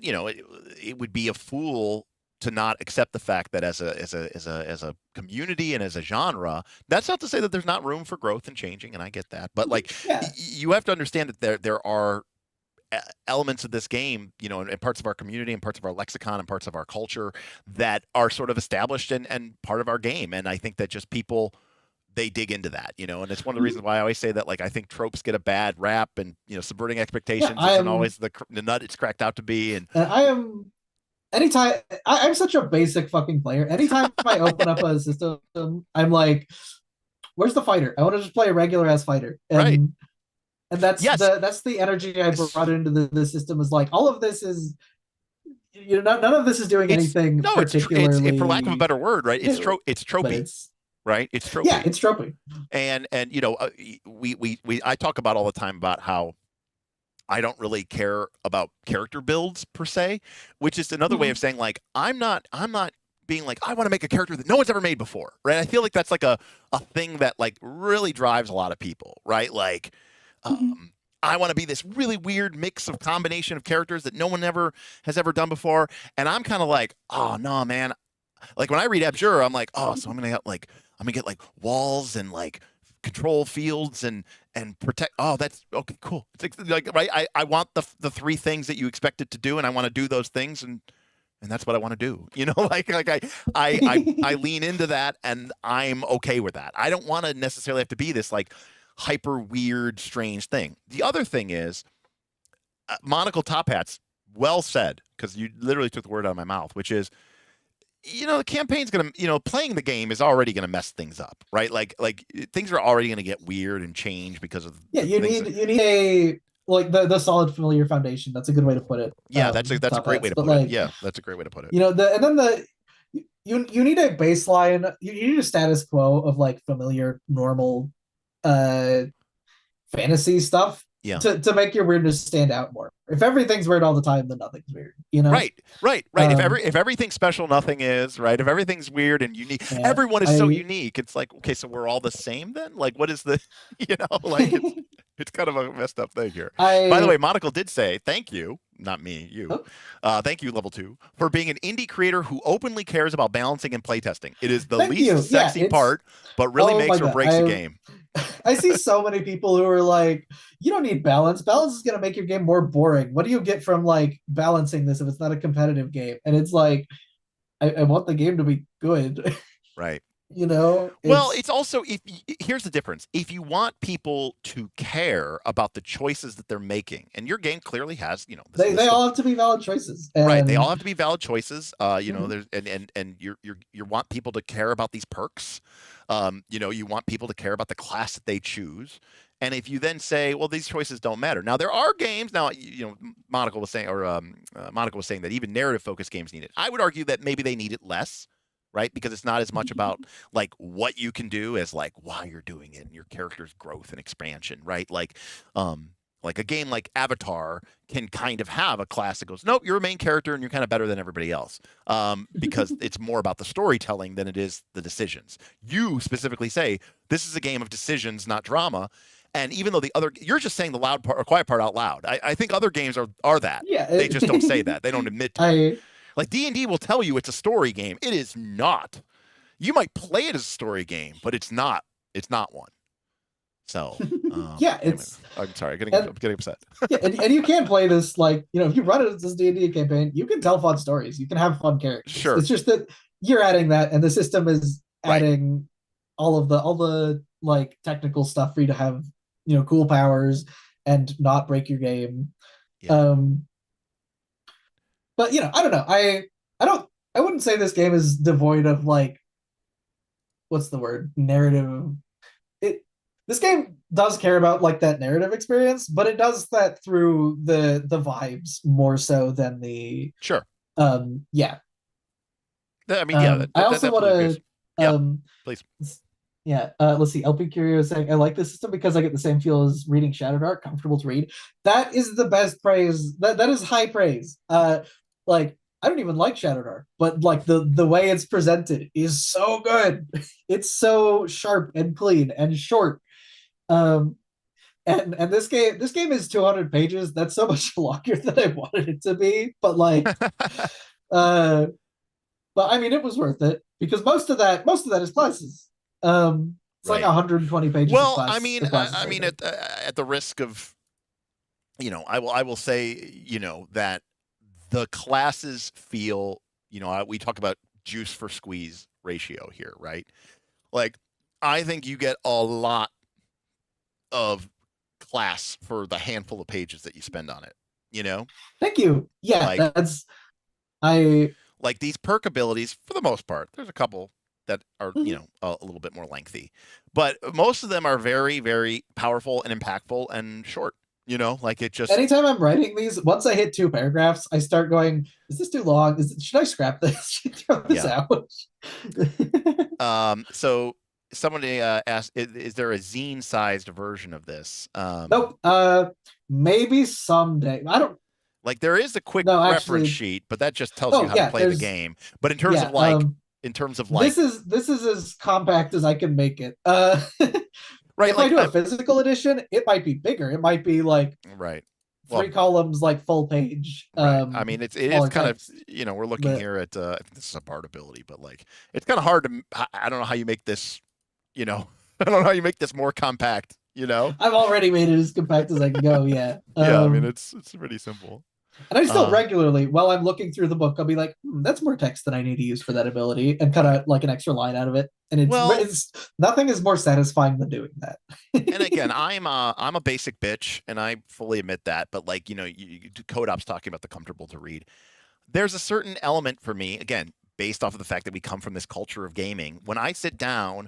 it would be a fool to not accept the fact that as a community and as a genre, that's not to say that there's not room for growth and changing, and I get that. But like yeah. you have to understand that there are elements of this game, and parts of our community and parts of our lexicon and parts of our culture that are sort of established and part of our game. And I think that just people they dig into that, and it's one of the reasons why I always say that, like, I think tropes get a bad rap, and subverting expectations isn't always the nut it's cracked out to be. And I am anytime I'm such a basic fucking player. Anytime I open up a system, I'm like, where's the fighter? I want to just play a regular ass fighter. Right. And that's Yes. that's the energy I brought into the system. Is like all of this is, none of this is doing anything particularly. It's for lack of a better word, right? It's tropey, right? It's tropey. Yeah, it's tropey. And I talk about all the time about how I don't really care about character builds per se, which is another way of saying, like, I'm not being like, I want to make a character that no one's ever made before, right? I feel like that's like a thing that like really drives a lot of people, right? Like, I want to be this really weird mix of combination of characters that no one has ever done before. And I'm kind of like, oh no, man. Like when I read Abjure, I'm like, oh, so I'm gonna get like walls and like control fields and protect. Oh, that's okay, cool. It's like right. I want the three things that you expect it to do, and I want to do those things, and that's what I want to do. Like I lean into that, and I'm okay with that. I don't want to necessarily have to be this like hyper weird, strange thing. The other thing is, monocle top hats. Well said, because you literally took the word out of my mouth, which is, the campaign's gonna, playing the game is already gonna mess things up, right? Like things are already gonna get weird and change because of you need a like the solid familiar foundation. That's a good way to put it. Yeah, that's a great way to put it. Yeah, that's a great way to put it. You need a baseline. You need a status quo of like familiar, normal fantasy stuff to make your weirdness stand out more. If everything's weird all the time, then nothing's weird. Right. If everything's special, nothing is, right? If everything's weird and unique, everyone is so unique. It's like, okay, so we're all the same then? Like, what is the, like it's kind of a messed up thing here. By the way, Monocle did say, thank you, not me, you. Thank you, Level 2, for being an indie creator who openly cares about balancing and playtesting. It is the least sexy part, but really makes or breaks a game. I see so many people who are like, you don't need balance. Balance is going to make your game more boring. What do you get from like balancing this if it's not a competitive game? And it's like, I want the game to be good. Right. Well, it's also, here's the difference. If you want people to care about the choices that they're making, and your game clearly has, they all have to be valid choices. Right. They all have to be valid choices. There's and you want people to care about these perks. You want people to care about the class that they choose. And if you then say, well, these choices don't matter. Now, there are games. Now, Monica was saying that even narrative-focused games need it. I would argue that maybe they need it less, right? Because it's not as much about like what you can do as like why you're doing it and your character's growth and expansion, right? Like, Like a game like Avatar can kind of have a class that goes, nope, you're a main character and you're kind of better than everybody else, because it's more about the storytelling than it is the decisions. You specifically say this is a game of decisions, not drama. And even though you're just saying the loud part or quiet part out loud. I think other games are that. Yeah, They just don't say that. They don't admit to it. I Like D&D will tell you it's a story game. It is not. You might play it as a story game, but it's not. It's not one. So yeah, anyway, it's. I'm sorry, I'm getting upset. Yeah, and you can play this like if you run it as this D&D campaign, you can tell fun stories. You can have fun characters. Sure. It's just that you're adding that, and the system is Right. adding all the like technical stuff for you to have cool powers and not break your game. Yeah. But I don't know. I wouldn't say this game is devoid of like what's the word narrative. This game does care about like that narrative experience, but it does that through the vibes more so than the Sure. yeah. I mean, yeah. I also want to please. Yeah, let's see. LP Curio is saying, I like the system because I get the same feel as reading Shadow Dark, comfortable to read. That is the best praise. That is high praise. Like I don't even like Shadow Dark, but like the way it's presented is so good. It's so sharp and clean and short. And this game is 200 pages. That's so much longer than I wanted it to be. But like, but I mean, it was worth it because most of that is classes. It's like 120 pages. Well, of class, I mean, at the risk of, I will say, that the classes feel, we talk about juice for squeeze ratio here, right? Like, I think you get a lot of class for the handful of pages that you spend on it, Thank you. Yeah, like, that's like these perk abilities for the most part. There's a couple that are, a little bit more lengthy, but most of them are very, very powerful and impactful and short. Like it just. Anytime I'm writing these, once I hit 2 paragraphs, I start going, "Is this too long? Should I scrap this? Should I throw this out?" So somebody asked, "Is there a zine-sized version of this?" Nope. Maybe someday. I don't. Like there is a quick No, reference actually, sheet, but that just tells you how to play the game. But in terms of like, this is as compact as I can make it. Right, if like, I do a physical edition, it might be bigger. It might be like right. 3 columns, like full page. Right. I mean, it is kind of, we're looking here at, I think this is a bard ability, but like, it's kind of hard to, I don't know how you make this, I don't know how you make this more compact, I've already made it as compact as I can go. Yeah. Yeah. I mean, it's pretty simple. And I still regularly, while I'm looking through the book, I'll be like, that's more text than I need to use for that ability, and cut out like an extra line out of it. And it's nothing is more satisfying than doing that. And again, I'm a basic bitch, and I fully admit that. But like, Code Ops talking about the comfortable to read. There's a certain element for me, again, based off of the fact that we come from this culture of gaming. When I sit down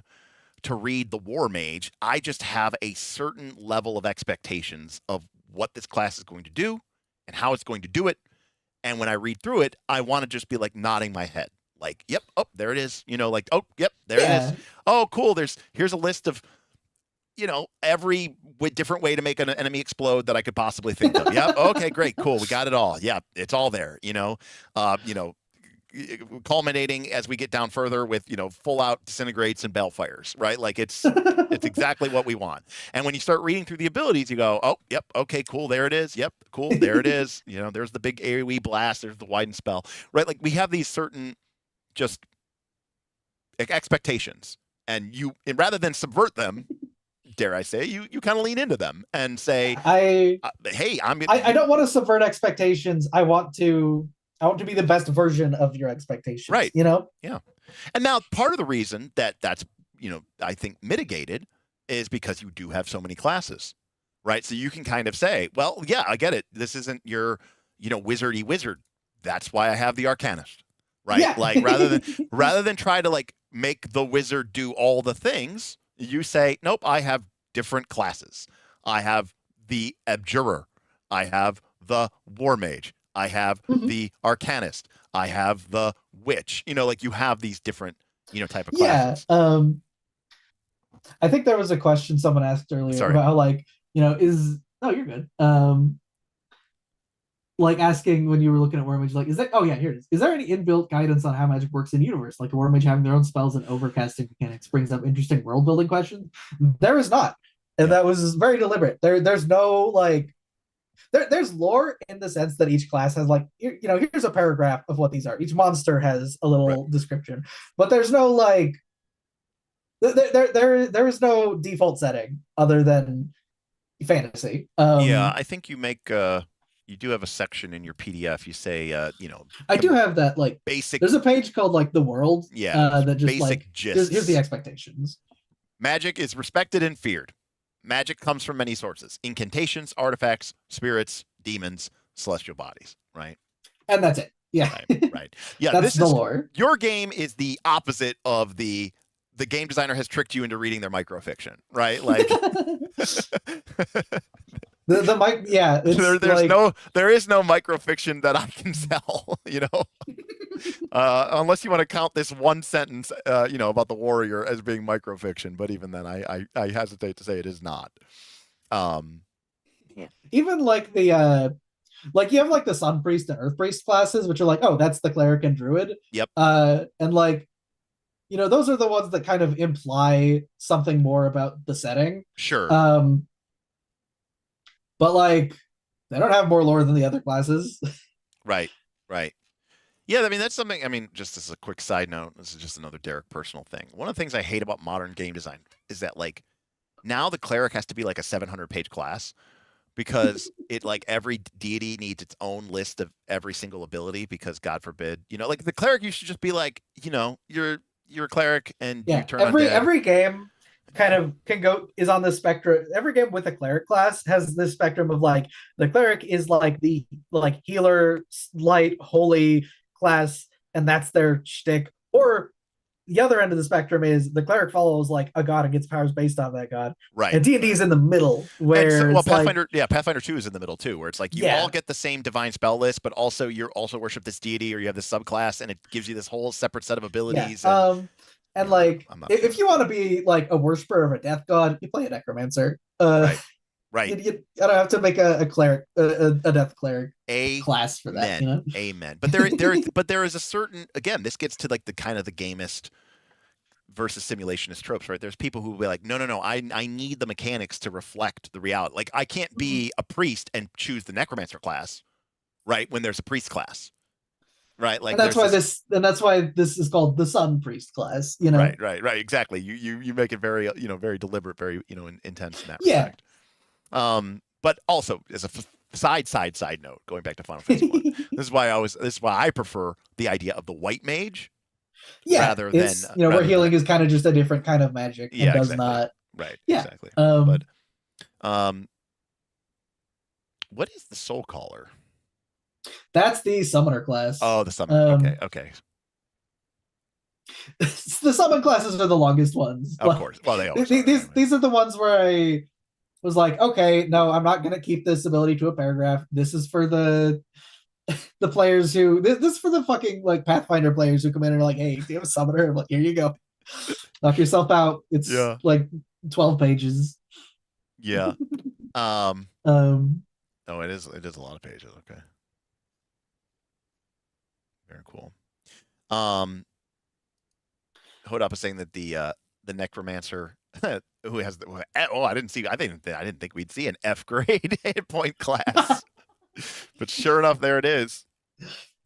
to read the War Mage, I just have a certain level of expectations of what this class is going to do and how it's going to do it. And when I read through it, I want to just be like nodding my head. Like, yep, oh, there it is. Like, oh, yep, there it is. Oh, cool. Here's a list of, every different way to make an enemy explode that I could possibly think of. Yep. Okay, great. Cool. We got it all. Yeah. It's all there, culminating as we get down further with, full out disintegrates and bellfires, right? Like it's exactly what we want. And when you start reading through the abilities, you go, oh, yep. Okay, cool. There it is. Yep. Cool. There it is. There's the big AoE blast. There's the widen spell, right? Like we have these certain just expectations, and rather than subvert them, dare I say, you kind of lean into them and say, hey, I don't want to subvert expectations. I want to be the best version of your expectations. Right. Yeah. And now part of the reason that's, I think mitigated is because you do have so many classes, right? So you can kind of say, well, yeah, I get it. This isn't your, wizardy wizard. That's why I have the Arcanist, right? Yeah. Like rather than try to like make the wizard do all the things, you say, nope, I have different classes. I have the Abjurer. I have the War Mage. I have the Arcanist. I have the Witch. Like you have these different, type of classes. Yeah. I think there was a question someone asked earlier about how, like, is No, you're good. Like asking when you were looking at Wormage, like, is that? Oh yeah, here it is. Is there any inbuilt guidance on how magic works in universe? Like Wormage having their own spells and overcasting mechanics brings up interesting world building questions. There is not, and that was very deliberate. There's no like. There's lore in the sense that each class has like here's a paragraph of what these are. Each monster has a little description, but there's no like there is no default setting other than fantasy. Yeah, I think you make you do have a section in your PDF. You say I do have that like basic. There's a page called like the world. Yeah, that just basic like gist. here's the expectations. Magic is respected and feared. Magic comes from many sources: incantations, artifacts, spirits, demons, celestial bodies. Right. And that's it. Yeah. Right. Yeah. That's the lore. Your game is the opposite of the game designer has tricked you into reading their microfiction, right? Like the mic, yeah. There is no microfiction that I can sell, unless you want to count this one sentence, about the warrior as being microfiction. But even then, I hesitate to say it is not. Even like the like you have like the Sun Priest and Earth Priest classes, which are like, oh, that's the cleric and druid. Yep. And like, those are the ones that kind of imply something more about the setting. Sure. But like, they don't have more lore than the other classes. Right. Yeah, I mean, that's something, just as a quick side note, this is just another Derek personal thing. One of the things I hate about modern game design is that, like, now the cleric has to be like a 700-page class because every deity needs its own list of every single ability because, God forbid, like the cleric, you should just be like, you're a cleric and you turn on dead. Every game kind of is on the spectrum. Every game with a cleric class has this spectrum of like the cleric is like the healer, light, holy class, and that's their shtick. Or the other end of the spectrum is the cleric follows like a god and gets powers based on that god. Right. And D&D is in the middle where Pathfinder, Pathfinder 2 is in the middle too, where it's like you all get the same divine spell list, but also you also worship this deity or you have this subclass and it gives you this whole separate set of abilities. And like, if you want to be like a worshiper of a death god, you play a necromancer. Right. You don't have to make a cleric, a death cleric class for that. Amen. But there is a certain, again, this gets to like the kind of the gamist versus simulationist tropes, right? There's people who will be like, no, I need the mechanics to reflect the reality. Like I can't be a priest and choose the necromancer class, right? When there's a priest class. Right, like that's why this is called the Sun Priest class. Right, exactly. You make it very very deliberate, very intense in that respect. But also as a side note, going back to Final Fantasy 1, this is why I prefer the idea of the white mage. Rather than where healing is kind of just a different kind of magic and does not. Right. Yeah. Exactly. But what is the Soul Caller? That's the summoner class. Oh, the summoner. Okay. The summon classes are the longest ones. Of course. Well, they always these are the ones where I was like, okay, no, I'm not going to keep this ability to a paragraph. This is for the players who this is for the fucking like Pathfinder players who come in and are like, hey, do you have a summoner? I'm like, here you go. Knock yourself out. It's like 12 pages. Yeah. Oh, it is a lot of pages. Okay. Very cool. Hodop is saying that the necromancer who has I didn't think we'd see an F grade hit point class, but sure enough, there it is.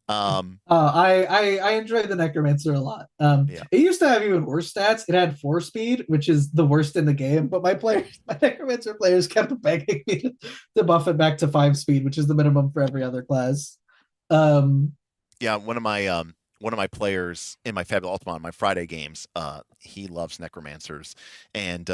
I enjoyed the necromancer a lot. It used to have even worse stats. It had 4 speed, which is the worst in the game. But my necromancer players kept begging me to buff it back to 5 speed, which is the minimum for every other class. Yeah, one of my players in my Fabulous Ultima on my Friday games, he loves necromancers, and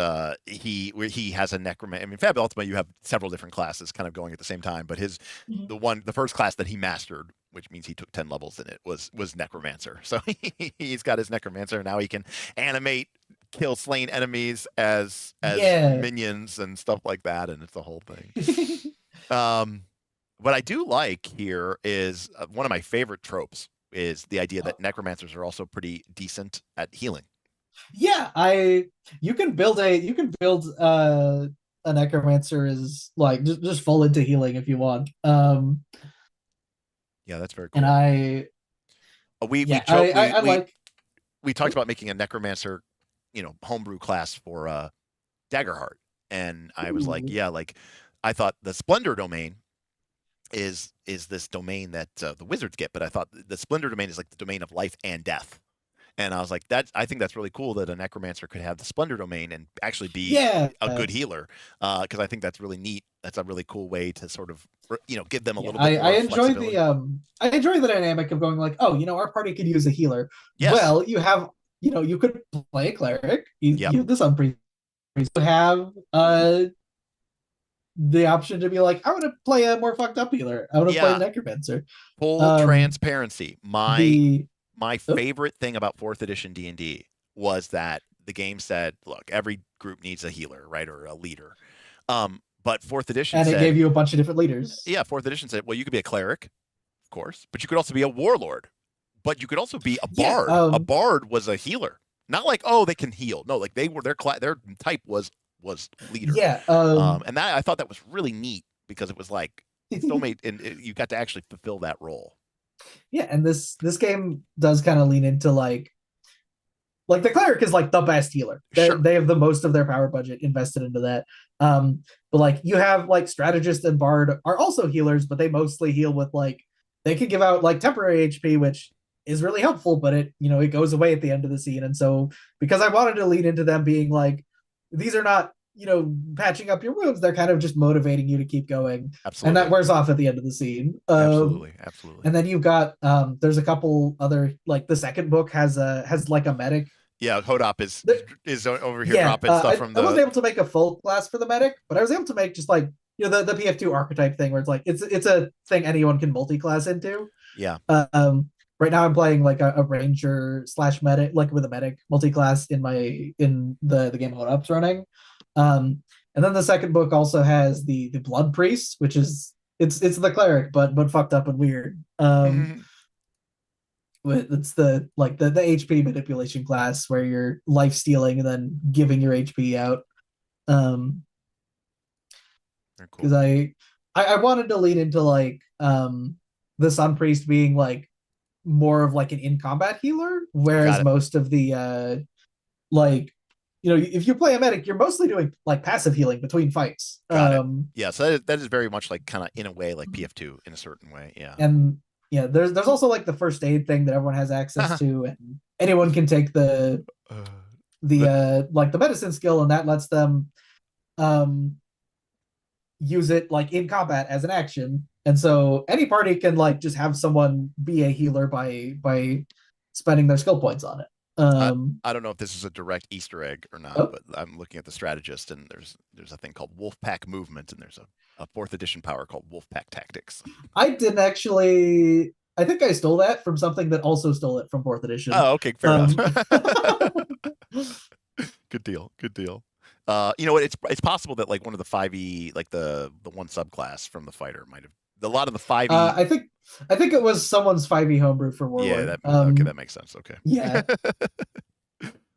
he has a necromancer. I mean, Fabulous Ultima, you have several different classes kind of going at the same time, but the first class that he mastered, which means he took 10 levels in it, was necromancer. So he's got his necromancer, and now he can animate kill slain enemies as minions and stuff like that, and it's the whole thing. What I do like here is one of my favorite tropes is the idea that necromancers are also pretty decent at healing. Yeah, you can build a necromancer is like just full into healing if you want. Yeah, that's very cool. And I like. We talked about making a necromancer, homebrew class for Daggerheart, and I was like, Ooh. yeah, like I thought the Splendor domain is this domain that the wizards get, but I thought the Splendor domain is like the domain of life and death. And I was like, I think that's really cool that a necromancer could have the Splendor domain and actually be Yeah. a good healer, because I think that's really neat. That's a really cool way to sort of, give them a Yeah, little bit more I enjoy flexibility. I enjoy the dynamic of going like, oh, our party could use a healer. Yes. Well, you have, you could play a cleric. You Yep. have the sun priest. You have the option to be like, I want to play a more fucked up healer. I want to play a necromancer. Full transparency. My Oh. favorite thing about 4th edition D&D was that the game said, look, every group needs a healer, right, or a leader. But 4th edition And said, it gave you a bunch of different leaders. Yeah, 4th edition said, well, you could be a cleric, of course, but you could also be a warlord. But you could also be a bard. A bard was a healer. Not like, oh, they can heal. No, like their type was leader. Yeah. And that I thought that was really neat because it was like still made, and you got to actually fulfill that role. Yeah, and this game does kind of lean into like the cleric is like the best healer. Sure. They have the most of their power budget invested into that. But like you have like strategist and bard are also healers, but they mostly heal with like they could give out like temporary HP, which is really helpful, but it goes away at the end of the scene. And so because I wanted to lean into them being like, these are not patching up your wounds, they're kind of just motivating you to keep going. Absolutely. And that wears off at the end of the scene. Absolutely. And then you've got there's a couple other, like the second book has like a medic. Yeah, Hodop is over here dropping stuff from I wasn't able to make a full class for the medic, but I was able to make just like the PF2 archetype thing where it's like it's a thing anyone can multi-class into. Yeah. Right now I'm playing like a ranger / medic, like with a medic multi-class in the game Hodop's running. And then the second book also has the blood priest, which is it's the cleric but fucked up and weird. It's the HP manipulation class where you're life stealing and then giving your HP out. Because cool. I wanted to lean into like the sun priest being like more of like an in combat healer, whereas most of the if you play a medic, you're mostly doing like passive healing between fights. Yeah, so that is very much like kind of in a way like PF2 in a certain way. Yeah. And yeah, there's also like the first aid thing that everyone has access to, and anyone can take the medicine skill, and that lets them use it like in combat as an action. And so any party can like just have someone be a healer by spending their skill points on it. I don't know if this is a direct Easter egg or not, but I'm looking at the strategist, and there's a thing called Wolfpack Movement, and there's a 4th edition power called Wolfpack Tactics. I didn't actually. I think I stole that from something that also stole it from 4th edition. Oh, okay, fair enough. Good deal. You know what? It's possible that like one of the 5e, like the one subclass from the fighter, might have a lot of the 5e. I think it was someone's 5e homebrew for Warlord. Yeah, okay, that makes sense. Okay. Yeah.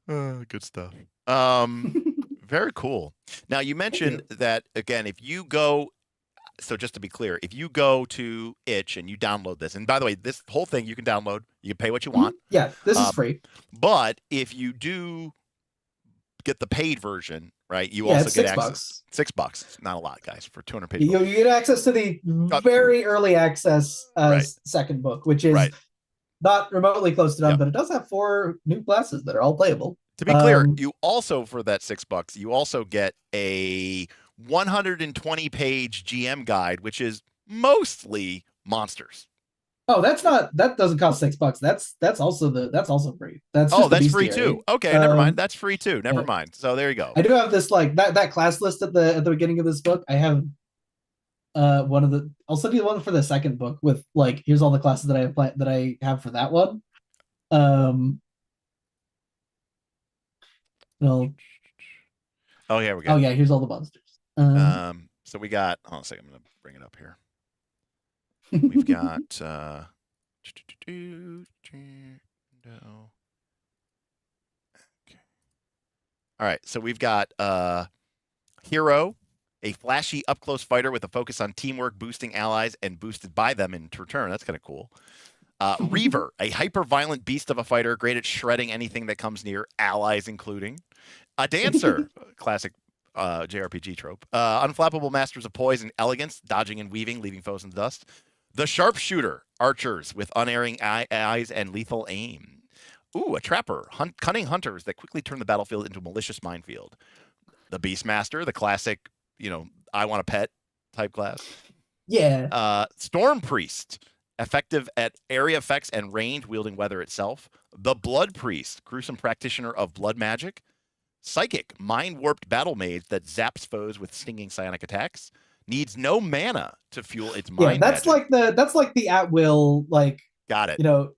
Good stuff. Very cool. Now you mentioned that again, if you go, so just to be clear, if you go to Itch and you download this, and by the way, this whole thing you can download, you can pay what you want. Yeah, this is free. But if you do get the paid version, right, you also get access. $6. $6. Not a lot, guys, for 200 pages. You get access to the very early access second book, which is not remotely close to done, but it does have 4 new classes that are all playable. To be clear, you also, for that $6, you also get a 120-page GM guide, which is mostly monsters. Oh, that doesn't cost $6. That's also free. That's free too. Okay, never mind. That's free too. Never mind. So there you go. I do have this like that class list at the beginning of this book. I have I'll send you the one for the second book with like here's all the classes that I have for that one. Well, oh yeah, we got. Oh yeah, here's all the monsters. So we got. Hold on a second. I'm gonna bring it up here. We've got. Okay. All right. So we've got hero, A flashy up-close fighter with a focus on teamwork, boosting allies, and boosted by them in return. That's kind of cool. Reaver, a hyper-violent beast of a fighter, great at shredding anything that comes near, allies including. A dancer, classic JRPG trope. Unflappable masters of poise and elegance, dodging and weaving, leaving foes in the dust. The sharpshooter, archers with unerring eyes and lethal aim. Ooh, a trapper, cunning hunters that quickly turn the battlefield into a malicious minefield. The Beastmaster, the classic, I want a pet type class. Yeah. Storm Priest, effective at area effects and range, wielding weather itself. The Blood Priest, gruesome practitioner of blood magic. Psychic, mind-warped battle mage that zaps foes with stinging psionic attacks. Needs no mana to fuel its mind that's magic. like the at will, like, got it. No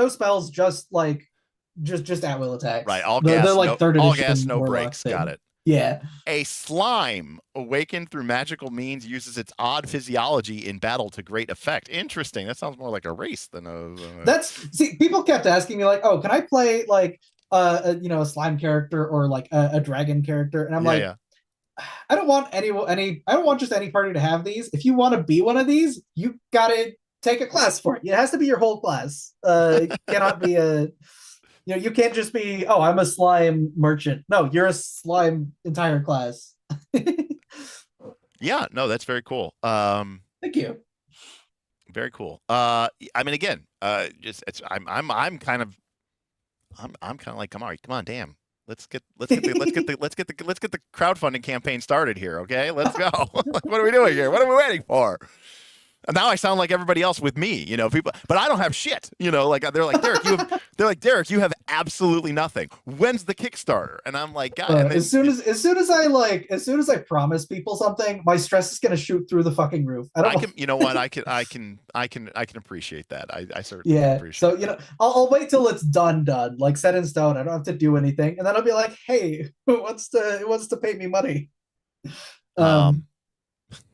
spells, just at will attacks. Right, all they're gas, like third edition all gas, no Warlock breaks. thing. Got it. Yeah. A slime, awakened through magical means, uses its odd physiology in battle to great effect. Interesting. That sounds more like a race than a. See, people kept asking me like, oh, can I play like a slime character or like a dragon character? And I'm I don't want I don't want just any party to have these. If you want to be one of these, you gotta take a class for it. It has to be your whole class. It cannot be you can't just be, oh, I'm a slime merchant. No, you're a slime entire class. Yeah, no, that's very cool. Thank you. Very cool. I mean, again, I'm kind of like, come on, damn. Let's get the crowdfunding campaign started here, okay? Let's go. Like, what are we doing here? What are we waiting for? And now I sound like everybody else with me, people, but I don't have shit, like they're like, Derek, you have absolutely nothing. When's the Kickstarter? And I'm like, God, as soon as I promise people something, my stress is gonna shoot through the fucking roof. I can appreciate that. I certainly appreciate so I'll wait till it's done, like set in stone. I don't have to do anything, and then I'll be like, hey, who wants to pay me money?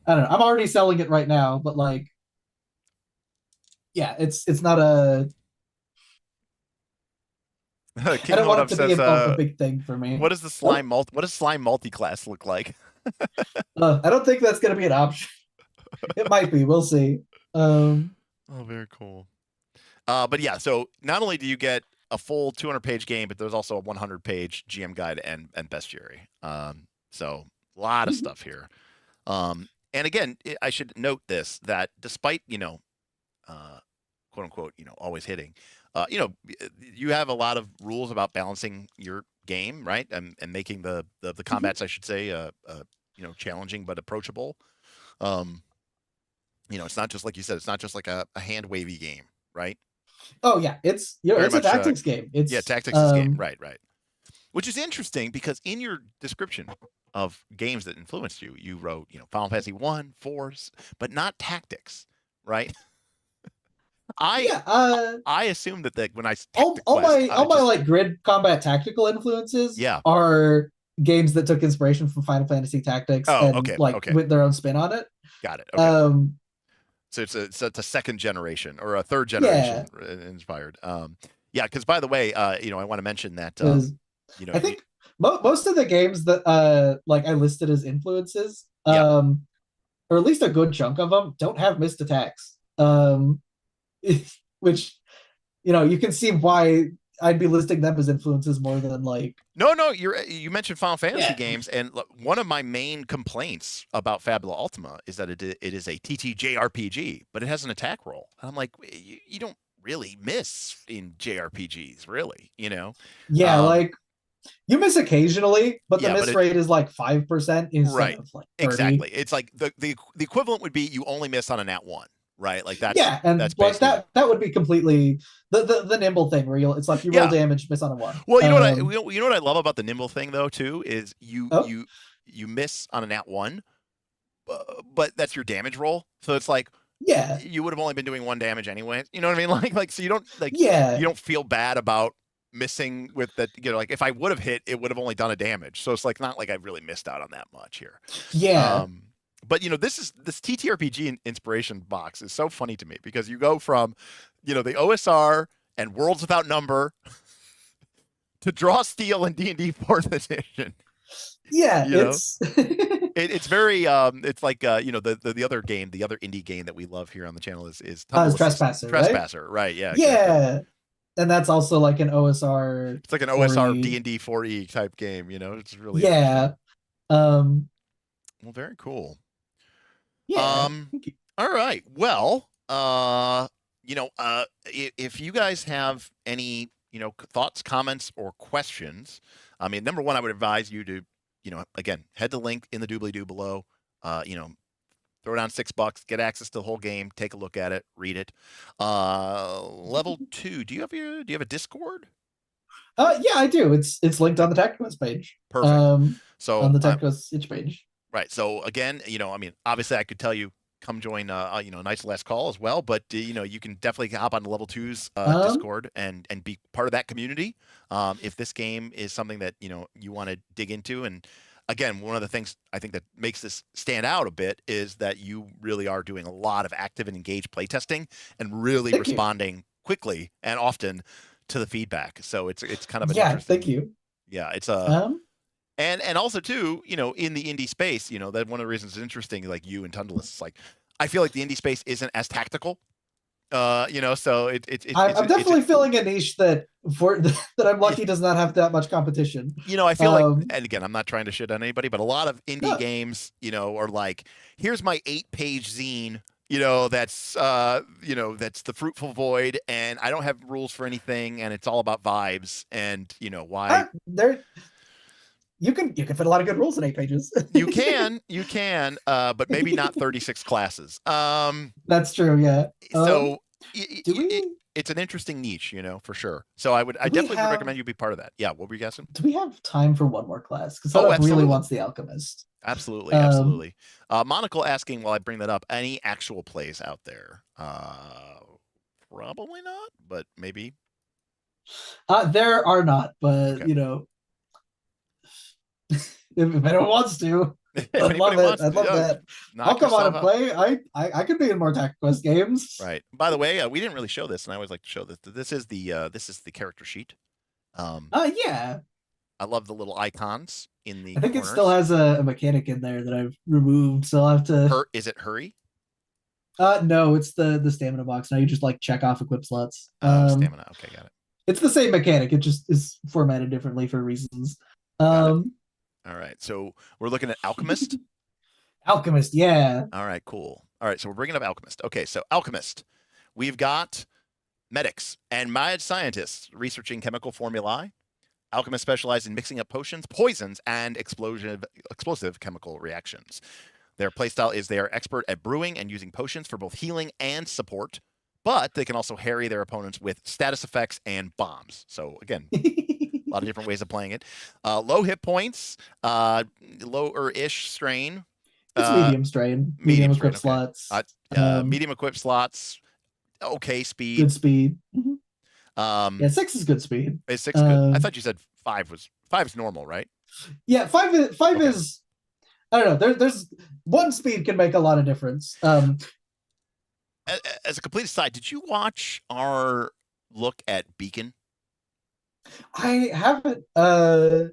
I don't know. I'm already selling it right now, but like, yeah, it's not a. I don't want it to be a big thing for me. What does the slime What does slime multiclass look like? I don't think that's going to be an option. It might be. We'll see. Oh, very cool. But yeah, so not only do you get a full 200-page game, but there's also a 100-page GM guide and bestiary. So a lot of stuff here. And again, I should note this, that despite, quote unquote, always hitting, you have a lot of rules about balancing your game, right? And making the combats, I should say, challenging but approachable. It's not just like you said, it's not just like a hand wavy game, right? Oh yeah, it's a tactics game. Tactics game, right. Which is interesting because in your description of games that influenced you, you wrote, Final Fantasy 1, 4, but not tactics, right? I assume that when I all my like grid combat tactical influences are games that took inspiration from Final Fantasy Tactics with their own spin on it. Got it. Okay. So it's a second generation or a third generation inspired. Because by the way, I want to mention that I think most of the games that I listed as influences, or at least a good chunk of them, don't have missed attacks. Which you can see why I'd be listing them as influences more than like. No, you mentioned Final Fantasy games, and one of my main complaints about Fabula Ultima is that it is a TTJRPG, but it has an attack roll. And I'm like, you don't really miss in JRPGs, really, Yeah, like you miss occasionally, but the miss rate is like 5% instead of like 30. Exactly. It's like the equivalent would be you only miss on a nat 1. Right, like that's and that's like that would be completely the nimble thing where it's like you roll damage, miss on a 1. Well, you know what I love about the nimble thing though too is you miss on a nat 1, but that's your damage roll, so it's like you would have only been doing 1 damage anyway. You know what I mean? Like so you don't you don't feel bad about missing with that. Like if I would have hit, it would have only done a damage, so it's like not like I really missed out on that much here. But this TTRPG inspiration box is so funny to me because you go from, the OSR and Worlds Without Number to Draw Steel and D&D 4th edition. Yeah, You know? it's It's very it's like the other game, the other indie game that we love here on the channel is Tunnel Trespasser, right? Trespasser, right? Yeah, exactly. Yeah, and that's also like an OSR. It's like an 4E. OSR D&D 4E type game, It's really Yeah. well, very cool. Yeah. All right. Well, if you guys have any, thoughts, comments, or questions, I mean, number one, I would advise you to, again, head the link in the doobly-doo below, throw down $6, get access to the whole game, take a look at it, read it. Level 2, do you have a Discord? Yeah, I do. It's linked on the Tactiquest page. Perfect. So on the Tactiquest itch page. Right. So again, I mean, obviously I could tell you come join a nice last call as well, but you can definitely hop on the Level 2's Discord and be part of that community. If this game is something that you want to dig into, and again, one of the things I think that makes this stand out a bit is that you really are doing a lot of active and engaged playtesting and really responding quickly and often to the feedback. So it's kind of an interesting. Thank you. Yeah, it's a. And also too, in the indie space, that one of the reasons it's interesting, like you and Tundless, is like I feel like the indie space isn't as tactical. So I'm definitely filling a niche that I'm lucky does not have that much competition. I feel like, and again, I'm not trying to shit on anybody, but a lot of indie games, are like, here's my 8-page zine, that's the fruitful void, and I don't have rules for anything, and it's all about vibes, and why you can fit a lot of good rules in 8 pages. you can, but maybe not 36 classes. That's true. Yeah. So it's an interesting niche, for sure. So I definitely would recommend you be part of that. Yeah. What were you guessing? Do we have time for one more class? Because I really wants the Alchemist. Absolutely. Absolutely. Monocle asking while I bring that up, any actual plays out there? Probably not, but maybe. There are not, but okay. If anyone wants to, I'd love it. I'd love that. I'll come on and play. I could be in more Tactiquest games. Right. By the way, we didn't really show this, and I always like to show this. This is the character sheet. Yeah. I love the little icons in the. I think corners. It still has a mechanic in there that I've removed, so I'll have to. Is it hurry? No, it's the stamina box. Now you just like check off equip slots. Stamina. Okay, got it. It's the same mechanic. It just is formatted differently for reasons. All right, so we're looking at Alchemist. Alchemist, yeah. All right, cool. All right, so we're bringing up Alchemist. Okay, so Alchemist. We've got medics and mad scientists researching chemical formulae. Alchemists specialize in mixing up potions, poisons, and explosive chemical reactions. Their playstyle is they are expert at brewing and using potions for both healing and support, but they can also harry their opponents with status effects and bombs. So again, a lot of different ways of playing it. Low hit points, lower-ish strain. It's medium strain. Medium equip slots. Medium equip slots. Okay speed. Good speed. Mm-hmm. Yeah, 6 is good speed. Is 6 good? I thought you said 5 is normal, right? Yeah, 5 is. I don't know. There's one speed can make a lot of difference. As a complete aside, did you watch our look at Beacon? I haven't. I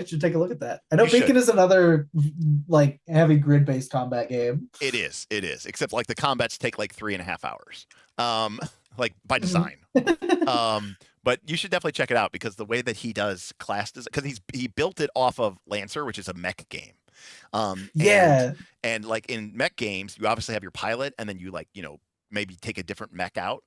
should take a look at that. I know Beacon is another like heavy grid-based combat game. It is, except like the combats take like 3.5 hours. Like by design. But you should definitely check it out because the way that he does class design, because he built it off of Lancer, which is a mech game. And like in mech games, you obviously have your pilot, and then you like maybe take a different mech out.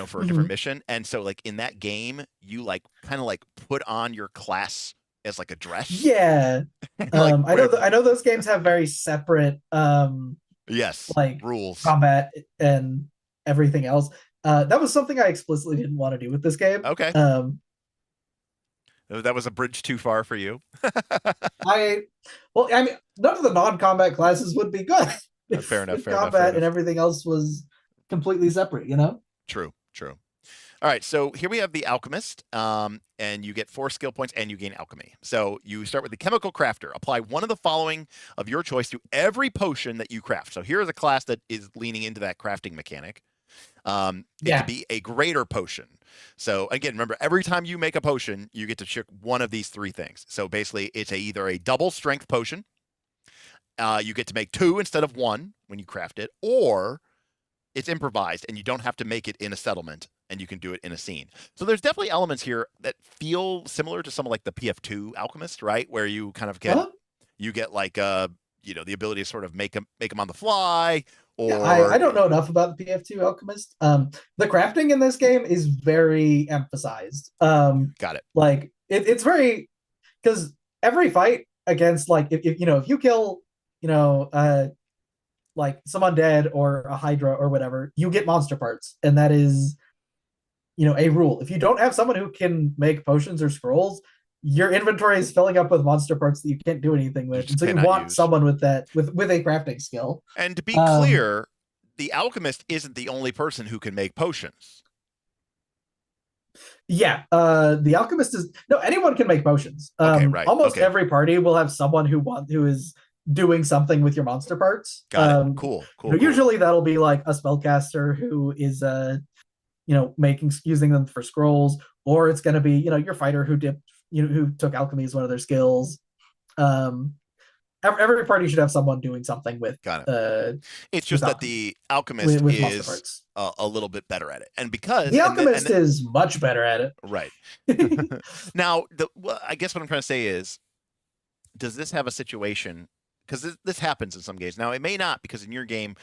For a different mission. And so like in that game, you like kind of like put on your class as like a dress. Yeah. I know those games have very separate like rules, combat and everything else. That was something I explicitly didn't want to do with this game. Okay. That was a bridge too far for you. I mean, none of the non-combat classes would be good. Fair enough. Combat and everything else was completely separate, True. All right, so here we have the Alchemist, and you get 4 skill points, and you gain Alchemy. So you start with the Chemical Crafter. Apply one of the following of your choice to every potion that you craft. So here is a class that is leaning into that crafting mechanic. It could be a greater potion. So again, remember, every time you make a potion, you get to check one of these three things. So basically, it's either a double strength potion. You get to make 2 instead of 1 when you craft it, or it's improvised and you don't have to make it in a settlement and you can do it in a scene. So there's definitely elements here that feel similar to some of like the PF2 Alchemist, right? Where you kind of get you get like the ability to sort of make them on the fly. Or I don't know enough about the PF2 Alchemist. The crafting in this game is very emphasized. Got it. Like it's very, because every fight against, like, if you kill like some undead or a hydra or whatever, you get monster parts, and that is a rule. If you don't have someone who can make potions or scrolls, your inventory is filling up with monster parts that you can't do anything with. And so you want someone with that, with a crafting skill. And to be clear, the alchemist isn't the only person who can make potions. Yeah, the alchemist is anyone can make potions. Okay, right. Almost every party will have someone who is doing something with your monster parts. Got it. Cool. Usually that'll be like a spellcaster who is using them for scrolls, or it's going to be your fighter who took alchemy as one of their skills. Every party should have someone doing something with. Got it. It's just that the alchemist is a little bit better at it, and because the alchemist is much better at it. Right. Now, I guess what I'm trying to say is, does this have a situation? Because this happens in some games. Now, it may not, because in your game,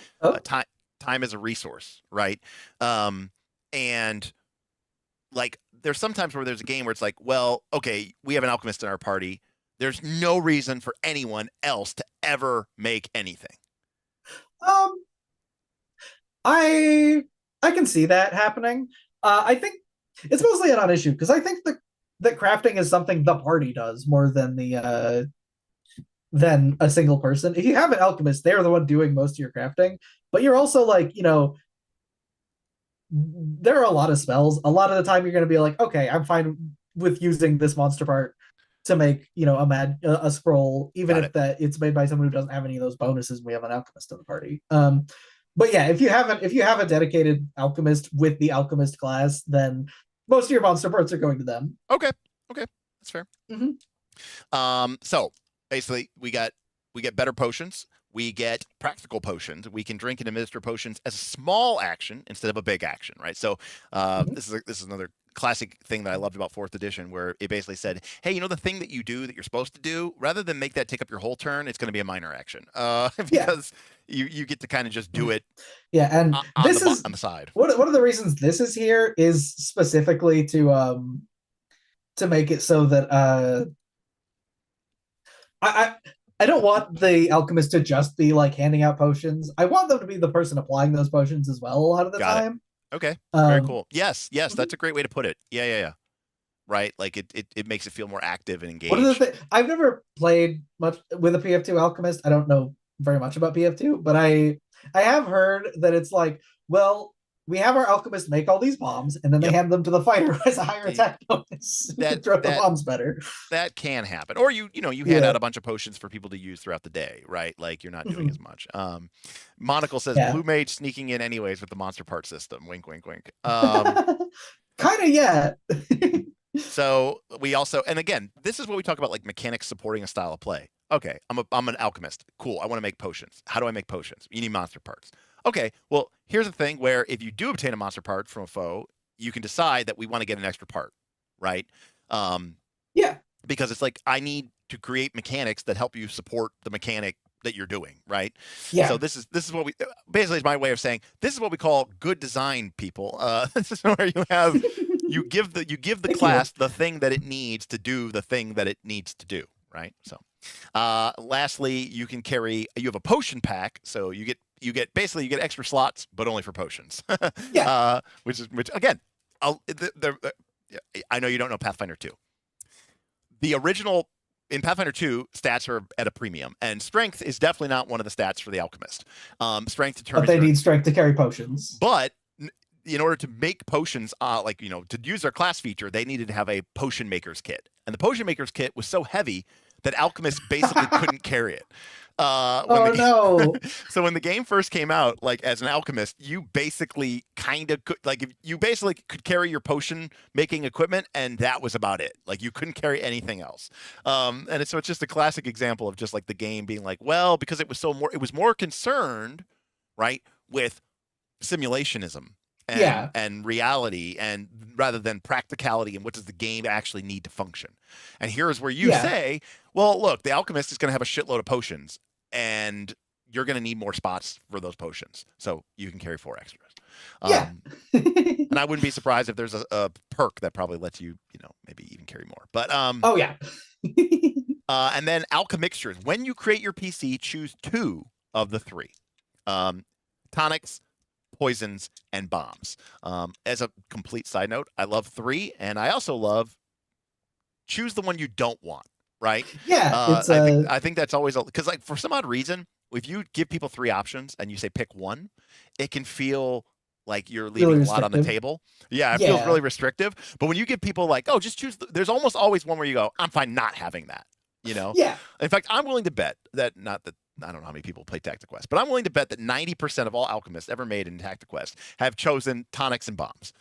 time is a resource, right? And like, there's sometimes where there's a game where it's like, well, okay, we have an alchemist in our party. There's no reason for anyone else to ever make anything. I can see that happening. I think it's mostly a non-issue, because I think that crafting is something the party does more than than a single person. If you have an alchemist, they're the one doing most of your crafting, but you're also like, there are a lot of spells. A lot of the time you're going to be like, okay, I'm fine with using this monster part to make, a scroll, even if it's made by someone who doesn't have any of those bonuses. We have an alchemist in the party. But yeah, if you have a dedicated alchemist with the alchemist class, then most of your monster parts are going to them. Okay, that's fair. Mm-hmm. So basically, we get better potions. We get practical potions. We can drink and administer potions as a small action instead of a big action, right? So this is another classic thing that I loved about 4th edition, where it basically said, hey, the thing that you do that you're supposed to do, rather than make that take up your whole turn, it's going to be a minor action, because you get to kind of just do it. Yeah, and this is on the side. One of the reasons this is here is specifically to make it so that I don't want the alchemist to just be like handing out potions. I want them to be the person applying those potions as well a lot of the time. Okay. Very cool. Yes, that's a great way to put it. Yeah. Right? Like it makes it feel more active and engaged. I've never played much with a PF2 alchemist. I don't know very much about PF2, but I have heard that it's like, well, we have our alchemist make all these bombs, and then they hand them to the fighter who has a higher attack bonus. That throw the bombs better. That can happen. Or you hand out a bunch of potions for people to use throughout the day, right? Like, you're not doing as much. Monocle says Blue Mage sneaking in anyways with the monster part system. Wink, wink, wink. Kind of, yeah. So we also, and again, this is what we talk about, like mechanics supporting a style of play. Okay, I'm an alchemist. Cool. I want to make potions. How do I make potions? You need monster parts. Okay, well, here's the thing where if you do obtain a monster part from a foe, you can decide that we want to get an extra part, right? Yeah. Because it's like, I need to create mechanics that help you support the mechanic that you're doing, right? Yeah. So this is what we, basically is my way of saying, this is what we call good design, people. This is where you give the class the thing that it needs to do the thing that it needs to do, right? So lastly, you have a potion pack, so you get extra slots, but only for potions. Which again, I know you don't know Pathfinder 2. The original in Pathfinder 2, stats are at a premium, and strength is definitely not one of the stats for the alchemist. Strength determines. But they need strength to carry potions. But in order to make potions, to use their class feature, they needed to have a potion maker's kit, and the potion maker's kit was so heavy that alchemists basically couldn't carry it. No. So when the game first came out, like as an alchemist, you basically kind of could, like, you basically could carry your potion making equipment, and that was about it. Like you couldn't carry anything else. So it's just a classic example of just like the game being like, well, because it was more concerned, right, with simulationism and reality, and rather than practicality and what does the game actually need to function. And here's where you say, well, look, the alchemist is going to have a shitload of potions, and you're going to need more spots for those potions, so you can carry 4 extras. And I wouldn't be surprised if there's a perk that probably lets you, maybe even carry more. But and then alchemixtures. When you create your PC, choose 2 of the 3. Tonics, poisons, and bombs. As a complete side note, I love 3, and I also love choose the one you don't want, right? I think that's always, because like for some odd reason, if you give people 3 options and you say pick one, it can feel like you're leaving a lot on the table. It feels really restrictive. But when you give people like, oh, just choose, there's almost always one where you go, I'm fine not having that, In fact, I'm willing to bet that, not that, I don't know how many people play Tactiquest, but I'm willing to bet that 90% of all alchemists ever made in Tactiquest have chosen tonics and bombs.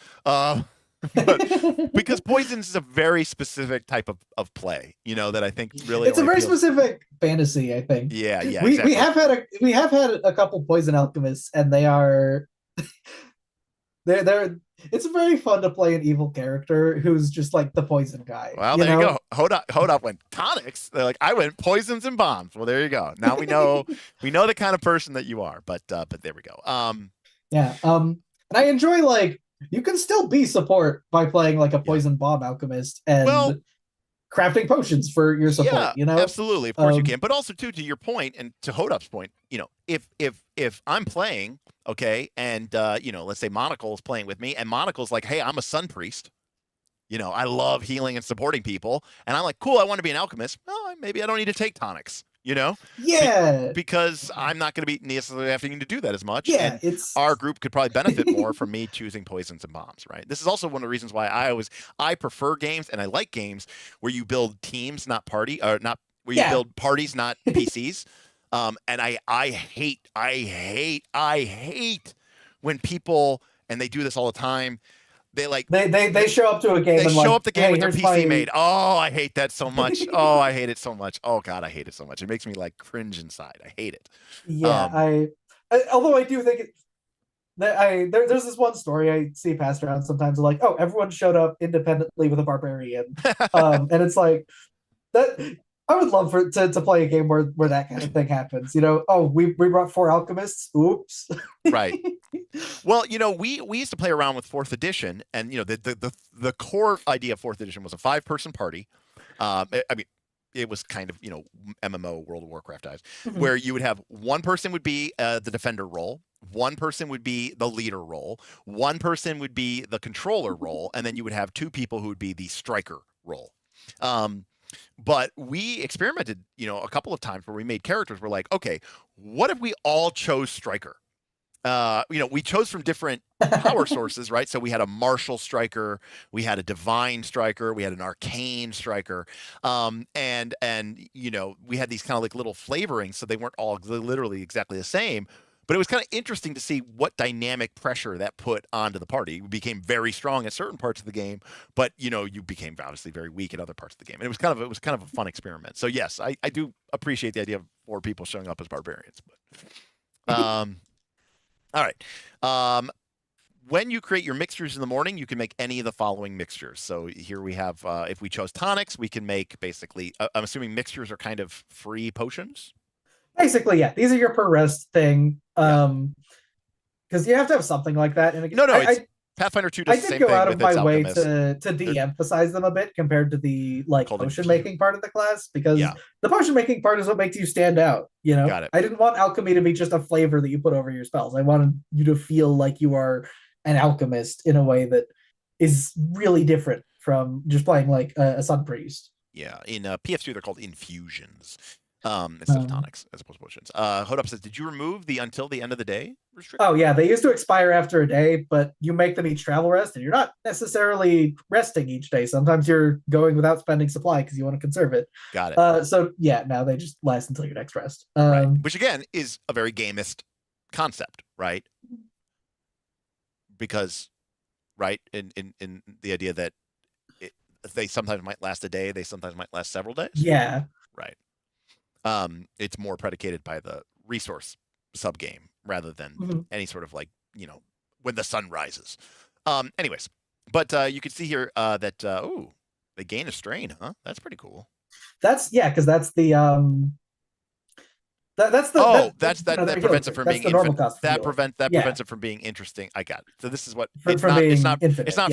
Because poisons is a very specific type of play, that I think really it's a very specific fantasy, I think. Exactly. We have had a couple poison alchemists, and they are they're it's very fun to play an evil character who's just like the poison guy. Well, there you go. Hold up went tonics. They're like, I went poisons and bombs. Well, there you go. Now we know the kind of person that you are. But there we go. And I enjoy, like, you can still be support by playing like a poison bomb alchemist and crafting potions for your support. Absolutely, of course you can. But also too, to your point and to Hodop's point, if I'm playing, okay, and let's say Monocle is playing with me, and Monocle's like, hey, I'm a sun priest. I love healing and supporting people, and I'm like, cool, I want to be an alchemist. Well, maybe I don't need to take tonics. Because I'm not going to be necessarily having to do that as much. Our group could probably benefit more from me choosing poisons and bombs, right? This is also one of the reasons why I prefer games, and I like games where you build teams, not you build parties, not PCs. And I hate when people, and they do this all the time, they show up to a game. They show up the game with their PC made. Oh, I hate that so much. Oh, I hate it so much. Oh God, I hate it so much. It makes me like cringe inside. I hate it. Although I do think there's this one story I see passed around sometimes, like, oh, everyone showed up independently with a barbarian, and it's like that. I would love to play a game where that kind of thing happens. Oh, we brought 4 alchemists. Oops. Right. Well, we used to play around with 4th edition, and the core idea of 4th edition was a 5-person party. I mean, it was kind of MMO World of Warcraft eyes, where you would have one person would be the defender role, one person would be the leader role, one person would be the controller role, and then you would have 2 people who would be the striker role. But we experimented, a couple of times where we made characters. We're like, okay, what if we all chose striker? We chose from different power sources, right? So we had a martial striker, we had a divine striker, we had an arcane striker, and we had these kind of like little flavorings, so they weren't all literally exactly the same. But it was kind of interesting to see what dynamic pressure that put onto the party. You became very strong at certain parts of the game, but you became obviously very weak at other parts of the game. And it was kind of a fun experiment. So yes, I do appreciate the idea of 4 people showing up as barbarians. But all right. When you create your mixtures in the morning, you can make any of the following mixtures. So here we have, if we chose tonics, we can make basically, I'm assuming mixtures are kind of free potions. Basically, yeah. These are your per rest thing. Because you have to have something like that. And it's Pathfinder 2 does the same thing. I did go out of my way to de-emphasize them a bit compared to the potion making part of the class, because the potion making part is what makes you stand out. Got it. I didn't want alchemy to be just a flavor that you put over your spells. I wanted you to feel like you are an alchemist in a way that is really different from just playing like a sun priest. Yeah, in PF2 they're called infusions. instead of tonics as opposed to potions. Hold up says, did you remove the until the end of the day restriction? Oh yeah, they used to expire after a day, but you make them each travel rest, and you're not necessarily resting each day. Sometimes you're going without spending supply because you want to conserve it. Got it. So yeah, now they just last until your next rest. Right. Which again is a very gamist concept, right? Because, right, in the idea that they sometimes might last a day, they sometimes might last several days. Yeah. Right. It's more predicated by the resource subgame rather than any sort of like, when the sun rises. Anyways, but you can see here that they gain a strain, huh? That's pretty cool. That's because that's the that's that prevents it from being infinite. That prevents it from being interesting. I got it. So this is what it's not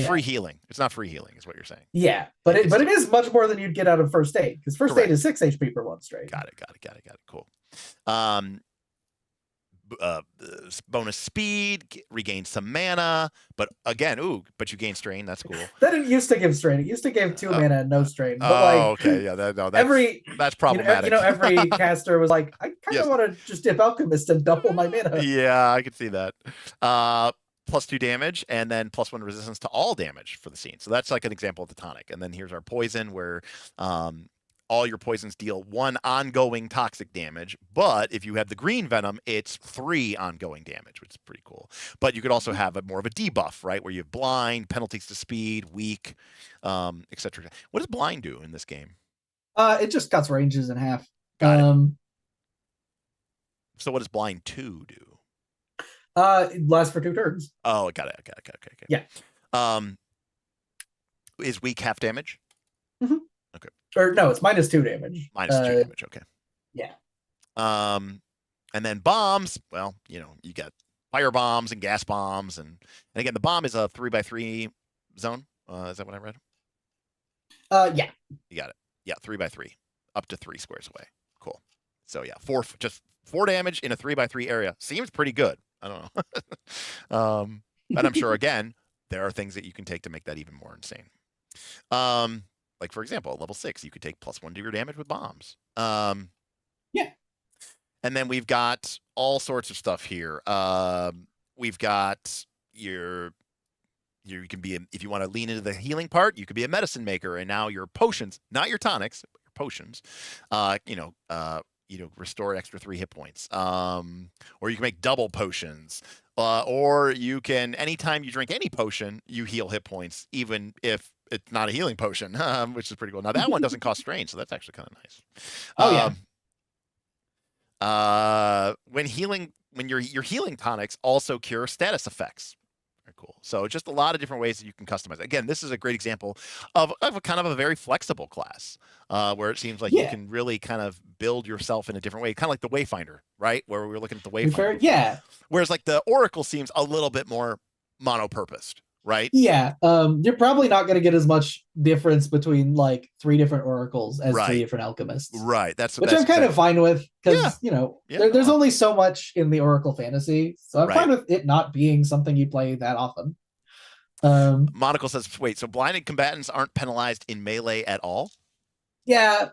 free healing. It's not free healing, is what you're saying. Yeah, but it is much more than you'd get out of first aid, because first aid is 6 HP per 1 strain. Got it. Cool. Bonus speed, regain some mana, but again, but you gain strain. That's cool. That didn't used to give strain. It used to give 2 mana and no strain. But okay, yeah, that's problematic. Every caster was like, I kind of want to just dip alchemist and double my mana. Yeah, I could see that. +2 damage and then +1 resistance to all damage for the scene. So that's like an example of the tonic. And then here's our poison, where all your poisons deal 1 ongoing toxic damage, but if you have the green venom, it's 3 ongoing damage, which is pretty cool. But you could also have more of a debuff, right, where you have blind, penalties to speed, weak, etc. What does blind do in this game? It just cuts ranges in half. Got it. So what does blind 2 do? It lasts for 2 turns. Oh, got it. Okay. Yeah. Is weak half damage? Mm-hmm. Okay. Or no, it's -2 damage. -2 damage. Okay. Yeah. And then bombs. Well, you got fire bombs and gas bombs, and again, the bomb is a 3x3 zone. Is that what I read? Yeah. You got it. Yeah, 3x3, up to 3 squares away. Cool. So yeah, 4 damage in a 3x3 area seems pretty good. I don't know. And I'm sure again there are things that you can take to make that even more insane. Like, for example, at level 6, you could take +1 to your damage with bombs. Yeah. And then we've got all sorts of stuff here. We've got you can be, if you want to lean into the healing part, you could be a medicine maker. And now your potions, not your tonics, but your potions, restore extra 3 hit points. Or you can make double potions. Or you can, anytime you drink any potion, you heal hit points, even if it's not a healing potion, which is pretty cool. Now that one doesn't cost strain, so that's actually kind of nice. When your healing tonics also cure status effects. Very cool. So just a lot of different ways that you can customize it. Again, this is a great example of a kind of a very flexible class, where it seems like you can really kind of build yourself in a different way, kind of like the Wayfinder, right? Where we were looking at the Wayfinder. Yeah. Whereas like the Oracle seems a little bit more monopurposed. Right. Yeah. You're probably not going to get as much difference between like 3 different oracles as 3 different alchemists. Right. Which I'm kind of fine with, because there's only so much in the Oracle fantasy, so I'm fine with it not being something you play that often. Monocle says, "Wait, so blinded combatants aren't penalized in melee at all?" Yeah,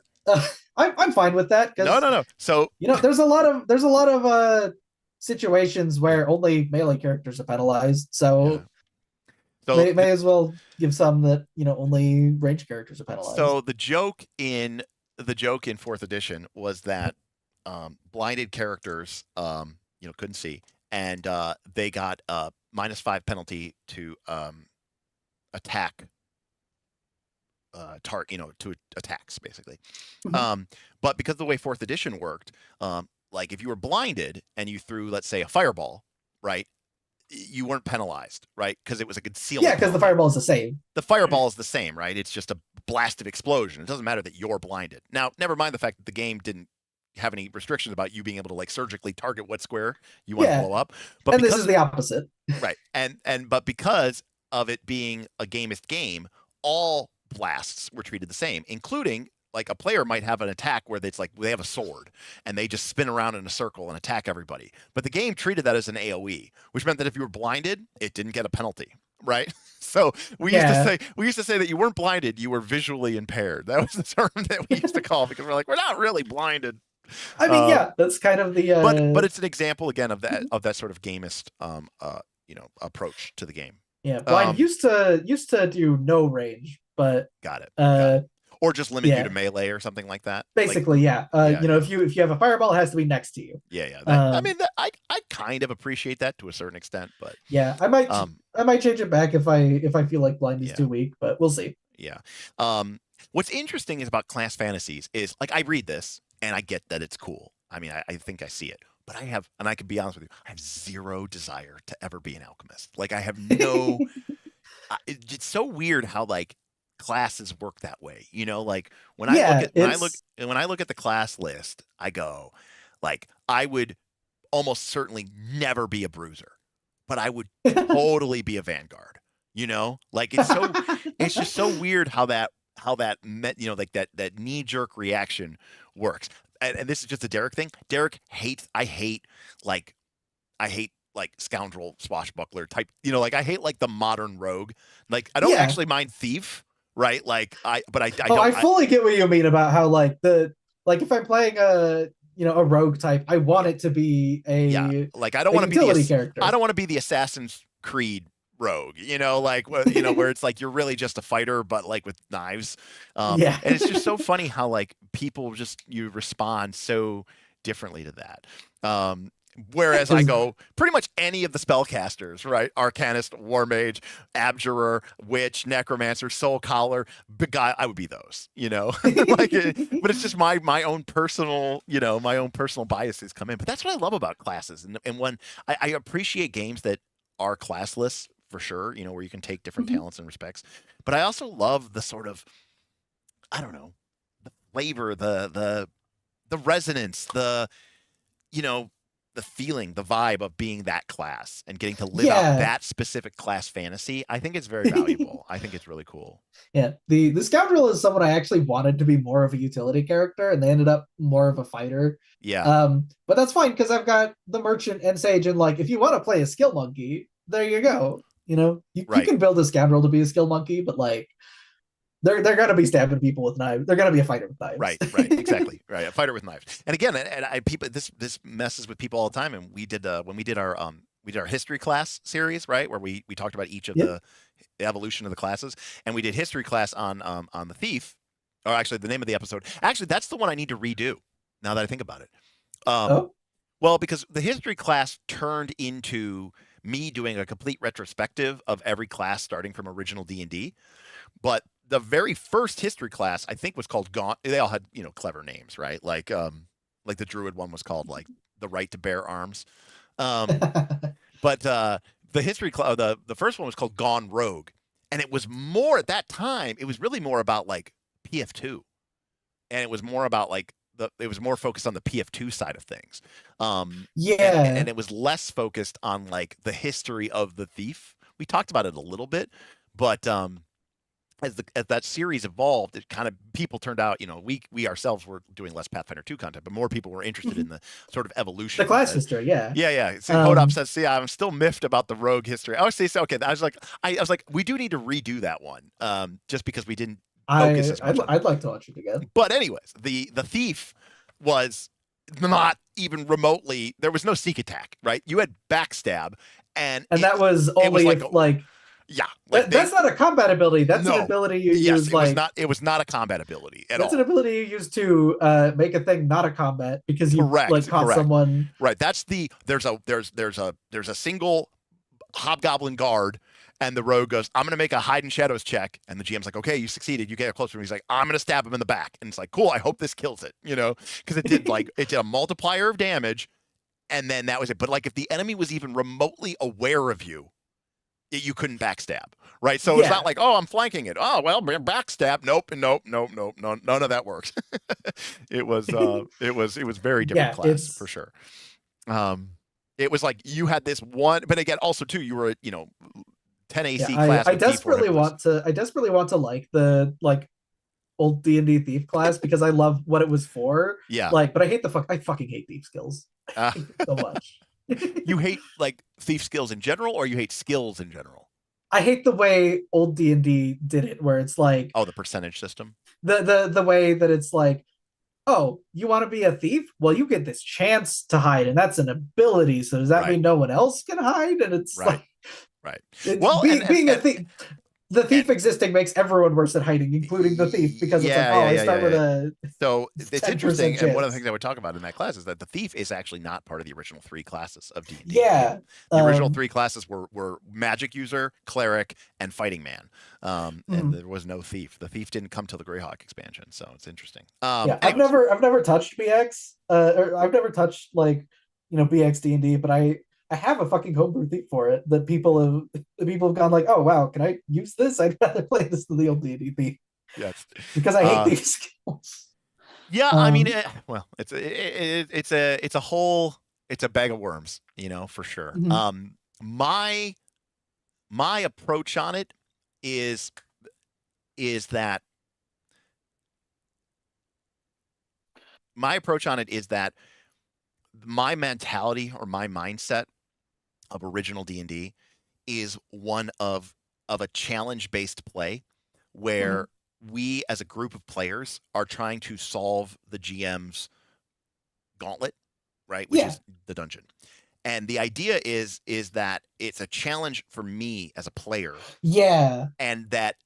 I'm fine with that. No. So there's a lot of situations where only melee characters are penalized. So. Yeah. So may as well give some that only range characters are penalized. So the joke in 4th edition was that blinded characters couldn't see, and they got a -5 penalty to attack to attacks basically. Mm-hmm. But because of the way 4th edition worked, like if you were blinded and you threw, let's say, a fireball, right? You weren't penalized, right? Because it was a concealment. Yeah, because the fireball is the same. The fireball is the same, right? It's just a blast of explosion. It doesn't matter that you're blinded. Now, never mind the fact that the game didn't have any restrictions about you being able to like surgically target what square you want to blow up. But this is the opposite. Right. But because of it being a gamist game, all blasts were treated the same, including like a player might have an attack where it's like they have a sword and they just spin around in a circle and attack everybody. But the game treated that as an AoE, which meant that if you were blinded, it didn't get a penalty, right? So we used to say that you weren't blinded, you were visually impaired. That was the term that we used to call, because we're like, we're not really blinded. I mean, yeah, that's kind of the. But it's an example again of that sort of gamist approach to the game. Yeah, blind used to do no range, but Got it. uh, Or just limit yeah. you to melee or something like that. Basically, yeah. If you have a fireball, it has to be next to you. Yeah. I mean, I kind of appreciate that to a certain extent, but yeah, I might change it back if I feel like blind is too weak, but we'll see. Yeah. What's interesting is about class fantasies is like I read this and I get that it's cool. I mean, I think I see it, but I can be honest with you, I have zero desire to ever be an alchemist. Like I have no. It's so weird how like classes work that way, like when I look at the class list, I go like I would almost certainly never be a bruiser, but I would totally be a vanguard, like it's just so weird how that like that knee-jerk reaction works. And this is just a Derek thing. Derek I hate like scoundrel swashbuckler type, like I hate like the modern rogue. Like I don't actually mind thief, right? Like I fully get what you mean about how like if I'm playing a rogue type, I want it to be like I don't want to be the character. I don't want to be the Assassin's Creed rogue, where it's like you're really just a fighter but like with knives. And it's just so funny how like people you respond so differently to that. Whereas I go pretty much any of the spellcasters, right? Arcanist, Warmage, Abjurer, Witch, Necromancer, Soul Collar, big guy. I would be those, but it's just my own personal, biases come in. But that's what I love about classes, and when I appreciate games that are classless for sure, where you can take different talents and respects. But I also love the sort of, I don't know, the flavor, the resonance, the feeling, the vibe of being that class and getting to live out that specific class fantasy. I think it's very valuable. I think it's really cool. Yeah, the scoundrel is someone I actually wanted to be more of a utility character, and they ended up more of a fighter. Yeah. But that's fine because I've got the merchant and sage, and like if you want to play a skill monkey, there you go. You can build a scoundrel to be a skill monkey, but like they're gonna be stabbing people with knives. They're gonna be a fighter with knives. Right, exactly, right. A fighter with knives. And again, people this messes with people all the time. And we did when we did our history class series, right, where we talked about each of the evolution of the classes, and we did history class on the thief, or actually the name of the episode. Actually, that's the one I need to redo now that I think about it. Well, because the history class turned into me doing a complete retrospective of every class starting from original D&D, but the very first history class I think was called Gaunt. They all had clever names, right? Like the druid one was called like the right to bear arms, but the history the first one was called Gone Rogue, and it was more at that time. It was really more about like PF2, and it was more about like it was more focused on the PF2 side of things. And it was less focused on like the history of the thief. We talked about it a little bit, but as that series evolved, it kind of people turned out, we ourselves were doing less Pathfinder 2 content, but more people were interested in the sort of evolution. The class history, yeah. So Hodop says, see, I'm still miffed about the rogue history. I was saying, okay, I was like, we do need to redo that one, just because we didn't focus as much. I'd like to watch it again. But anyways, the thief was not even remotely, there was no sneak attack, right? You had backstab, and that was only like yeah, that's not a combat ability. That's an ability you use. It was not a combat ability at all. That's an ability you use to make a thing not a combat because you caught someone. Right. That's there's a single hobgoblin guard, and the rogue goes, I'm gonna make a hide in shadows check, and the GM's like, okay, you succeeded. You get closer to him. He's like, I'm gonna stab him in the back, and it's like, cool. I hope this kills it. Because it did it did a multiplier of damage, and then that was it. But like if the enemy was even remotely aware of you, you couldn't backstab, right? So it's not like, oh, I'm flanking it. Oh, well, backstab. Nope, none of that works. It was very different class for sure. It was like you had this one, but again, also too, you were 10 AC class. I desperately want to like the old D&D thief class because I love what it was for. Yeah. But I fucking hate thief skills so much. You hate like thief skills in general, or you hate skills in general? I hate the way old D&D did it, where it's like, the percentage system. The way that it's like, oh, you want to be a thief? Well, you get this chance to hide, and that's an ability. So does that Right. mean no one else can hide? And it's Right. like, Right. Well, being a thief. The thief existing makes everyone worse at hiding, including the thief, because it's like, oh, I start with a So it's 10% interesting, and one of the chance. things I would talk about in that class is that the thief is actually not part of the original 3 classes of D&D. Yeah. The original 3 classes were magic user, cleric, and fighting man, and there was no thief. The thief didn't come till the Greyhawk expansion, so it's interesting. Yeah, Anyways. I've never touched BX, or I've never touched like BX D&D, but I have a fucking homebrew thief for it that people have gone like, oh wow, can I use this? I'd rather play this than the old D&D thief. Yes. Because I hate these skills. Yeah, I mean, well, it's a whole, it's a bag of worms, for sure. My approach on it is that my mentality or my mindset of original D&D is one of a challenge-based play where we as a group of players are trying to solve the GM's gauntlet, right? Which is the dungeon. And the idea is that it's a challenge for me as a player. Yeah. And that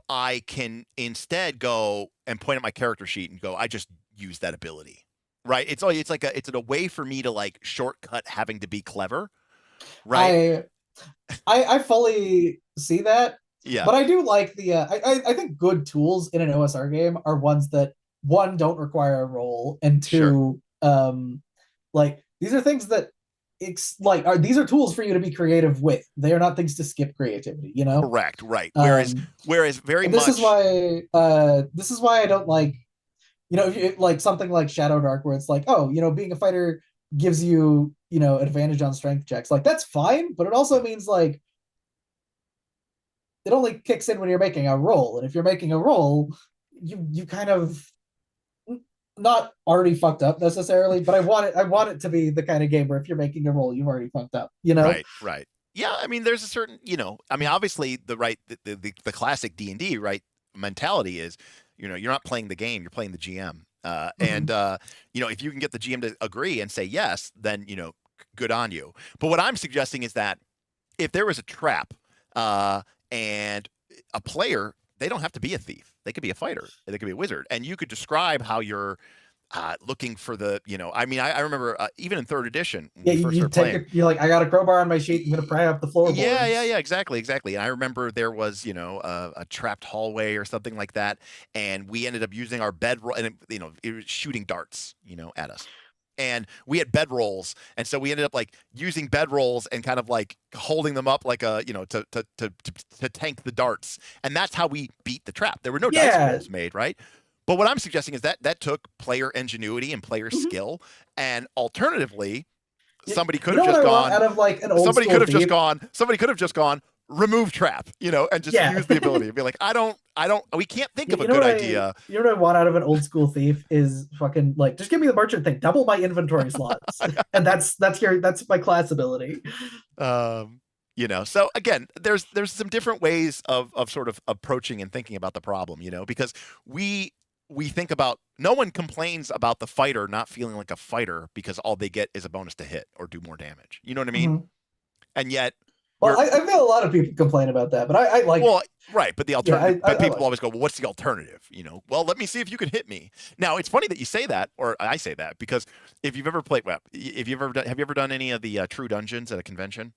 I can instead go and point at my character sheet and go, I just use that ability. Right? It's a way for me to like shortcut having to be clever. Right. I fully see that. Yeah. But I do like the I think good tools in an OSR game are ones that, one, don't require a roll, and two, like these are things that these are tools for you to be creative with. They are not things to skip creativity, Correct, right. Whereas very much this is why I don't like, if you like something like Shadow Dark, where it's like, oh, being a fighter gives you, advantage on strength checks. Like, that's fine, but it also means like it only kicks in when you're making a roll. And if you're making a roll, you kind of not already fucked up necessarily, but I want it to be the kind of game where if you're making a roll, you've already fucked up, Right. Yeah, I mean, there's a certain, obviously the classic D&D, right, mentality is, you're not playing the game, you're playing the GM. And if you can get the GM to agree and say yes, then, good on you. But what I'm suggesting is that if there was a trap, and a player, they don't have to be a thief. They could be a fighter. They could be a wizard. And you could describe how you're looking for the, I remember even in 3rd edition, when we first started playing, you're like, I got a crowbar on my sheet. I'm going to pry up the floorboards. Yeah, exactly. And I remember there was, a trapped hallway or something like that. And we ended up using our bedroll, and it was shooting darts, at us. And we had bedrolls, and so we ended up like using bedrolls and kind of like holding them up like a to tank the darts, and that's how we beat the trap. There were no dice rolls made, right? But what I'm suggesting is that took player ingenuity and player skill, and alternatively, somebody could have just gone out of like an old somebody could have just gone remove trap, and just use the ability and be like, we can't think of a good idea. You know what I want out of an old school thief is fucking like, just give me the merchant thing, double my inventory slots. And that's my class ability. So again, there's some different ways of sort of approaching and thinking about the problem, because we think about, no one complains about the fighter not feeling like a fighter because all they get is a bonus to hit or do more damage. You know what I mean? And yet, well, I feel a lot of people complain about that, but I like. Well, right, but the alternative. But people always go, "Well, what's the alternative?" Well, let me see if you can hit me. Now, it's funny that you say that, or I say that, because if you've ever played, have you ever done any of the True Dungeons at a convention?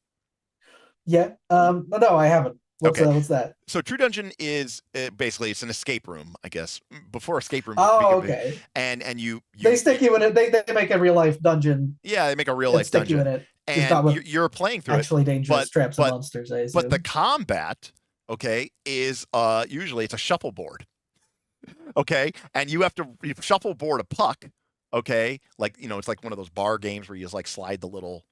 Yeah. No, I haven't. What's that? So True Dungeon is basically, it's an escape room, I guess. Before escape room. Oh, okay. And you they stick you in it. They make a real life dungeon. Yeah, they make a real life dungeon. Stick you in it. And you're playing through actually dangerous traps and monsters. I assume. But the combat, is usually it's a shuffleboard. And you have to shuffleboard a puck. Like it's like one of those bar games where you just like slide the little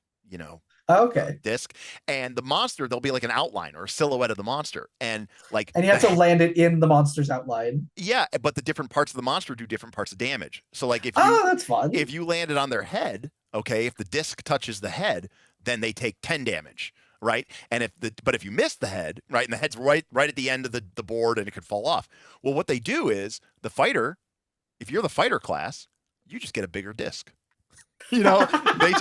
disc, and the monster, there'll be like an outline or a silhouette of the monster, and you have to land it in the monster's outline. Yeah, but the different parts of the monster do different parts of damage. So like if that's fun. If you land it on their head, if the disc touches the head, then they take 10 damage, right? And if you miss the head, right, and the head's right at the end of the board and it could fall off. Well, what they do is the fighter If you're the fighter class, you just get a bigger disc. You know, they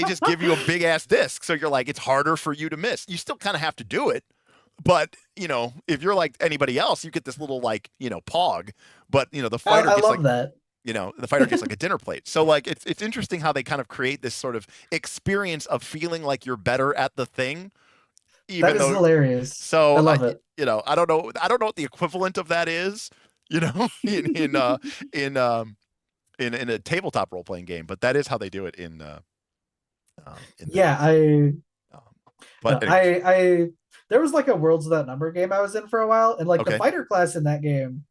just give you a big ass disc, so you're like, it's harder for you to miss. You still kind of have to do it, but you know, if you're like anybody else, you get this little like, you know, pog. But you know, the fighter I gets love like that. you know, the fighter gets like a dinner plate. So like it's interesting how they kind of create this sort of experience of feeling like you're better at the thing, even That is though. hilarious. So I love it. you know, I don't know what the equivalent of that is. You know, in a tabletop role playing game, but that is how they do it in Yeah, um, but no, anyways, I there was like a Worlds Without Number game I was in for a while, and like the okay, fighter class in that game,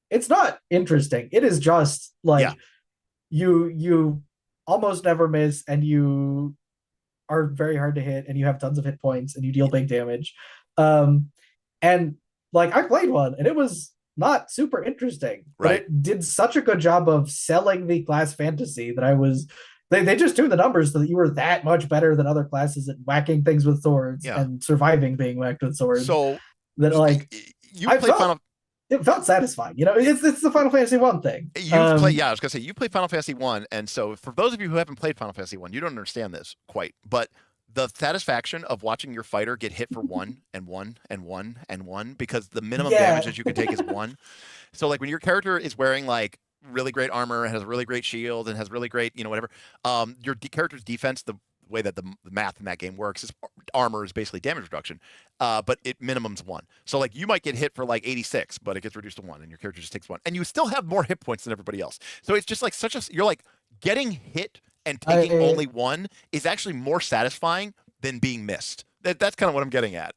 it's not interesting. It is just yeah, like you almost never miss, and you are very hard to hit, and you have tons of hit points, and you deal big damage. Um, and like I played one, and it was not super interesting, but right, it did such a good job of selling the class fantasy that I was. They just do the numbers so that you were that much better than other classes at whacking things with swords yeah. and surviving being whacked with swords. So That like you I played felt it felt satisfying. You know, it's the Final Fantasy one thing. you've played, yeah, I was gonna say you played Final Fantasy one, and so for those of you who haven't played Final Fantasy one, you don't understand this quite, but the satisfaction of watching your fighter get hit for one and one and one and one, because the minimum damage that you can take is one. So like when your character is wearing like really great armor, has a really great shield, and has really great, you know, whatever, your character's defense, the way that the math in that game works is armor is basically damage reduction, but it minimums one. So like you might get hit for like 86, but it gets reduced to one, and your character just takes one, and you still have more hit points than everybody else. So it's just like you're like getting hit and taking only one is actually more satisfying than being missed. That's kind of what I'm getting at.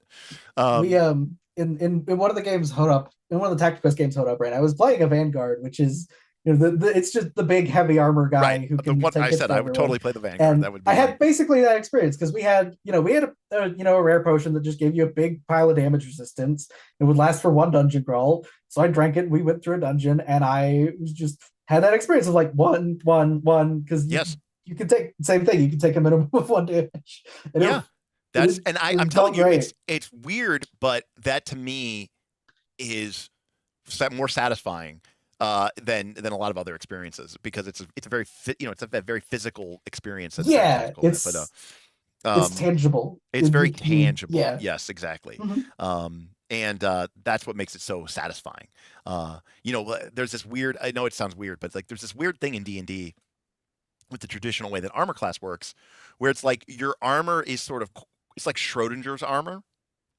We in one of the games Hold Up, in one of the Tactiquest games Hold Up, right? I was playing a Vanguard, which is, you know, it's just the big heavy armor guy Right. who The can one take I hits said from I would everyone. totally play the Vanguard. And That would be I had basically that experience because we had a rare potion that just gave you a big pile of damage resistance. It would last for one dungeon crawl. So I drank it. We went through a dungeon, and I was just had that experience of like one, because yes. you can take the same thing. You can take a minimum of one damage. And Yeah. I'm telling you, it's weird, but that to me is more satisfying than a lot of other experiences, because it's a very it's a very physical experience. That's Yeah, it's tangible. It's very tangible. Yeah. Yes, exactly. Mm-hmm. And that's what makes it so satisfying. You know, there's this weird. I know it sounds weird, but like there's this weird thing in D&D with the traditional way that armor class works, where it's like your armor is sort of, it's like Schrodinger's armor,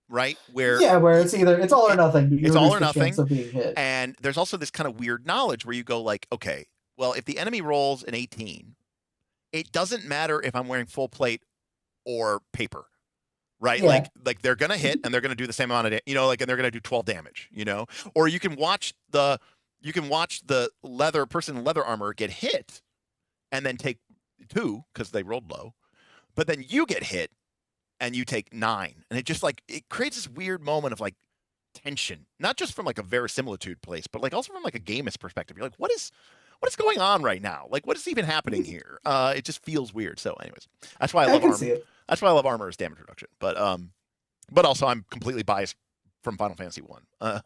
right? Where it's all or nothing. It's all or nothing. Of being hit. And there's also this kind of weird knowledge where you go like, okay, well, if the enemy rolls an 18, it doesn't matter if I'm wearing full plate or paper, right? Yeah. Like they're gonna hit, and they're gonna do the same amount of and they're gonna do 12 damage, or you can watch the person in leather armor get hit and then take 2 because they rolled low, but then you get hit and you take 9, and it just like it creates this weird moment of like tension, not just from like a verisimilitude place, but like also from like a gamist perspective. You're like, what is going on right now? Like, what is even happening here? It just feels weird. So anyways, that's why I love armor. That's why I love armor as damage reduction. But also I'm completely biased from Final Fantasy 1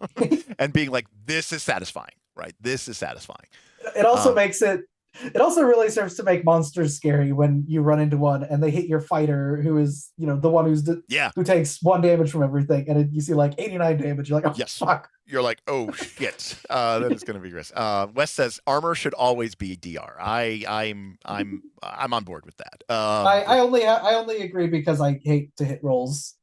and being like, this is satisfying, right? This is satisfying. It also makes it. It also really serves to make monsters scary when you run into one and they hit your fighter, who is, the one who takes 1 damage from everything, and you see like 89 damage. You're like, oh, yes, fuck. You're like, oh shit, that is going to be gross. Wes says armor should always be DR. I'm on board with that. I only agree because I hate to hit rolls.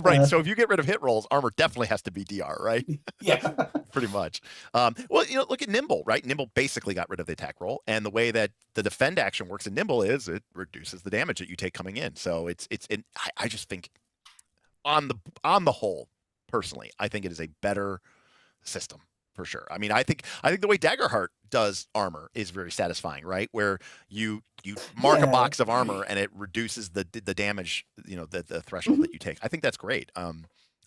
Right. So if you get rid of hit rolls, armor definitely has to be DR, right? Yeah. Pretty much. Well, look at Nimble, right? Nimble basically got rid of the attack roll, and the way that the defend action works in Nimble is it reduces the damage that you take coming in. So I just think on the whole, personally, I think it is a better system for sure. I mean, I think the way Daggerheart does armor is very satisfying, right? Where you mark a box of armor and it reduces the damage, the threshold that you take. I think that's great.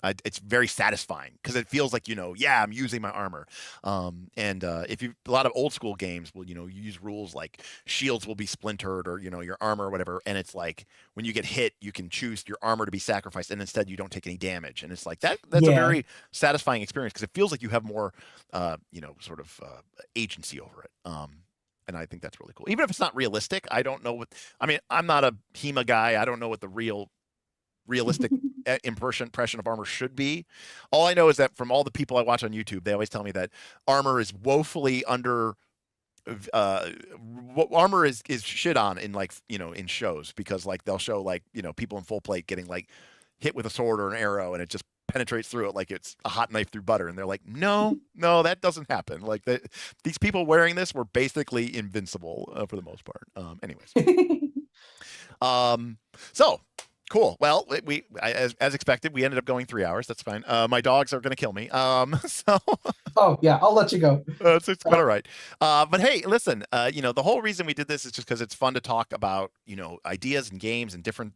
it's very satisfying because it feels like, yeah, I'm using my armor. And if you, a lot of old school games will, you use rules like shields will be splintered or, your armor or whatever. And it's like when you get hit, you can choose your armor to be sacrificed and instead you don't take any damage. And it's like that's a very satisfying experience because it feels like you have more, sort of agency over it. And I think that's really cool. Even if it's not realistic, I don't know I'm not a HEMA guy. I don't know what the realistic impression of armor should be. All I know is that from all the people I watch on YouTube, they always tell me that armor is woefully under armor is shit on in in shows because they'll show people in full plate getting hit with a sword or an arrow and it just penetrates through it like it's a hot knife through butter, and they're like, no, that doesn't happen. These people wearing this were basically invincible for the most part. Anyways, so cool. Well, as expected, we ended up going 3 hours. That's fine. My dogs are going to kill me. So. Oh yeah, I'll let you go. It's quite all right. But hey, listen. The whole reason we did this is just because it's fun to talk about, ideas and games and different,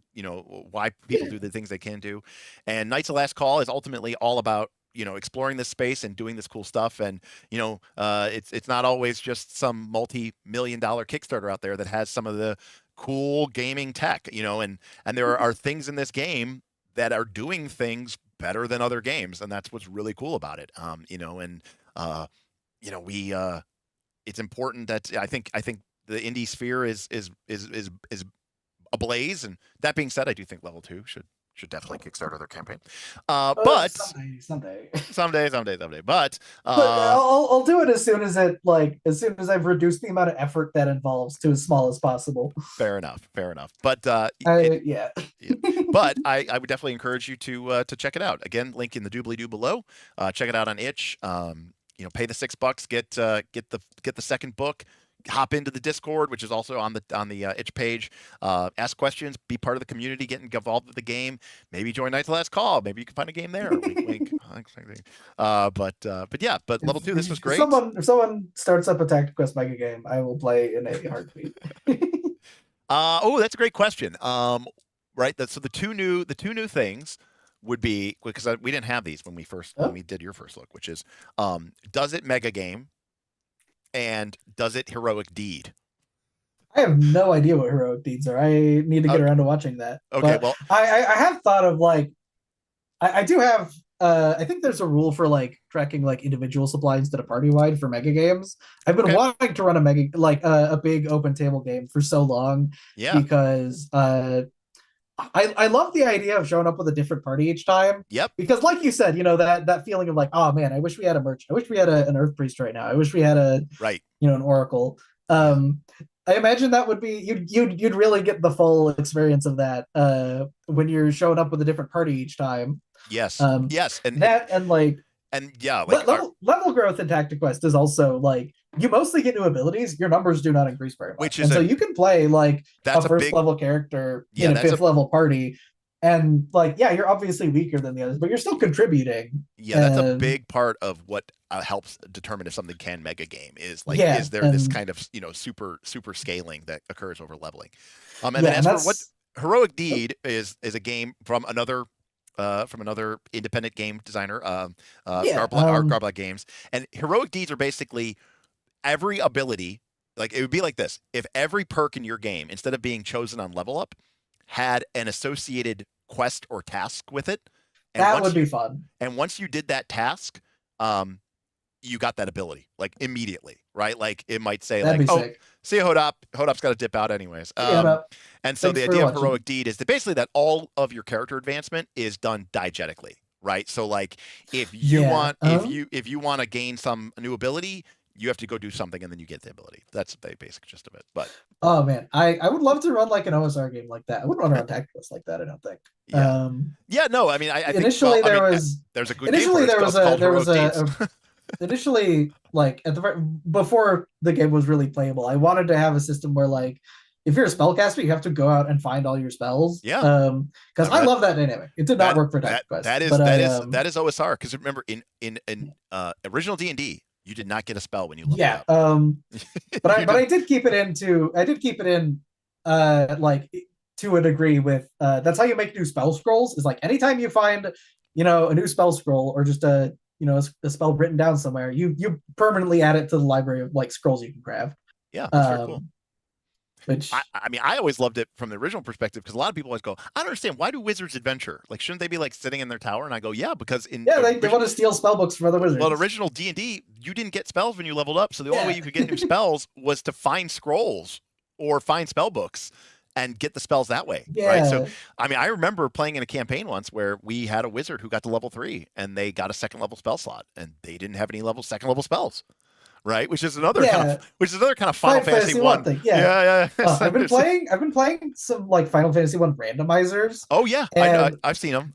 why people do the things they can do. And Knights of Last Call is ultimately all about, exploring this space and doing this cool stuff. And it's not always just some multi-million-dollar Kickstarter out there that has some of the cool gaming tech, and there are things in this game that are doing things better than other games, and that's what's really cool about it. It's important that I think the indie sphere is ablaze. And that being said, I do think Level 2 should definitely kickstart their campaign. But someday. But I'll do it as soon as I've reduced the amount of effort that involves to as small as possible. Fair enough. But But I would definitely encourage you to check it out. Again, link in the doobly-doo below. Check it out on itch. Pay the $6, get the second book. Hop into the Discord, which is also on the itch page. Ask questions, be part of the community, get involved with the game. Maybe join Night's Last Call. Maybe you can find a game there. Wink, wink. But Level 2, this was great. If someone starts up a Tactiquest mega game, I will play in a heartbeat. That's a great question. Right. So the two new things would be, because we didn't have these when we did your first look, which is does it mega game? And does it heroic deed? I have no idea what heroic deeds are. I need to get around to watching that. Okay, but well, I have thought of I do have. I think there's a rule for tracking individual supply instead of party wide for mega games. I've been wanting to run a mega a big open table game for so long. Yeah. Because I love the idea of showing up with a different party each time. Yep. Because like you said, that feeling of oh man, I wish we had a merchant. I wish we had an Earth Priest right now. I wish we had an Oracle. I imagine that would be you'd really get the full experience of that when you're showing up with a different party each time. Yes. Yes. Level growth in Tactiquest is also you mostly get new abilities. Your numbers do not increase very much, so you can play a first level character in a fifth level party, and you're obviously weaker than the others, but you're still contributing. Yeah, that's a big part of what helps determine if something can mega game is is there this kind of super scaling that occurs over leveling. And as for what heroic deed is a game from another independent game designer, Garblack Games. And heroic deeds are basically every ability. It would be like this: if every perk in your game, instead of being chosen on level up, had an associated quest or task with it, that would be fun. And once you did that task, you got that ability immediately, right? It might say see Hodop. Hodop's got to dip out anyways. And so the idea of heroic deed is that basically that all of your character advancement is done diegetically, right? So if you want to gain some new ability, you have to go do something and then you get the ability. That's the basic gist of it. But oh man, I would love to run an OSR game like that. I wouldn't run around Tactiquest like that, I don't think. No, I mean I think initially there's a good initially game there was a initially before the game was really playable, I wanted to have a system where if you're a spellcaster, you have to go out and find all your spells. Yeah. Because I love that dynamic. It did not work for Tactiquest. That is OSR. Because remember, in original D&D, you did not get a spell when you leveled up. But I did keep it in to a degree with that's how you make new spell scrolls. Is anytime you find a new spell scroll or just a spell written down somewhere, you permanently add it to the library of like scrolls you can craft. Yeah, that's very cool. Which I mean, I always loved it from the original perspective because a lot of people always go, I don't understand, why do wizards adventure? Like, shouldn't they be like sitting in their tower? And I go, yeah, because they want to steal spell books from other wizards. Well, original D&D, you didn't get spells when you leveled up, so the only way you could get new spells was to find scrolls or find spell books and get the spells that way, right? So, I mean, I remember playing in a campaign once where we had a wizard who got to level 3 and they got a second level spell slot and they didn't have any second level spells. Right, which is another kind of Final Fantasy 1 thing. Yeah. I've been playing some like Final Fantasy 1 randomizers. Oh yeah, I've seen them.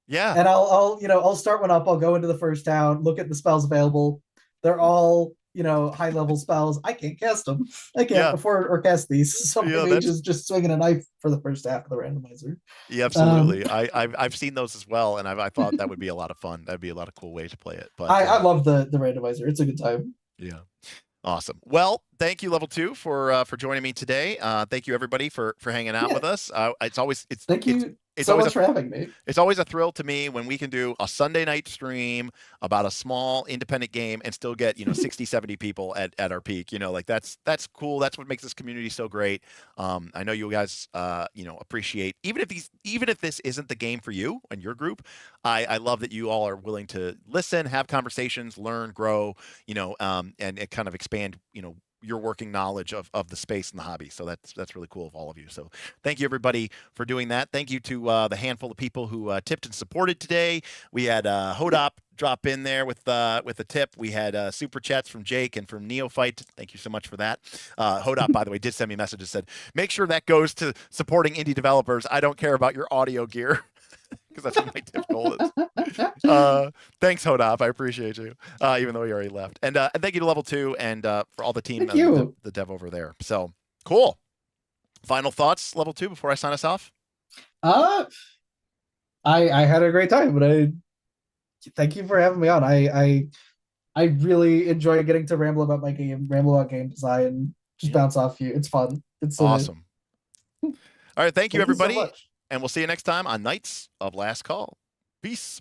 Yeah, and I'll start one up. I'll go into the first town, look at the spells available. They're all high level spells. I can't cast them. I can't afford or cast these. So my mage is just swinging a knife for the first half of the randomizer. Yeah, absolutely. I've seen those as well, and I thought that would be a lot of fun. That'd be a lot of cool ways to play it. But I love the randomizer. It's a good time. Yeah. Awesome. Well, thank you, Level 2, for joining me today. Thank you, everybody, for hanging out with us. Thank you so much for having me. It's always a thrill to me when we can do a Sunday night stream about a small independent game and still get 60, 70 people at our peak. Like that's cool. That's what makes this community so great. I know you guys appreciate even if this isn't the game for you and your group. I love that you all are willing to listen, have conversations, learn, grow, and it kind of expand your working knowledge of the space and the hobby. So that's really cool of all of you. So thank you, everybody, for doing that. Thank you to the handful of people who tipped and supported today. We had Hodop drop in there with a tip. We had super chats from Jake and from Neophyte. Thank you so much for that. Hodop, by the way, did send me a message that said, make sure that goes to supporting indie developers. I don't care about your audio gear. Because that's what my tip goal is. Thanks, Hodop. I appreciate you, even though he already left. And thank you to Level 2 and for all the team, the dev over there. So cool. Final thoughts, Level 2, before I sign us off? I had a great time, but thank you for having me on. I really enjoy getting to ramble about my game, ramble about game design, just bounce off you. It's fun. It's awesome. All right, thank you, everybody. So much. And we'll see you next time on Knights of Last Call. Peace.